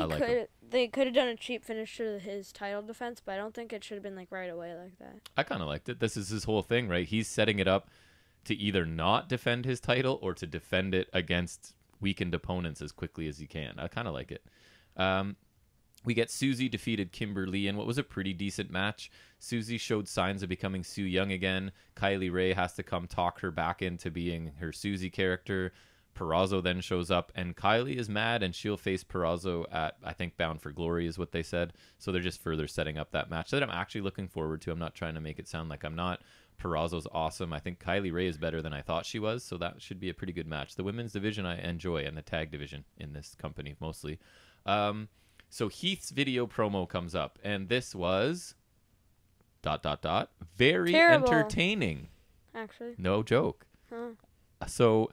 they could have done a cheap finish to his title defense, but I don't think it should have been like right away like that. I kind of liked it. This is his whole thing, right? He's setting it up to either not defend his title or to defend it against weakened opponents as quickly as he can. I kind of like it. We get Susie defeated Kimberly in what was a pretty decent match. Susie showed signs of becoming Sue Young again. Kylie Ray has to come talk her back into being her Susie character. Purrazzo then shows up, and Kylie is mad, and she'll face Purrazzo at, I think, Bound for Glory is what they said. So they're just further setting up that match that I'm actually looking forward to. I'm not trying to make it sound like I'm not. Purrazzo's awesome. I think Kylie Ray is better than I thought she was, so that should be a pretty good match. The women's division I enjoy, and the tag division in this company mostly. So Heath's video promo comes up, and this was ... very Terrible. entertaining. Actually. No joke. Huh. So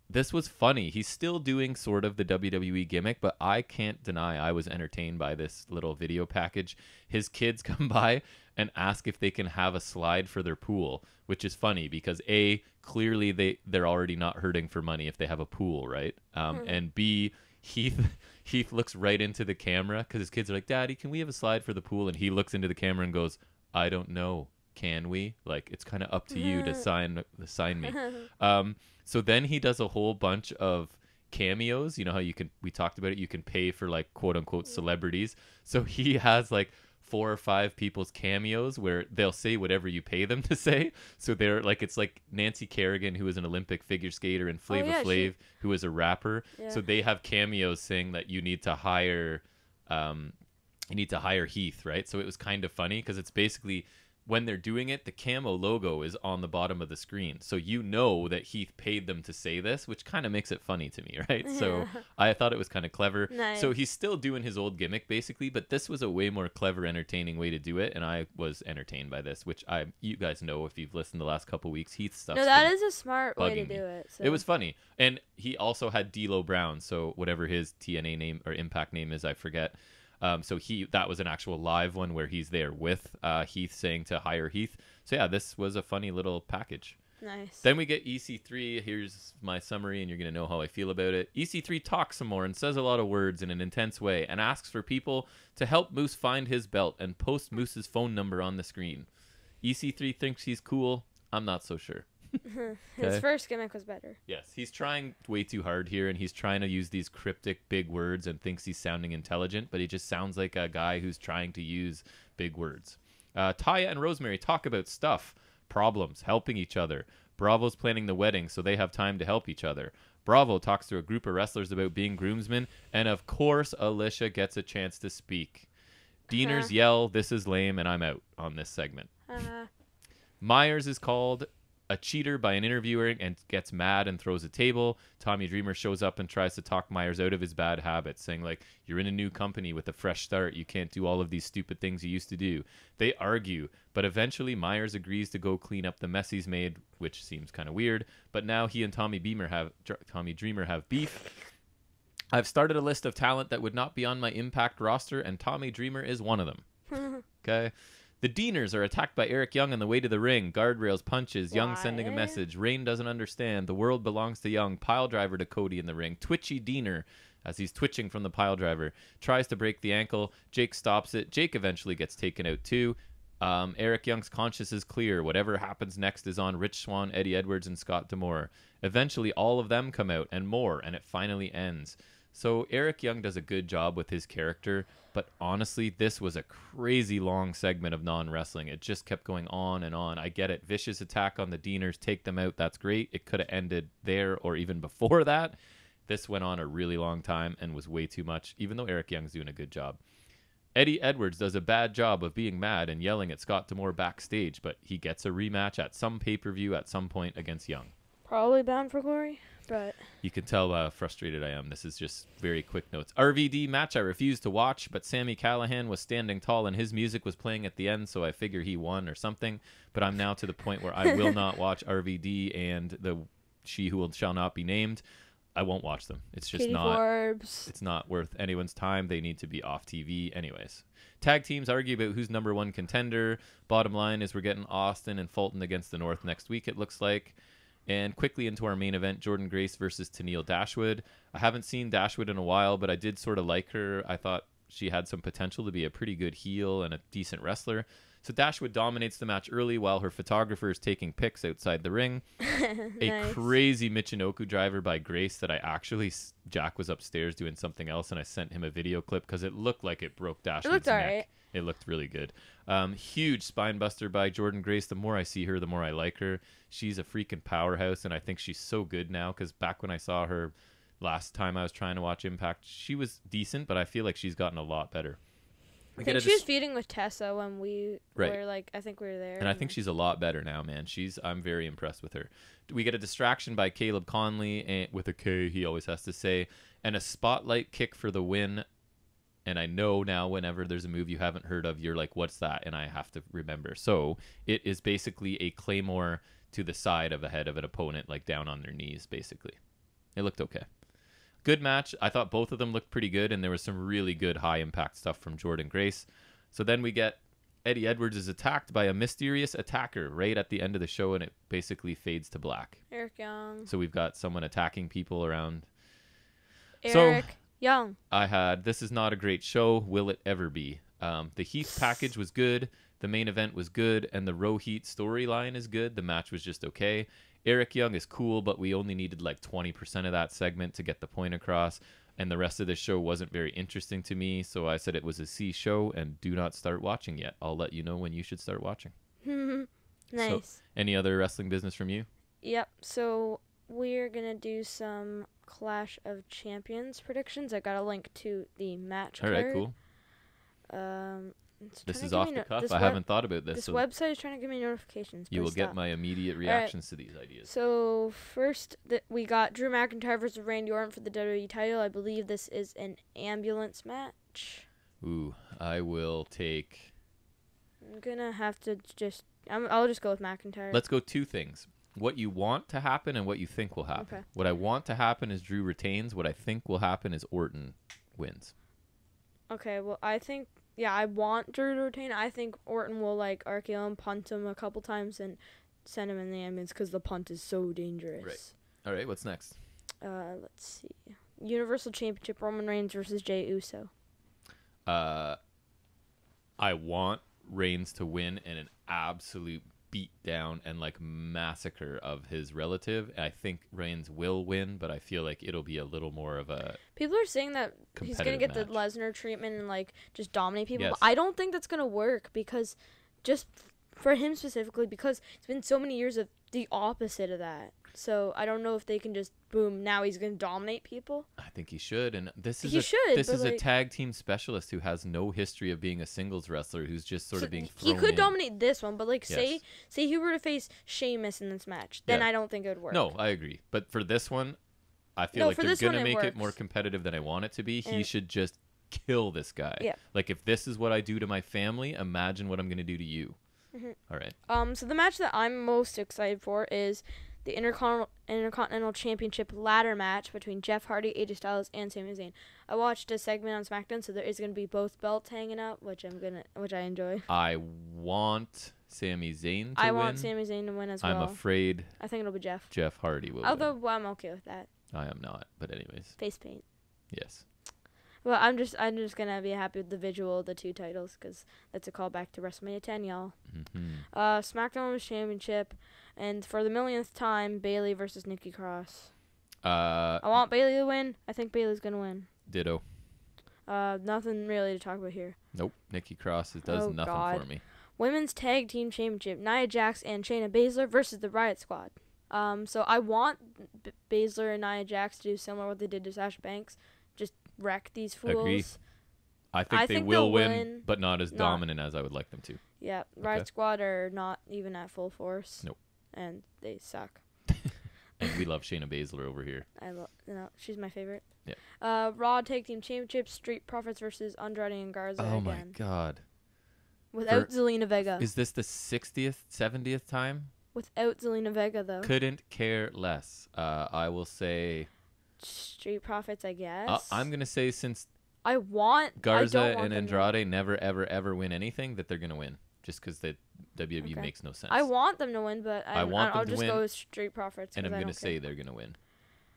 this was funny. He's still doing sort of the WWE gimmick, but I can't deny I was entertained by this little video package. His kids come by and ask if they can have a slide for their pool, which is funny because A, clearly they're already not hurting for money if they have a pool, right? And B, Heath looks right into the camera because his kids are like, Daddy, can we have a slide for the pool? And he looks into the camera and goes, I don't know. Can we? Like, it's kind of up to you to sign me. So then he does a whole bunch of cameos. You know how we talked about it, you can pay for like quote unquote celebrities. So he has like 4 or 5 people's cameos where they'll say whatever you pay them to say. So they're like, it's like Nancy Kerrigan, who is an Olympic figure skater, and Flava Flav, who is a rapper. Yeah. So they have cameos saying that you need to hire Heath, right? So it was kind of funny because it's basically, when they're doing it, the camo logo is on the bottom of the screen. So you know that Heath paid them to say this, which kind of makes it funny to me, right? So I thought it was kind of clever. Nice. So he's still doing his old gimmick, basically, but this was a way more clever, entertaining way to do it, and I was entertained by this, which you guys know if you've listened the last couple weeks, Heath stuff. No, that is a smart way to do it. So. It was funny. And he also had D'Lo Brown, so whatever his TNA name or Impact name is, I forget. So that was an actual live one where he's there with Heath saying to hire Heath. So yeah, this was a funny little package. Nice. Then we get EC3. Here's my summary, and you're going to know how I feel about it. EC3 talks some more and says a lot of words in an intense way and asks for people to help Moose find his belt and post Moose's phone number on the screen. EC3 thinks he's cool. I'm not so sure. His first gimmick was better. Yes, he's trying way too hard here, and he's trying to use these cryptic big words and thinks he's sounding intelligent, but he just sounds like a guy who's trying to use big words. Taya and Rosemary talk about stuff. Problems, helping each other. Bravo's planning the wedding, so they have time to help each other. Bravo talks to a group of wrestlers about being groomsmen, and of course, Alicia gets a chance to speak. Deaners yell, "This is lame," and I'm out on this segment. Myers is called a cheater by an interviewer and gets mad and throws a table. Tommy Dreamer shows up and tries to talk Myers out of his bad habits, saying like, you're in a new company with a fresh start. You can't do all of these stupid things you used to do. They argue, but eventually Myers agrees to go clean up the mess he's made, which seems kind of weird. But now he and Tommy Dreamer have beef. I've started a list of talent that would not be on my Impact roster, and Tommy Dreamer is one of them. Okay. The Deaners are attacked by Eric Young on the way to the ring. Guardrails, punches, Young sending a message. Rain doesn't understand. The world belongs to Young. Pile driver to Cody in the ring. Twitchy Deaner, as he's twitching from the pile driver, tries to break the ankle. Jake stops it. Jake eventually gets taken out too. Eric Young's conscience is clear. Whatever happens next is on Rich Swann, Eddie Edwards, and Scott D'Amore. Eventually, all of them come out and more, and it finally ends. So Eric Young does a good job with his character, but honestly, this was a crazy long segment of non-wrestling. It just kept going on and on. I get it. Vicious attack on the Deaners, take them out. That's great. It could have ended there or even before that. This went on a really long time and was way too much, even though Eric Young's doing a good job. Eddie Edwards does a bad job of being mad and yelling at Scott D'Amore backstage, but he gets a rematch at some pay-per-view at some point against Young. Probably Bound for Glory, but... You can tell how frustrated I am. This is just very quick notes. RVD match I refused to watch, but Sami Callihan was standing tall and his music was playing at the end, so I figure he won or something. But I'm now to the point where I will not watch RVD and the She Who Shall Not Be Named. I won't watch them. It's just it's not worth anyone's time. They need to be off TV anyways. Tag teams argue about who's number one contender. Bottom line is we're getting Austin and Fulton against the North next week, it looks like. And quickly into our main event, Jordan Grace versus Tennille Dashwood. I haven't seen Dashwood in a while, but I did sort of like her. I thought she had some potential to be a pretty good heel and a decent wrestler. So Dashwood dominates the match early while her photographer is taking pics outside the ring. A crazy Michinoku driver by Grace that Jack was upstairs doing something else, and I sent him a video clip because it looked like it broke Dashwood's neck. Right. It looked really good. Huge spine buster by Jordan Grace. The more I see her, the more I like her. She's a freaking powerhouse, and I think she's so good now because back when I saw her last time I was trying to watch Impact, she was decent, but I feel like she's gotten a lot better. I think she was feuding with Tessa when we were like, I think we were there. And I think she's a lot better now, man. I'm very impressed with her. We get a distraction by Caleb Conley, and with a K, he always has to say, and a spotlight kick for the win. And I know now whenever there's a move you haven't heard of, you're like, what's that? And I have to remember. So it is basically a claymore to the side of the head of an opponent, like down on their knees, basically. It looked okay. Good match. I thought both of them looked pretty good, and there was some really good high-impact stuff from Jordan Grace. So then we get Eddie Edwards is attacked by a mysterious attacker right at the end of the show, and it basically fades to black. Eric Young. So we've got someone attacking people around. Young. This is not a great show. Will it ever be? The Heath package was good. The main event was good. And the Rohit storyline is good. The match was just okay. Eric Young is cool, but we only needed like 20% of that segment to get the point across. And the rest of the show wasn't very interesting to me. So I said it was a C show and do not start watching yet. I'll let you know when you should start watching. Nice. So, any other wrestling business from you? Yep. So we're going to do some Clash of Champions predictions. I got a link to the match card. All right, cool. This is off the cuff. I haven't thought about this. This website is trying to give me notifications. You will get my immediate reactions to these ideas. So first, we got Drew McIntyre versus Randy Orton for the WWE title. I believe this is an ambulance match. Ooh, I will take... I'm going to have to I'll just go with McIntyre. Let's go two things. What you want to happen and what you think will happen. Okay. What I want to happen is Drew retains. What I think will happen is Orton wins. Okay, well, I think, I want Drew to retain. I think Orton will, RKO him, punt him a couple times, and send him in the ambulance because the punt is so dangerous. Right. All right, what's next? Let's see. Universal Championship, Roman Reigns versus Jey Uso. I want Reigns to win in an absolute beat down and massacre of his relative. I think Reigns will win, but I feel like it'll be a little more of a people are saying that he's gonna get match. The Lesnar treatment and just dominate people. Yes. But I don't think that's gonna work because just for him specifically, because it's been so many years of the opposite of that. So I don't know if they can just boom, now he's gonna dominate people. I think he should, and this is a tag team specialist who has no history of being a singles wrestler, who's just sort of being thrown He could in. dominate this one, but say he were to face Sheamus in this match, then I don't think it would work. No, I agree. But for this one, I feel like they're gonna make it more competitive than I want it to be. He should just kill this guy. Yeah. If this is what I do to my family, imagine what I'm gonna do to you. Mm-hmm. All right. So the match that I'm most excited for is the Intercontinental Championship ladder match between Jeff Hardy, AJ Styles, and Sami Zayn. I watched a segment on SmackDown, so there is going to be both belts hanging up, which I enjoy. I want Sami Zayn to win. I want Sami Zayn to win as well. I'm afraid. I think it'll be Jeff. Jeff Hardy will. Although I'm okay with that. I am not, but anyways. Face paint. Yes. Well, I'm just gonna be happy with the visual of the two titles because that's a callback to WrestleMania 10, y'all. Mm-hmm. SmackDown Women's Championship, and for the millionth time, Bayley versus Nikki Cross. I want Bayley to win. I think Bayley's gonna win. Ditto. Nothing really to talk about here. Nope. Nikki Cross does nothing for me. Women's Tag Team Championship, Nia Jax and Shayna Baszler versus the Riot Squad. So I want Baszler and Nia Jax to do similar to what they did to Sasha Banks. Just wreck these fools. Agree. I think they will win, but not as dominant as I would like them to. Yeah, Riot Squad are not even at full force. Nope. And they suck. And we love Shayna Baszler over here. She's my favorite. Yeah. Raw Tag Team Championship, Street Profits versus Andrade and Garza again. Oh my God. Without Zelina Vega. Is this the 60th, 70th time? Without Zelina Vega, though. Couldn't care less. I will say Street Profits, I guess. I'm going to say since Garza and Andrade never, ever, ever win anything, that they're going to win. Just because the WWE makes no sense. I want them to win, but I'll just go with Street Profits. And I'm going to say they're going to win.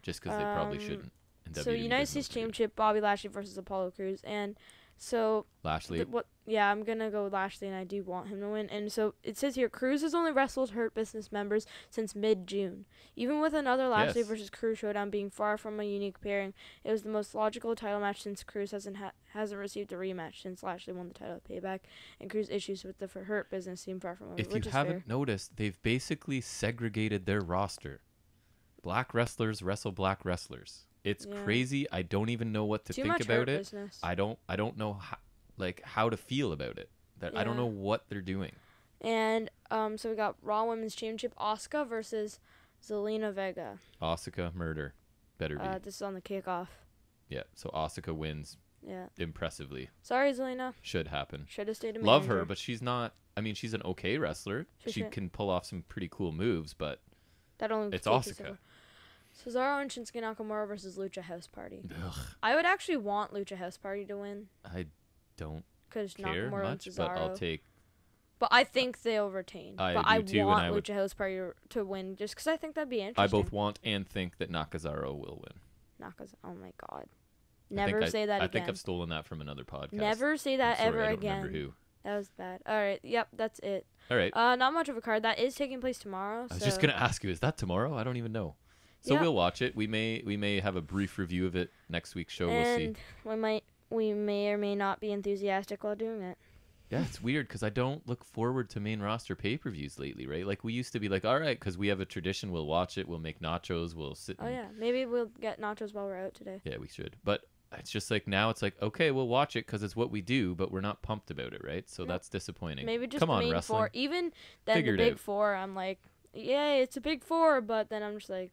Just because they probably shouldn't. So United States Championship, Bobby Lashley versus Apollo Crews. And so Lashley. I'm going to go with Lashley, and I do want him to win. And so it says here, Crews has only wrestled Hurt Business members since mid-June. Even with another Lashley versus Crews showdown being far from a unique pairing, it was the most logical title match since Crews hasn't received a rematch since Lashley won the title at Payback, and Crews' issues with the Hurt Business seem far from over. If you haven't noticed, they've basically segregated their roster. Black wrestlers wrestle black wrestlers. It's crazy. I don't even know what to think about it. Business. I don't know how to feel about it. I don't know what they're doing. And so we got Raw Women's Championship, Asuka versus Zelina Vega. Asuka murder. Better be. This is on the kickoff. Yeah, so Asuka wins. Yeah. Impressively. Sorry, Zelina. Should happen. Should have stayed a Love her, but she's not. I mean, she's an okay wrestler. She should. can pull off some pretty cool moves, but it's Asuka. Cesaro and Shinsuke Nakamura versus Lucha House Party. Ugh. I would actually want Lucha House Party to win. I don't care Nakamura much, and Cesaro. But I'll take. But I think they'll retain. I want Lucha House Party to win just because I think that'd be interesting. I both want and think that Nakazaro will win. Oh my God. Never say that again. I think I've stolen that from another podcast. Never say that ever again. I don't remember who. That was bad. All right. Yep, that's it. All right. Not much of a card. That is taking place tomorrow. I was just going to ask you, is that tomorrow? I don't even know. So we'll watch it. We may have a brief review of it next week's show. We'll see. We may or may not be enthusiastic while doing it. Yeah, it's weird because I don't look forward to main roster pay-per-views lately, right? Like we used to be like, all right, because we have a tradition, we'll watch it, we'll make nachos, we'll sit. Oh yeah, maybe we'll get nachos while we're out today. Yeah, we should. But it's just like now it's like, okay, we'll watch it because it's what we do, but we're not pumped about it, right? So that's disappointing. Maybe just Come the on, main wrestling. four. Even then, the big four, I'm like, yay, it's a big four, but then I'm just like,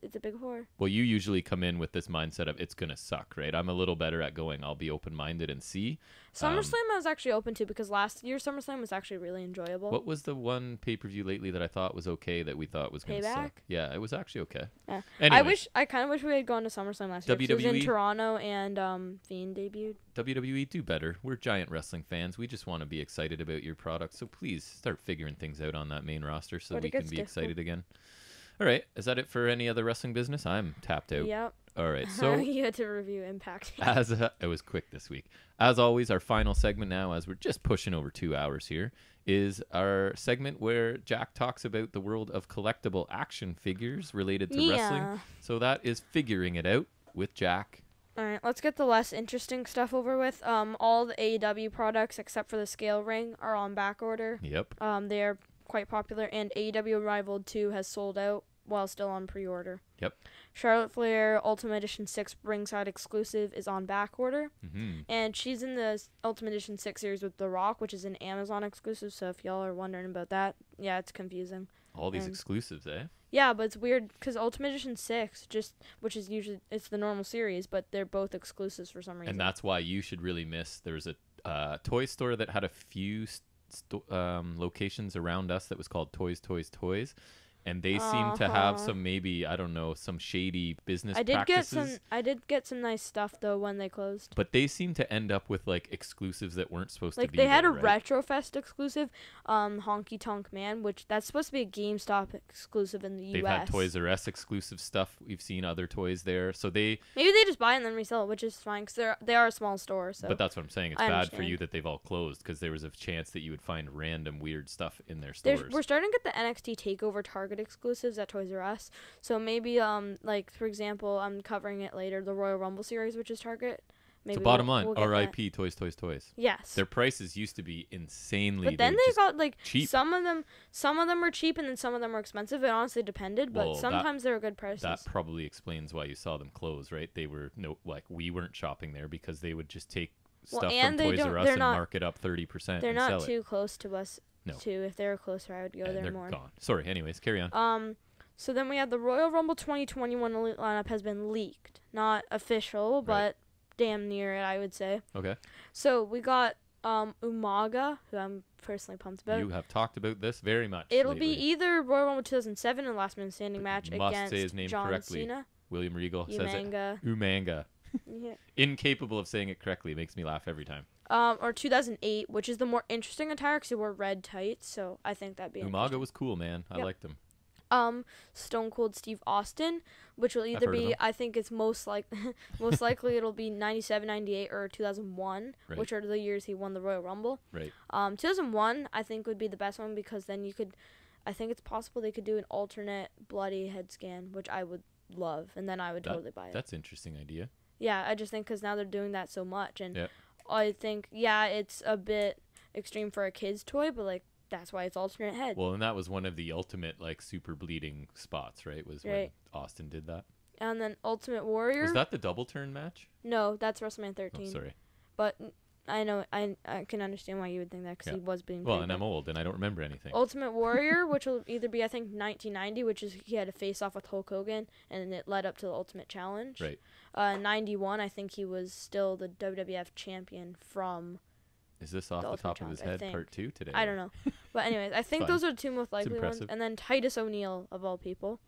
it's a big horror. Well, you usually come in with this mindset of it's gonna suck, right? I'm a little better at going, I'll be open-minded and see. SummerSlam I was actually open to because last year's SummerSlam was actually really enjoyable. What was the one pay-per-view lately that I thought was okay that we thought was gonna suck? Yeah, it was actually okay. Yeah. Anyways, I kind of wish we had gone to SummerSlam last year. It was in Toronto and Fiend debuted. WWE, do better. We're giant wrestling fans. We just want to be excited about your product. So please start figuring things out on that main roster so we can be excited again. All right. Is that it for any other wrestling business? I'm tapped out. Yep. All right. So you had to review Impact. It was quick this week. As always, our final segment now, as we're just pushing over 2 hours here, is our segment where Jack talks about the world of collectible action figures related to wrestling. So that is Figuring It Out with Jack. All right, let's get the less interesting stuff over with. All the AEW products except for the scale ring are on back order. Yep. They are quite popular, and AEW Rival 2 has sold out while still on pre-order. Yep. Charlotte Flair Ultimate Edition 6 ringside exclusive is on back order. And she's in the Ultimate Edition 6 series with The Rock, which is an Amazon exclusive, so if y'all are wondering about that, yeah, it's confusing. All these exclusives, eh? Yeah, but it's weird because Ultimate Edition 6, which is usually, it's the normal series, but they're both exclusives for some reason. And that's why you should really miss, there's a toy store that had a few locations around us that was called Toys, Toys, Toys. And they seem to have some, maybe, I don't know, some shady business practices. I did get some nice stuff, though, when they closed. But they seem to end up with, like, exclusives that weren't supposed to be They had there, a Retrofest exclusive, Honky Tonk Man, which that's supposed to be a GameStop exclusive in the U.S. They've had Toys R Us exclusive stuff. We've seen other toys there. So maybe they just buy and then resell it, which is fine, because they are a small store. So. But that's what I'm saying. It's bad for you that they've all closed, because there was a chance that you would find random weird stuff in their stores. We're starting to get the NXT TakeOver Target exclusives at Toys R Us. So maybe, like, for example, I'm covering it later, the Royal Rumble series, which is Target. Maybe so bottom line, we'll R.I.P. Toys, Toys, Toys. Yes. Their prices used to be insanely. But then they got, like, cheap. Some of them were cheap and then some of them were expensive. It honestly depended, but sometimes they were good prices. That probably explains why you saw them close, right? They were we weren't shopping there because they would just take stuff from Toys R Us and mark it up 30%. They're not too close to us. No. If they were closer, I would go there more. They're gone. Sorry. Anyways, carry on. So then we have the Royal Rumble 2021 Elite lineup has been leaked. Not official, but damn near it, I would say. Okay. So we got Umaga, who I'm personally pumped about. You have talked about this very much. It'll be either Royal Rumble 2007 and Last Man Standing match against say his name John correctly. Cena. William Regal says it. Umanga. Yeah. Incapable of saying it correctly. It makes me laugh every time. Or 2008, which is the more interesting attire because he wore red tights, so I think that'd be Umaga was cool, man. I liked him. Stone Cold Steve Austin, which will either be, I think it's most likely it'll be 97, 98, or 2001, which are the years he won the Royal Rumble. Right. 2001, I think, would be the best one because then I think it's possible they could do an alternate bloody head scan, which I would love, and then I would totally buy it. That's an interesting idea. Yeah, I just think because now they're doing that so much, and I think, it's a bit extreme for a kid's toy, but, like, that's why it's alternate head. Well, and that was one of the ultimate, like, super bleeding spots, right? When Austin did that. And then Ultimate Warrior. Was that the double turn match? No, that's WrestleMania 13. Oh, sorry. But I know, I can understand why you would think that because he was being well, and I'm old, and I don't remember anything. Ultimate Warrior, which will either be, I think, 1990, which is he had a face-off with Hulk Hogan, and it led up to the Ultimate Challenge. Right. 91, I think he was still the WWF champion from... Is this off the top of his head, part 2 today? I don't know. But anyways, I think those are the two most likely ones. And then Titus O'Neil, of all people.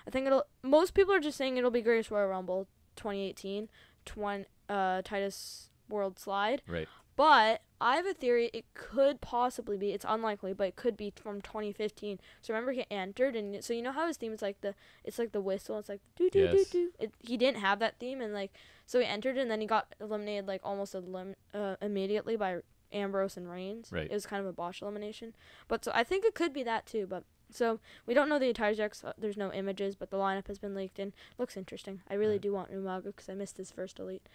I think most people are just saying it'll be Greatest Royal Rumble 2018, Titus World Slide. Right. But I have a theory it could possibly be, it's unlikely, but it could be from 2015. So remember he entered, and so you know how his theme is like it's like the whistle, it's like do do do do. He didn't have that theme, and like so he entered, and then he got eliminated like almost immediately by Ambrose and Reigns. Right. It was kind of a botch elimination. But so I think it could be that too. But so we don't know the attires yet. So there's no images, but the lineup has been leaked and looks interesting. I really do want Umaga because I missed his first Elite.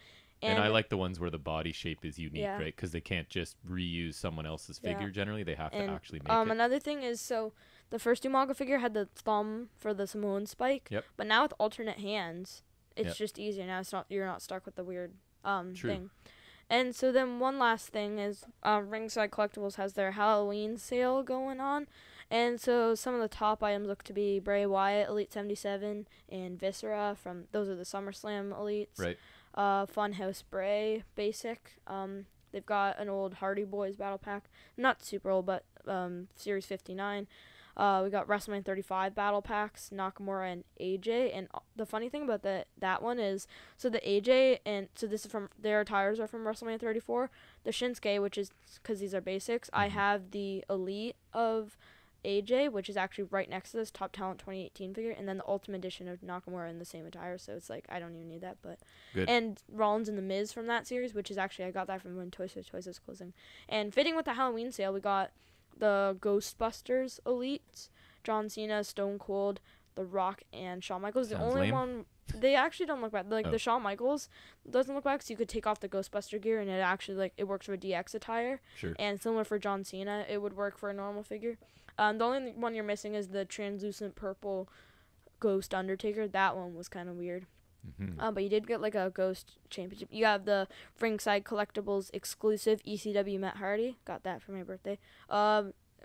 And I like the ones where the body shape is unique, right? Because they can't just reuse someone else's figure generally. They have to actually make it. Another thing is, so the first Umaga figure had the thumb for the Samoan spike. Yep. But now with alternate hands, it's just easier. Now you're not stuck with the weird thing. And so then one last thing is Ringside Collectibles has their Halloween sale going on. And so some of the top items look to be Bray Wyatt, Elite 77, and Viscera those are the SummerSlam Elites. Right. Funhouse Bray, basic. They've got an old Hardy Boys battle pack. Not super old, but Series 59. We got WrestleMania 35 battle packs, Nakamura and AJ. And the funny thing about that one is, so the AJ, and so this is from, their attires are from WrestleMania 34. The Shinsuke, which is, because these are basics, I have the Elite of AJ, which is actually right next to this Top Talent 2018 figure, and then the Ultimate Edition of Nakamura in the same attire, so it's like, I don't even need that, but... Good. And Rollins and The Miz from that series, which is actually, I got that from when Toys R Us was closing. And fitting with the Halloween sale, we got the Ghostbusters Elites, John Cena, Stone Cold, The Rock, and Shawn Michaels. Sounds the only lame. one... They actually don't look bad. Like, the Shawn Michaels doesn't look bad because you could take off the Ghostbuster gear, and it actually, like, it works for a DX attire. Sure. And similar for John Cena, it would work for a normal figure. The only one you're missing is the translucent purple Ghost Undertaker. That one was kind of weird. But you did get, like, a Ghost Championship. You have the Ringside Collectibles exclusive ECW Matt Hardy. Got that for my birthday.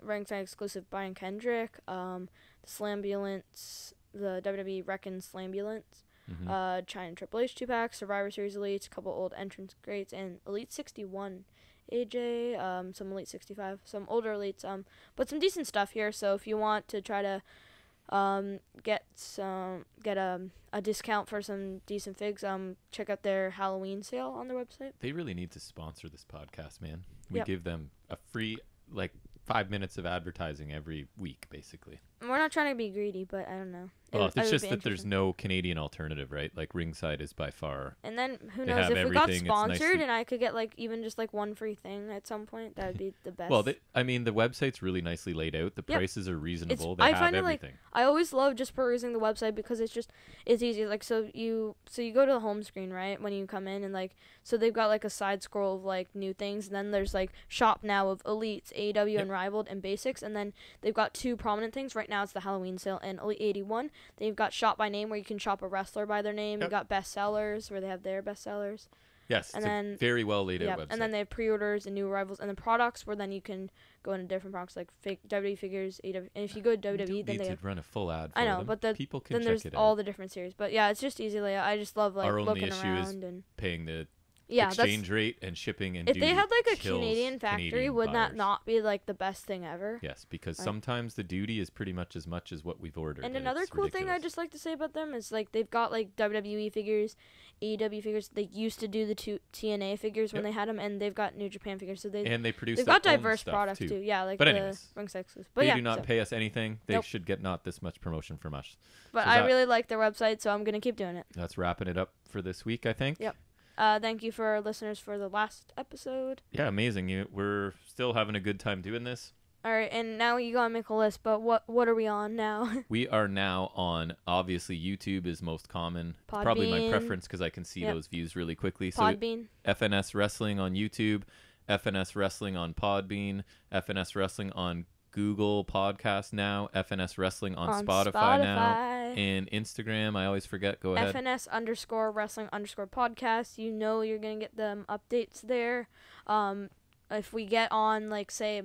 Ringside exclusive Brian Kendrick. The Slambulance, the WWE Reckon Slambulance. China Triple H 2-pack, Survivor Series Elites, a couple old entrance greats, and Elite 61 AJ, some Elite 65, some older Elites, but some decent stuff here. So if you want to try to get a discount for some decent figs, check out their Halloween sale on their website. They really need to sponsor this podcast, man. We Yep. give them a free, like, 5 minutes of advertising every week, basically. We're not trying to be greedy, but I don't know. Well, it's just that there's no Canadian alternative, right? Like, Ringside is by far. And then who They knows, have if we got everything, it's sponsored nicely- and I could get like even just like one free thing at some point, that would be the best. Well, I mean, the website's really nicely laid out. The Yep. prices are reasonable. I They have find it, like, everything. I always love just perusing the website because it's easy. Like, so you go to the home screen, right, when you come in, and like, so they've got like a side scroll of like new things, and then there's like shop now of Elites, AEW Yep. Unrivaled, and Basics, and then they've got two prominent things right now. It's the Halloween sale and Elite 81. They've got shop by name where you can shop a wrestler by their name. Yep. You got bestsellers where they have their bestsellers. Yes, and it's then- a very well laid out website. And then they have pre-orders and new arrivals, and the products where then you can go into different products like WWE figures, AEW, and if you go to We WWE, don't then need they to run a full ad for I know, them. but people can then check there's it all out. the different series. But yeah, it's just easy layout. I just love like Our only looking issue around is and paying the yeah, exchange rate and shipping and if duty they had like a kills Canadian factory, Canadian would that buyers. not be like the best thing ever? Yes, because Right. sometimes the duty is pretty much as what we've ordered. And another it's cool thing I ridiculous. just like to say about them is like they've got like WWE figures, AEW figures. They used to do the two TNA figures when Yep. they had them, and they've got New Japan figures. So and they produce they've their got own diverse stuff products too. Yeah, like But the anyways, Ringside exclusive. But They yeah, do not so- pay us anything. They Nope. should get not this much promotion from us. But So I that- really like their website, so I'm gonna keep doing it. That's wrapping it up for this week, I think. Yep. Thank you for our listeners for the last episode. Yeah, amazing. We're still having a good time doing this. All right, and now you gotta make a list. But what are we on now? We are now on, obviously, YouTube is most common. It's probably my Podbean. preference because I can see Yep. those views really quickly. So Podbean. FNS Wrestling on YouTube, FNS Wrestling on Podbean, FNS Wrestling on Google Podcast now, FNS Wrestling on Spotify now, and Instagram. I always forget. Go ahead. FNS_wrestling_podcast. You know you're gonna get them updates there. If we get on, like, say,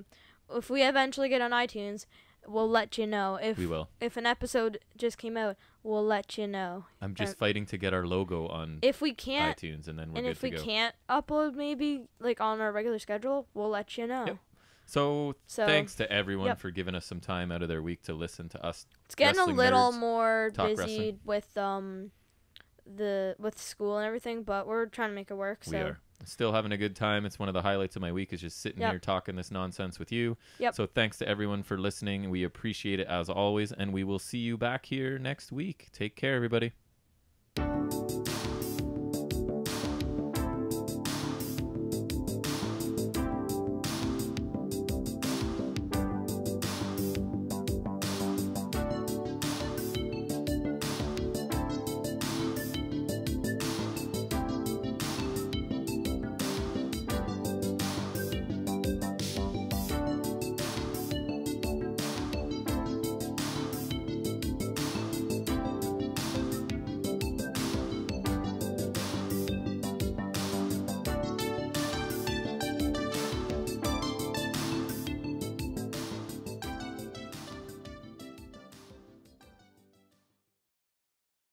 if we eventually get on iTunes, we'll let you know. If We will. If an episode just came out, we'll let you know. I'm just fighting to get our logo on If we can't, iTunes, and then we're and good if to we go. can't upload, maybe like on our regular schedule, we'll let you know. Yep. So thanks to everyone Yep. for giving us some time out of their week to listen to us. It's getting a Wrestling little nerds more talk busy wrestling. with school and everything, but we're trying to make it work. So We are still having a good time. It's one of the highlights of my week is just sitting Yep. here talking this nonsense with you. Yep. So thanks to everyone for listening. We appreciate it as always, and we will see you back here next week. Take care, everybody.